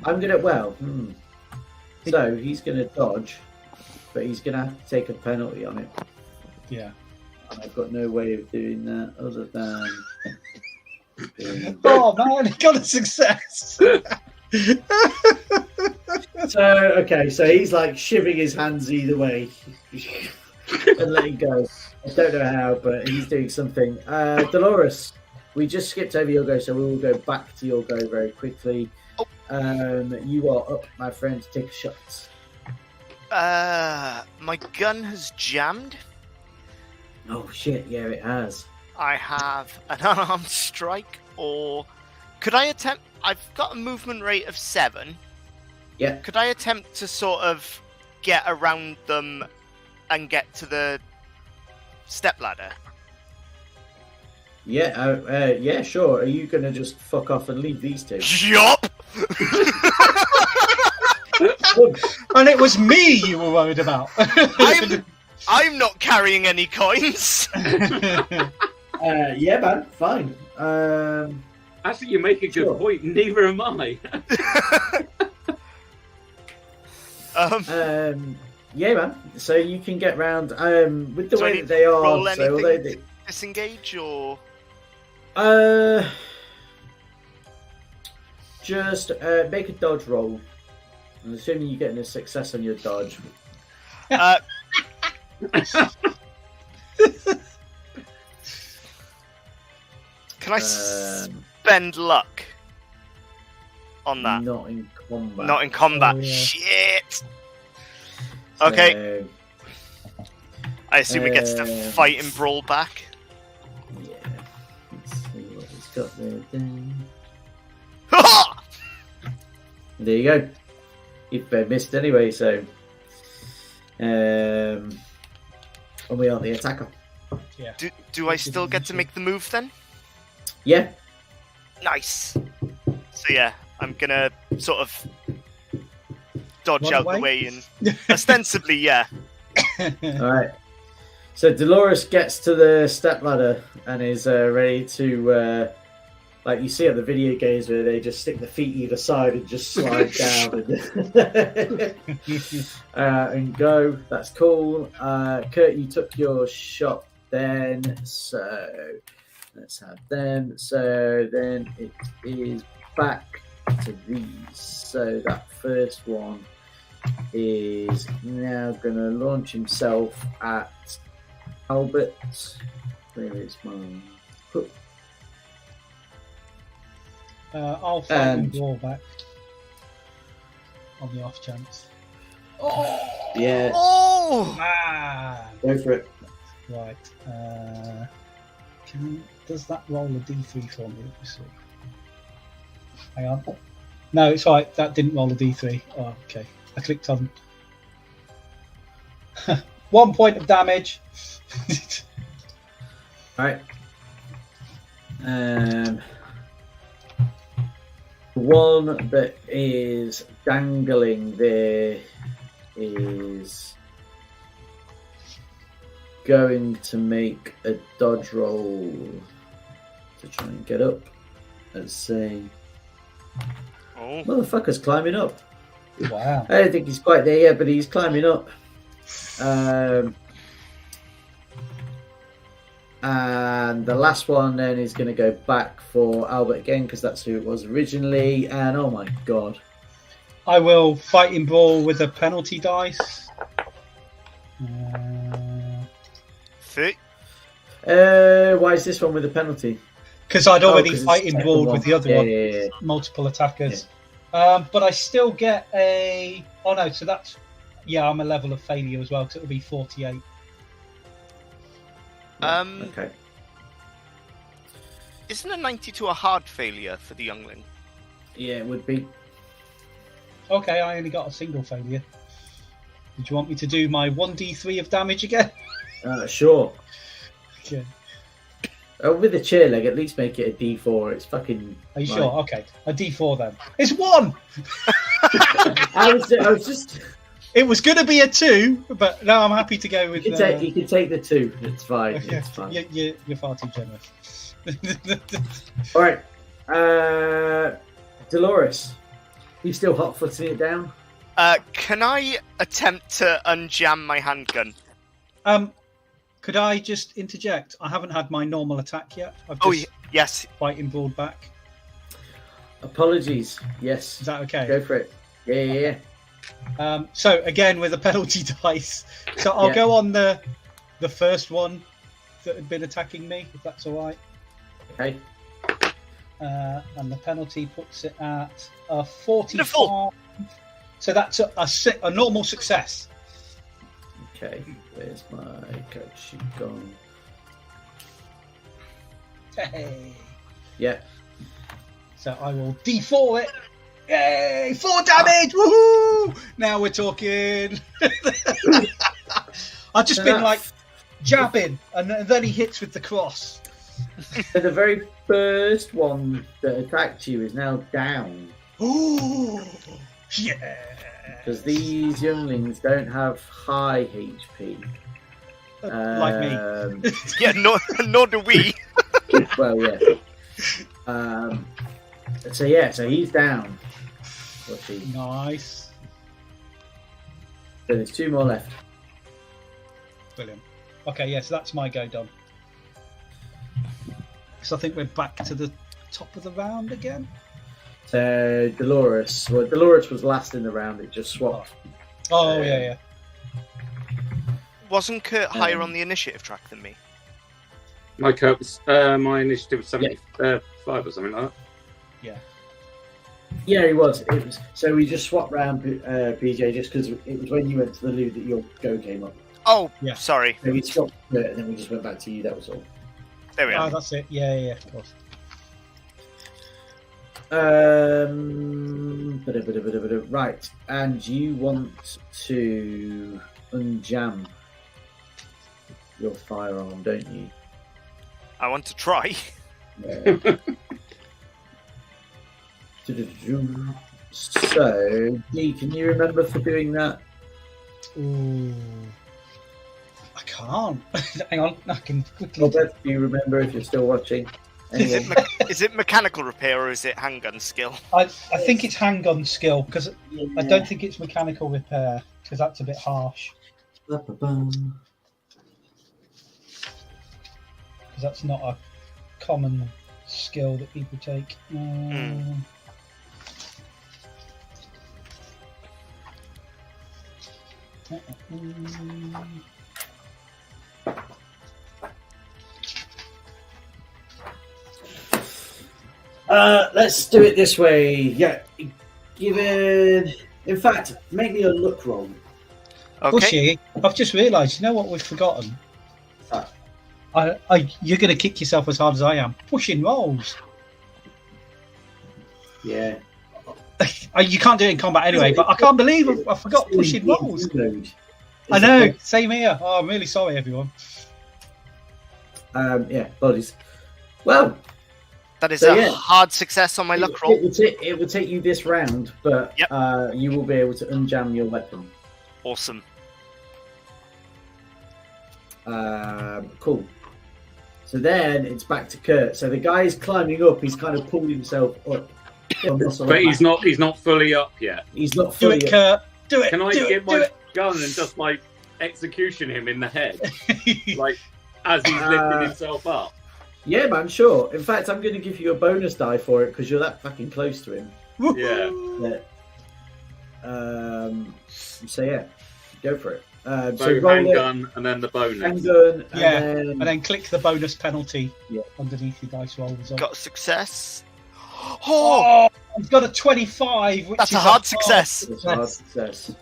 I'm gonna. So he's gonna dodge, but he's gonna have to take a penalty on it. Yeah. And I've got no way of doing that other than. Oh man, he got a success. So he's like shivving his hands either way and letting go. I don't know how, but he's doing something. Dolores, we just skipped over your go, so we will go back to your go very quickly. You are up, my friend. Take a shot. My gun has jammed. Oh shit! Yeah, it has. I have an unarmed strike, or could I attempt? I've got a movement rate of 7. Yeah. Could I attempt to sort of get around them and get to the stepladder? Yeah. Yeah. Sure. Are you gonna just fuck off and leave these two? Yup. And it was me you were worried about. I'm not carrying any coins. Yeah, man. Fine. Actually, you make a good point. Neither am I. Yeah, man. So you can get round with the Do I way need that they to are. roll So although anything to disengage, or just make a dodge roll. I'm assuming you're getting a success on your dodge. Can I spend luck on that? Not in combat. Not in combat. Oh, yeah. Shit. So, Okay. I assume it gets to fight and brawl back. Yeah. Let's see what he's got there. Ha! There you go. You've missed anyway, so. And we are the attacker. Yeah. Do I still get to make the move then? Yeah. Nice. So yeah, I'm gonna sort of dodge Run out away? the way and ostensibly, yeah. All right. So Dolores gets to the stepladder and is ready to, like you see on the video games where they just stick the feet either side and just slide down and go. That's cool. Kurt, you took your shot then, so let's have them. So then it is back to these. So that first one is now going to launch himself at Albert. Where is my hook? I'll fight and draw back on the off chance. Oh! Yeah, Oh! Man! go for it. Right. Does that roll a d3 for me? Let me see. Hang on. No, it's right. That didn't roll a d3. Oh, okay. I clicked on 1 point of damage. All right. One that is dangling there is going to make a dodge roll to try and get up. Let's see. Oh. Motherfucker's climbing up. Wow. I don't think he's quite there yet, but he's climbing up. And the last one then is going to go back for Albert again because that's who it was originally. And oh my god. I will fight in brawl with a penalty dice. Fit. Why is this one with a penalty? Because I'd already 'cause it's fight in the brawl second with the other one. one. Yeah. Multiple attackers. But I still get a... Oh no, so that's... Yeah, I'm a level of failure as well, because it'll be 48. Okay. Isn't a 92 a hard failure for the youngling? Yeah, it would be. Okay, I only got a single failure. Did you want me to do my 1d3 of damage again? Sure. Okay. With the chair leg, at least make it a D4. It's fucking. Are you like- sure? Okay, a d4 then. It's 1! I was just. It was going to be a 2, but no, I'm happy to go with. You can take the 2. It's fine. It's fine. You're far too generous. All right, Dolores, you still hot-footing it down? Can I attempt to unjam my handgun? Could I just interject? I haven't had my normal attack yet. I've just yes. fighting broad back. Apologies. Yes. Is that okay? Go for it. Yeah. So again with a penalty dice. So I'll go on the first one that had been attacking me, if that's all right. Okay. And the penalty puts it at 45. Wonderful. So that's a normal success. Okay. Where's my coach sheet gone? Hey. Yeah. So I will D4 it. Yay! 4 damage! Woohoo! Now we're talking. I've just been like jabbing, and then he hits with the cross. So the very first one that attacked you is now down. Ooh! Yeah! Because these younglings don't have high HP. Like me. Yeah, nor do we. Well, yeah. So he's down. What's he? Nice. So there's 2 more left. Brilliant. Okay, yes, that's my go done. So I think we're back to the top of the round again. So Dolores was last in the round. It just swapped. Oh yeah. Wasn't Kurt higher on the initiative track than me? My initiative was 75 or something like that. Yeah. Yeah, he was. It was. So we just swapped round, PJ, just because it was when you went to the loo that your go came up. Oh, yeah. Sorry. So we swapped it, and then we just went back to you. That was all. There we are. Oh, that's it. Yeah, of course. Right, and you want to unjam your firearm, don't you? I want to try. Yeah. So, Dee, can you remember for doing that? Ooh. I can't. Hang on, I can quickly. Robert, do you remember if you're still watching? Anyone? Is it mechanical repair or is it handgun skill? I think it's handgun skill because I don't think it's mechanical repair because that's a bit harsh. Because that's not a common skill that people take. Let's do it this way. Yeah, in fact, make me a look roll. Okay. Bushy, I've just realised. You know what we've forgotten? You're going to kick yourself as hard as I am. Pushing rolls. Yeah. You can't do it in combat anyway, but I can't believe I forgot pushing rolls. I know. Same here. Oh, I'm really sorry, everyone. Yeah, bodies. Well, that is a hard success on my luck roll. It will take you this round, but you will be able to unjam your weapon. Awesome. Cool. So then it's back to Kurt. So the guy's climbing up. He's kind of pulled himself up. But he's not fully up yet. He's not fully up. Do it, Kurt. Do it. Can I get my gun and just like execution him in the head, like as he's lifting himself up? Yeah, man, sure. In fact, I'm going to give you a bonus die for it because you're that fucking close to him. Yeah. So yeah, go for it. So handgun and then the bonus. Handgun, and then click the bonus penalty underneath your dice roll. Got a success. Oh, I've got a 25. Which That's is a hard success. That's a hard success.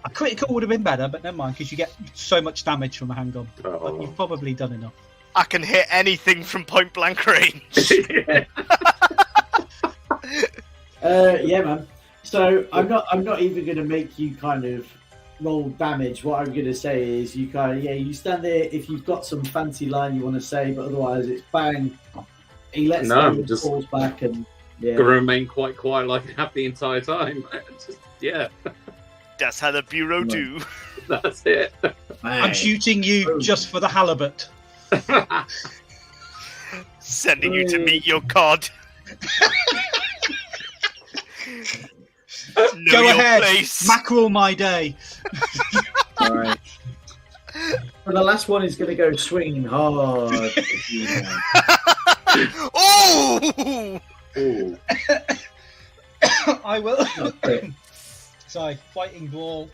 A critical would have been better, but never mind, because you get so much damage from a handgun. But you've probably done enough. I can hit anything from point blank range. Yeah, man. So I'm not even going to make you kind of roll damage. What I'm going to say is you you stand there if you've got some fancy line you want to say, but otherwise it's bang. He lets falls back and Yeah. Gonna remain quite quiet like I have the entire time. Just, yeah, That's how the Bureau do. that's it. I'm shooting you just for the halibut. Sending you to meet your cod. Know Go your ahead, place. mackerel my day. All right. Well, the last one is going to go swinging hard. Oh! Ooh. I will. Okay. Sorry, fighting brawl.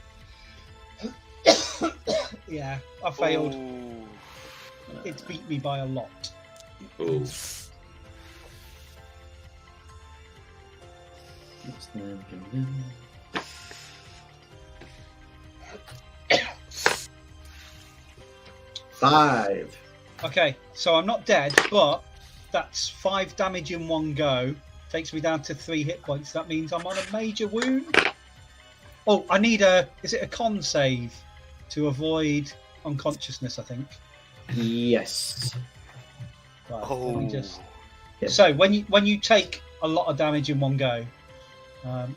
Yeah, I failed. Oh. It's beat me by a lot. Ooh. Five. Okay, so I'm not dead, but that's 5 damage in one go. Takes me down to 3 hit points. That means I'm on a major wound. Oh, I need is it a con save to avoid unconsciousness, I think. Yes. Right, Oh. let me just... Yep. So when you take a lot of damage in one go,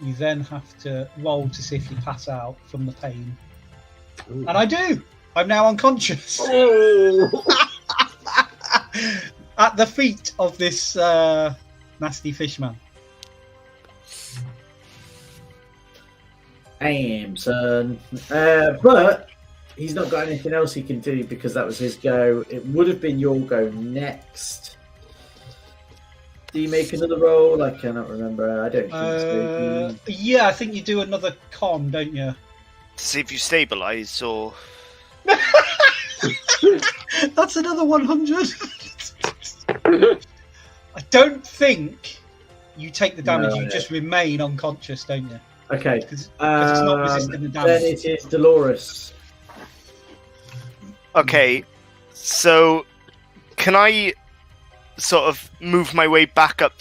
you then have to roll to see if you pass out from the pain. Ooh. And I do! I'm now unconscious. Oh. At the feet of this nasty fishman. Aim, son. But he's not got anything else he can do because that was his go. It would have been your go next. Do you make another roll? I cannot remember. I don't think so. Yeah, I think you do another con, don't you? To see if you stabilise or. That's another 100. I don't think you take the damage. No. You just remain unconscious, don't you? Okay. Because it's not resisting the Then damage. it is Dolores. Okay, so can I sort of move my way back up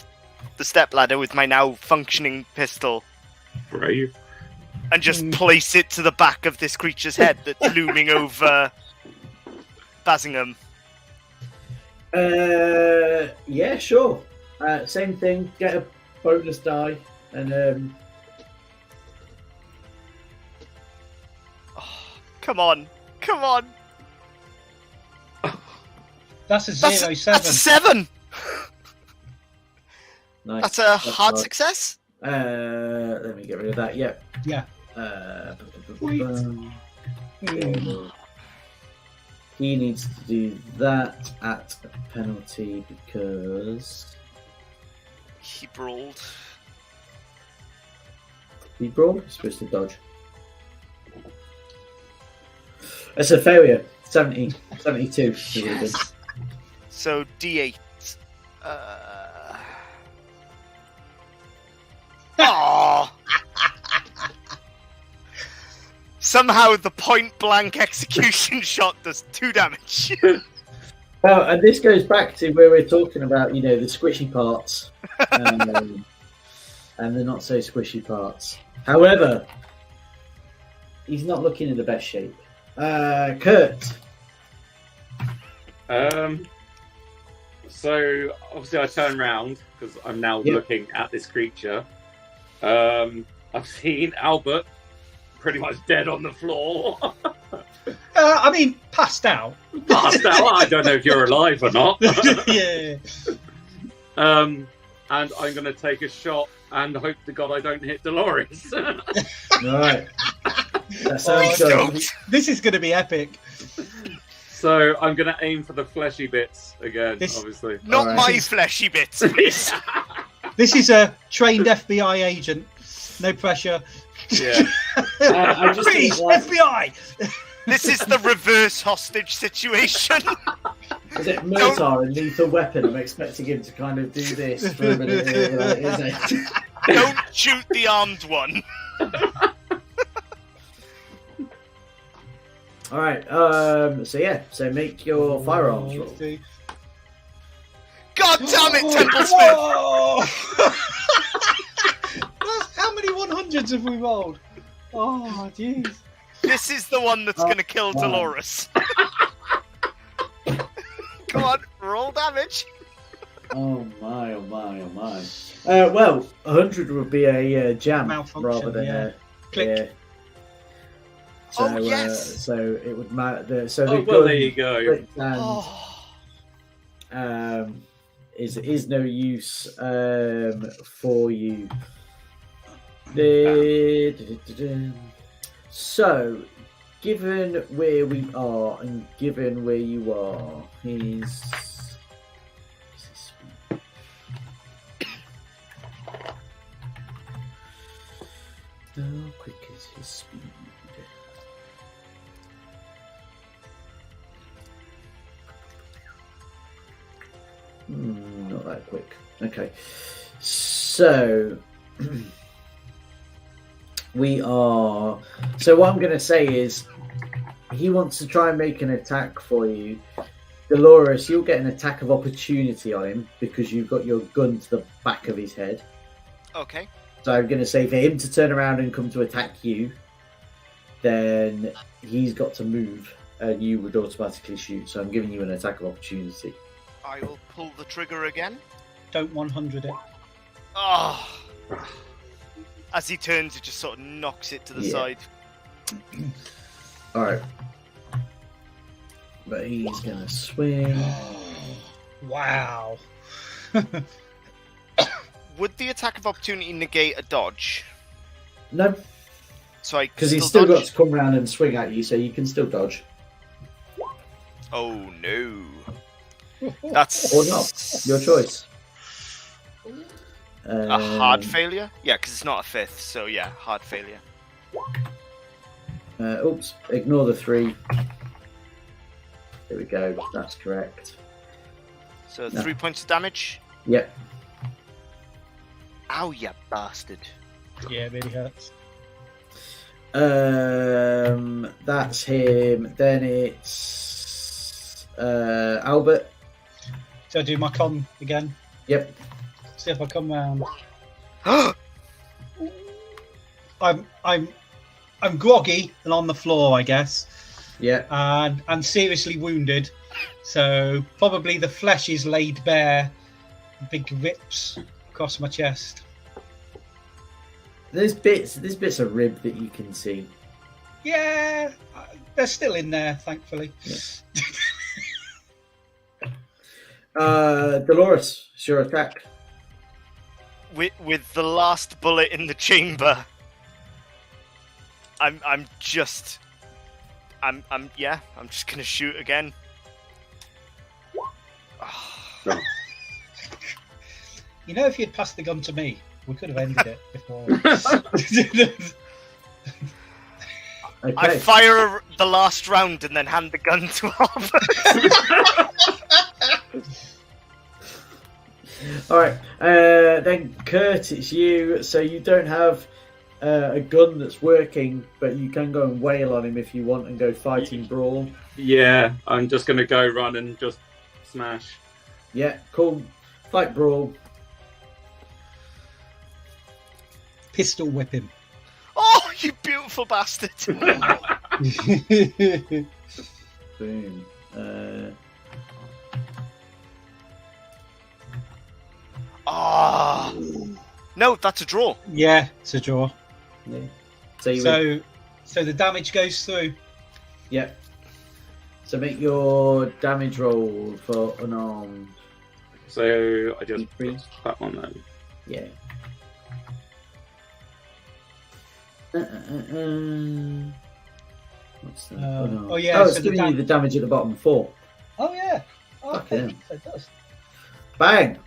the stepladder with my now functioning pistol Brave. and just place it to the back of this creature's head that's looming over Bassingham? Yeah, sure. Same thing. Get a bonus die and Come on, come on. That's a That's 0-7. That's a 7. nice. That's a hard right. success. Let me get rid of that. Yep. Yeah. He needs to do that at a penalty because He brawled. he brawled. He's supposed to dodge. That's a failure. 70, 72. Yes. So D8. Aww. Somehow the point blank execution shot does 2 damage. Well, and this goes back to where we're talking about, the squishy parts and the not so squishy parts. However, he's not looking in the best shape. Kurt. So obviously I turn round because I'm now looking at this creature. I've seen Albert pretty much dead on the floor. I mean, passed out. Passed out. I don't know if you're alive or not. Yeah. And I'm going to take a shot and hope to God I don't hit Dolores. Right. That sounds good. This is going to be epic. So I'm going to aim for the fleshy bits again, This- obviously. Not Alright. my fleshy bits, please. This is a trained FBI agent. No pressure. Yeah. I just Freeze, think, like, FBI! This is the reverse hostage situation. is it Motar and Lethal Weapon? I'm expecting him to kind of do this for a minute. Isn't it? Don't shoot the armed one. All right. So make your firearms roll. God damn it, Templesmith! Whoa! How many 100s have we rolled? Oh, jeez. This is the one that's going to kill Dolores. Come on, roll damage. Oh my, oh my, oh my. Well, 100 would be a jam Malfunction, rather than yeah. a... Click. Yeah. So, Oh, yes! so it would matter. So Oh, the well, gun there you go. clicked and Oh. is no use for you. So, given where we are and given where you are, how quick is his speed? Not that quick. Okay. So we are. So what I'm going to say is, he wants to try and make an attack for you. Dolores, you'll get an attack of opportunity on him because you've got your gun to the back of his head. Okay. So I'm going to say for him to turn around and come to attack you, then he's got to move and you would automatically shoot. So I'm giving you an attack of opportunity. I will pull the trigger again. Don't 100 it. Oh. As he turns, it just sort of knocks it to the side. Alright. But he's going to swing. Wow. Would the attack of opportunity negate a dodge? No, So I because he's still got dodge? to come around and swing at you, so you can still dodge. Oh no. That's Or not. Your choice. a hard failure? Yeah, because it's not a fifth, so yeah, hard failure. Oops, ignore the 3. There we go, that's correct. So No. 3 points of damage. Yep. Ow, you bastard. Yeah, it really hurts. That's him. Then it's Albert. So I do my con again. Yep. See if I come round. I'm groggy and on the floor, I guess, Yeah. and seriously wounded. So probably the flesh is laid bare, big rips across my chest. There's bits of rib that you can see. Yeah, they're still in there, thankfully. Dolores, it's your attack. With the last bullet in the chamber, I'm just gonna shoot again. You know, if you'd passed the gun to me, we could have ended it before. Okay. I fire the last round and then hand the gun to Albert. All right. Then Kurt, it's you. So you don't have a gun that's working, but you can go and wail on him if you want and go fighting brawl. Yeah, I'm just going to go run and just smash. Yeah, cool. Fight brawl. Pistol whip him. Oh, you beautiful bastard! Boom. Ah, no, that's a draw. Yeah, it's a draw. Yeah. So you win. So the damage goes through. Yeah. So make your damage roll for unarmed. So I just Three. put that one then. Yeah. What's that? Oh, yeah, Oh, it's so the giving you the damage at the bottom 4. Oh yeah. Oh, Fucking okay. So it does. Bang!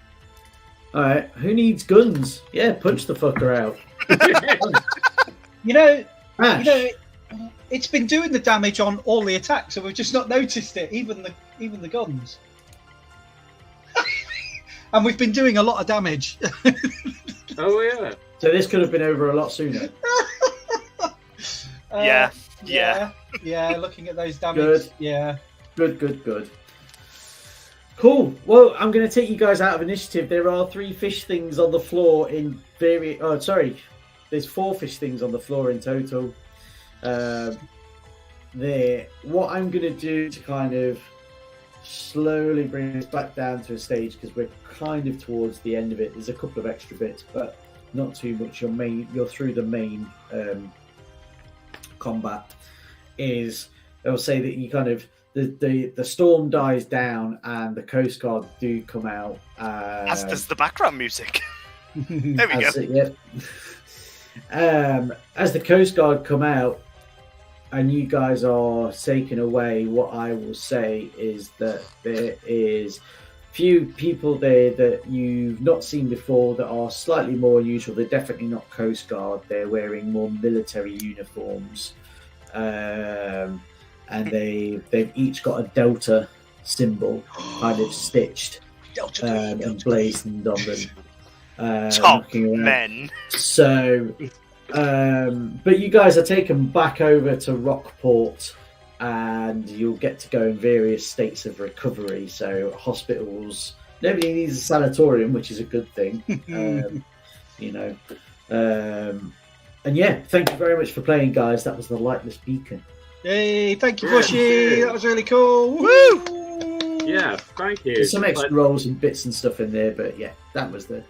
Alright, who needs guns? Yeah, punch the fucker out. You know, Ash. it's been doing the damage on all the attacks, so we've just not noticed it. Even the guns. And we've been doing a lot of damage. Oh yeah. So this could have been over a lot sooner. Yeah. Looking at those damage. Good. Yeah. Good. Cool. Well, I'm going to take you guys out of initiative. There are 3 fish things on the floor in various... Oh, sorry. There's 4 fish things on the floor in total. There. What I'm going to do to kind of slowly bring us back down to a stage because we're kind of towards the end of it. There's a couple of extra bits, but not too much. You're through the main combat. They'll say that you kind of the storm dies down and the Coast Guard do come out. As does the background music. There we go. As the Coast Guard come out and you guys are taken away, what I will say is that there is few people there that you've not seen before that are slightly more unusual. They're definitely not Coast Guard. They're wearing more military uniforms. And they've each got a Delta symbol kind of stitched and blazoned on them. Top men. So, but you guys are taken back over to Rockport and you'll get to go in various states of recovery. So hospitals, nobody needs a sanatorium, which is a good thing. And yeah, thank you very much for playing, guys. That was the Lightless Beacon. Hey, thank you, Bushy. That was really cool. Woo! Yeah, thank you. There's some extra rolls and bits and stuff in there, but yeah, that was the.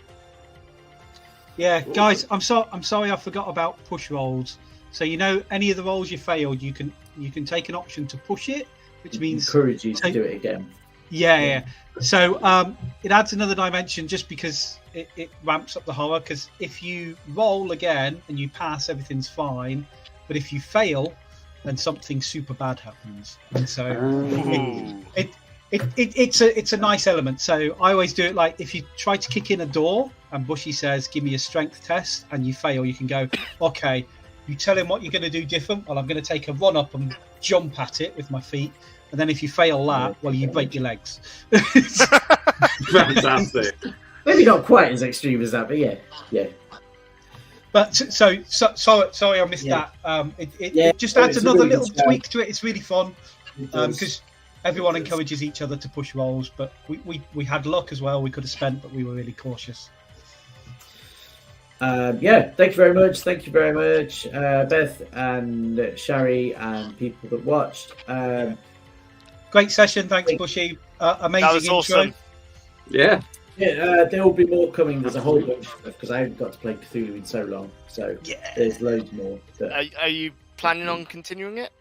Yeah, guys, I'm sorry I forgot about push rolls. So any of the rolls you failed, you can take an option to push it, which means encourage you to do it again. Yeah. So it adds another dimension just because it ramps up the horror. Because if you roll again and you pass, everything's fine. But if you fail, then something super bad happens. And so it's a nice element. So I always do it like if you try to kick in a door and Bushy says, "Give me a strength test," and you fail, you can go, "Okay." You tell him what you're going to do different. Well, I'm going to take a run up and jump at it with my feet. And then if you fail that, well, you break your legs. Fantastic. Maybe not quite as extreme as that, but yeah. But sorry, I missed that. It just adds another really little tweak to it. It's really fun because everyone encourages each other to push rolls. But we had luck as well. We could have spent, but we were really cautious. Thank you very much. Thank you very much, Beth and Shari and people that watched. Great session. Thanks, Bushy. Amazing that was intro. Awesome. Yeah. There will be more coming. There's a whole bunch of stuff because I haven't got to play Cthulhu in so long. So there's loads more. Are you planning on continuing it?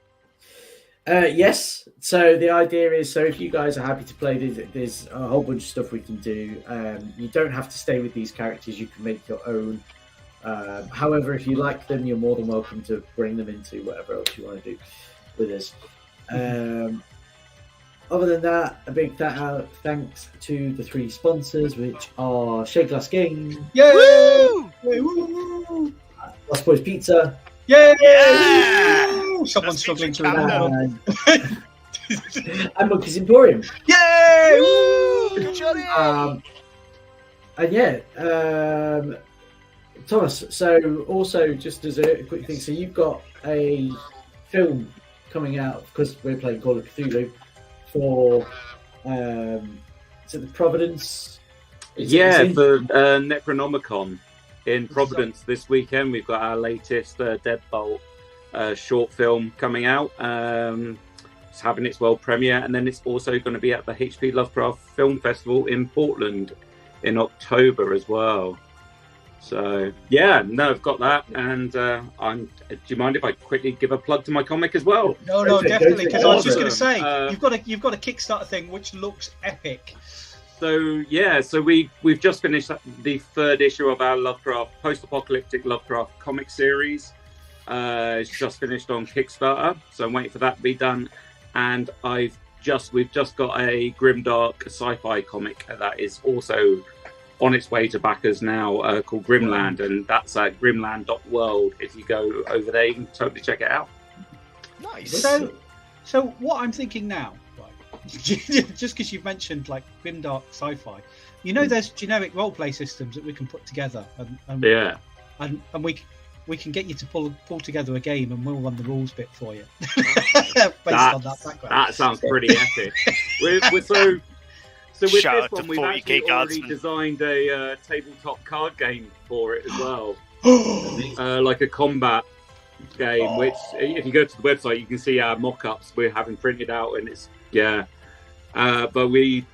Yes. So the idea is, if you guys are happy to play, there's a whole bunch of stuff we can do. You don't have to stay with these characters. You can make your own. However, if you like them, you're more than welcome to bring them into whatever else you want to do with us. Other than that, a big thanks to the 3 sponsors, which are Shea Glass Games, Lost Boys Pizza, Someone's struggling to remember. and Monkey's Emporium. Yay! Woo! Johnny! Thomas, so also just as a quick thing, so you've got a film coming out because we're playing Call of Cthulhu for is it the Providence? For Necronomicon in Providence this weekend. We've got our latest Deadbolt short film coming out. It's having its world premiere, and then it's also going to be at the HP Lovecraft Film Festival in Portland in October as well. So I've got that, and do you mind if I quickly give a plug to my comic as well? No, definitely, because I was just going to say you've got a Kickstarter thing which looks epic. So we've just finished the 3rd issue of our Lovecraft post-apocalyptic Lovecraft comic series. It's just finished on Kickstarter, so I'm waiting for that to be done. And we've just got a grimdark sci-fi comic that is also on its way to backers now, called Grimland, and that's at grimland.world. If you go over there, you can totally check it out. Nice. So what I'm thinking now, right, just because you've mentioned like grimdark sci-fi, there's generic roleplay systems that we can put together, and we can get you to pull together a game, and we'll run the rules bit for you based on that background. That sounds pretty epic. So with this one, we've actually already designed a tabletop card game for it as well, like a combat game. Which, if you go to the website, you can see our mock-ups we're having printed out, and it's but we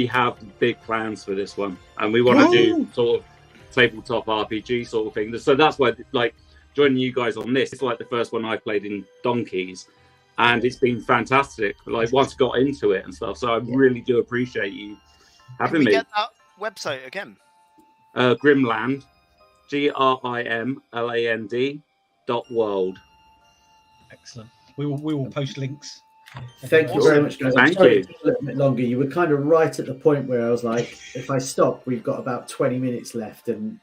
have big plans for this one, and we want to do sort of tabletop RPG sort of thing. So that's why, like, joining you guys on this, it's like the first one I played in donkeys, and it's been fantastic. Like, once I got into it and stuff, so I really do appreciate you having me. Get that website again? Grimland, GRIMLAND.world. Excellent. We will post links. Thank you very much, guys. Thank Sorry you. it took a little bit longer. You were kind of right at the point where I was like, if I stop, we've got about 20 minutes left, and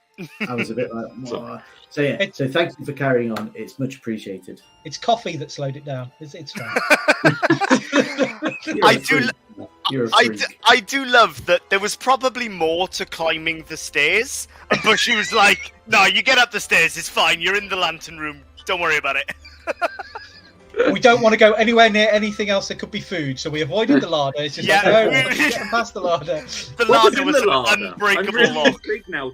I was a bit like, "Mwah." So yeah. So thank you for carrying on. It's much appreciated. It's coffee that slowed it down. It's fine. I do love that there was probably more to climbing the stairs, but she was like, "No, you get up the stairs. It's fine. You're in the lantern room. Don't worry about it." We don't want to go anywhere near anything else that could be food, so we avoided the larder. It's just get past the larder. The larder was an unbreakable log.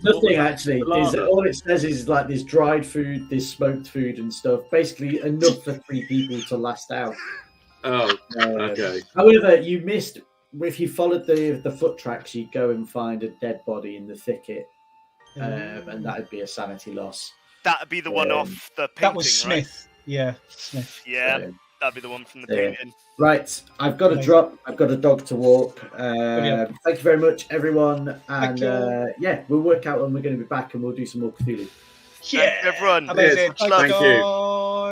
Nothing actually. All it says is like there's dried food, there's smoked food and stuff. Basically enough for 3 people to last out. Oh, okay. However, you missed. If you followed the foot tracks, you'd go and find a dead body in the thicket, and that'd be a sanity loss. That'd be the one off the painting. That was Smith. Right? Yeah, Smith. Yeah, that'd be the one from the painting. Right, I've got to drop. I've got a dog to walk. Thank you very much, everyone. And we'll work out when we're going to be back, and we'll do some more Cthulhu. Yeah, everyone. Amazing. Thank you.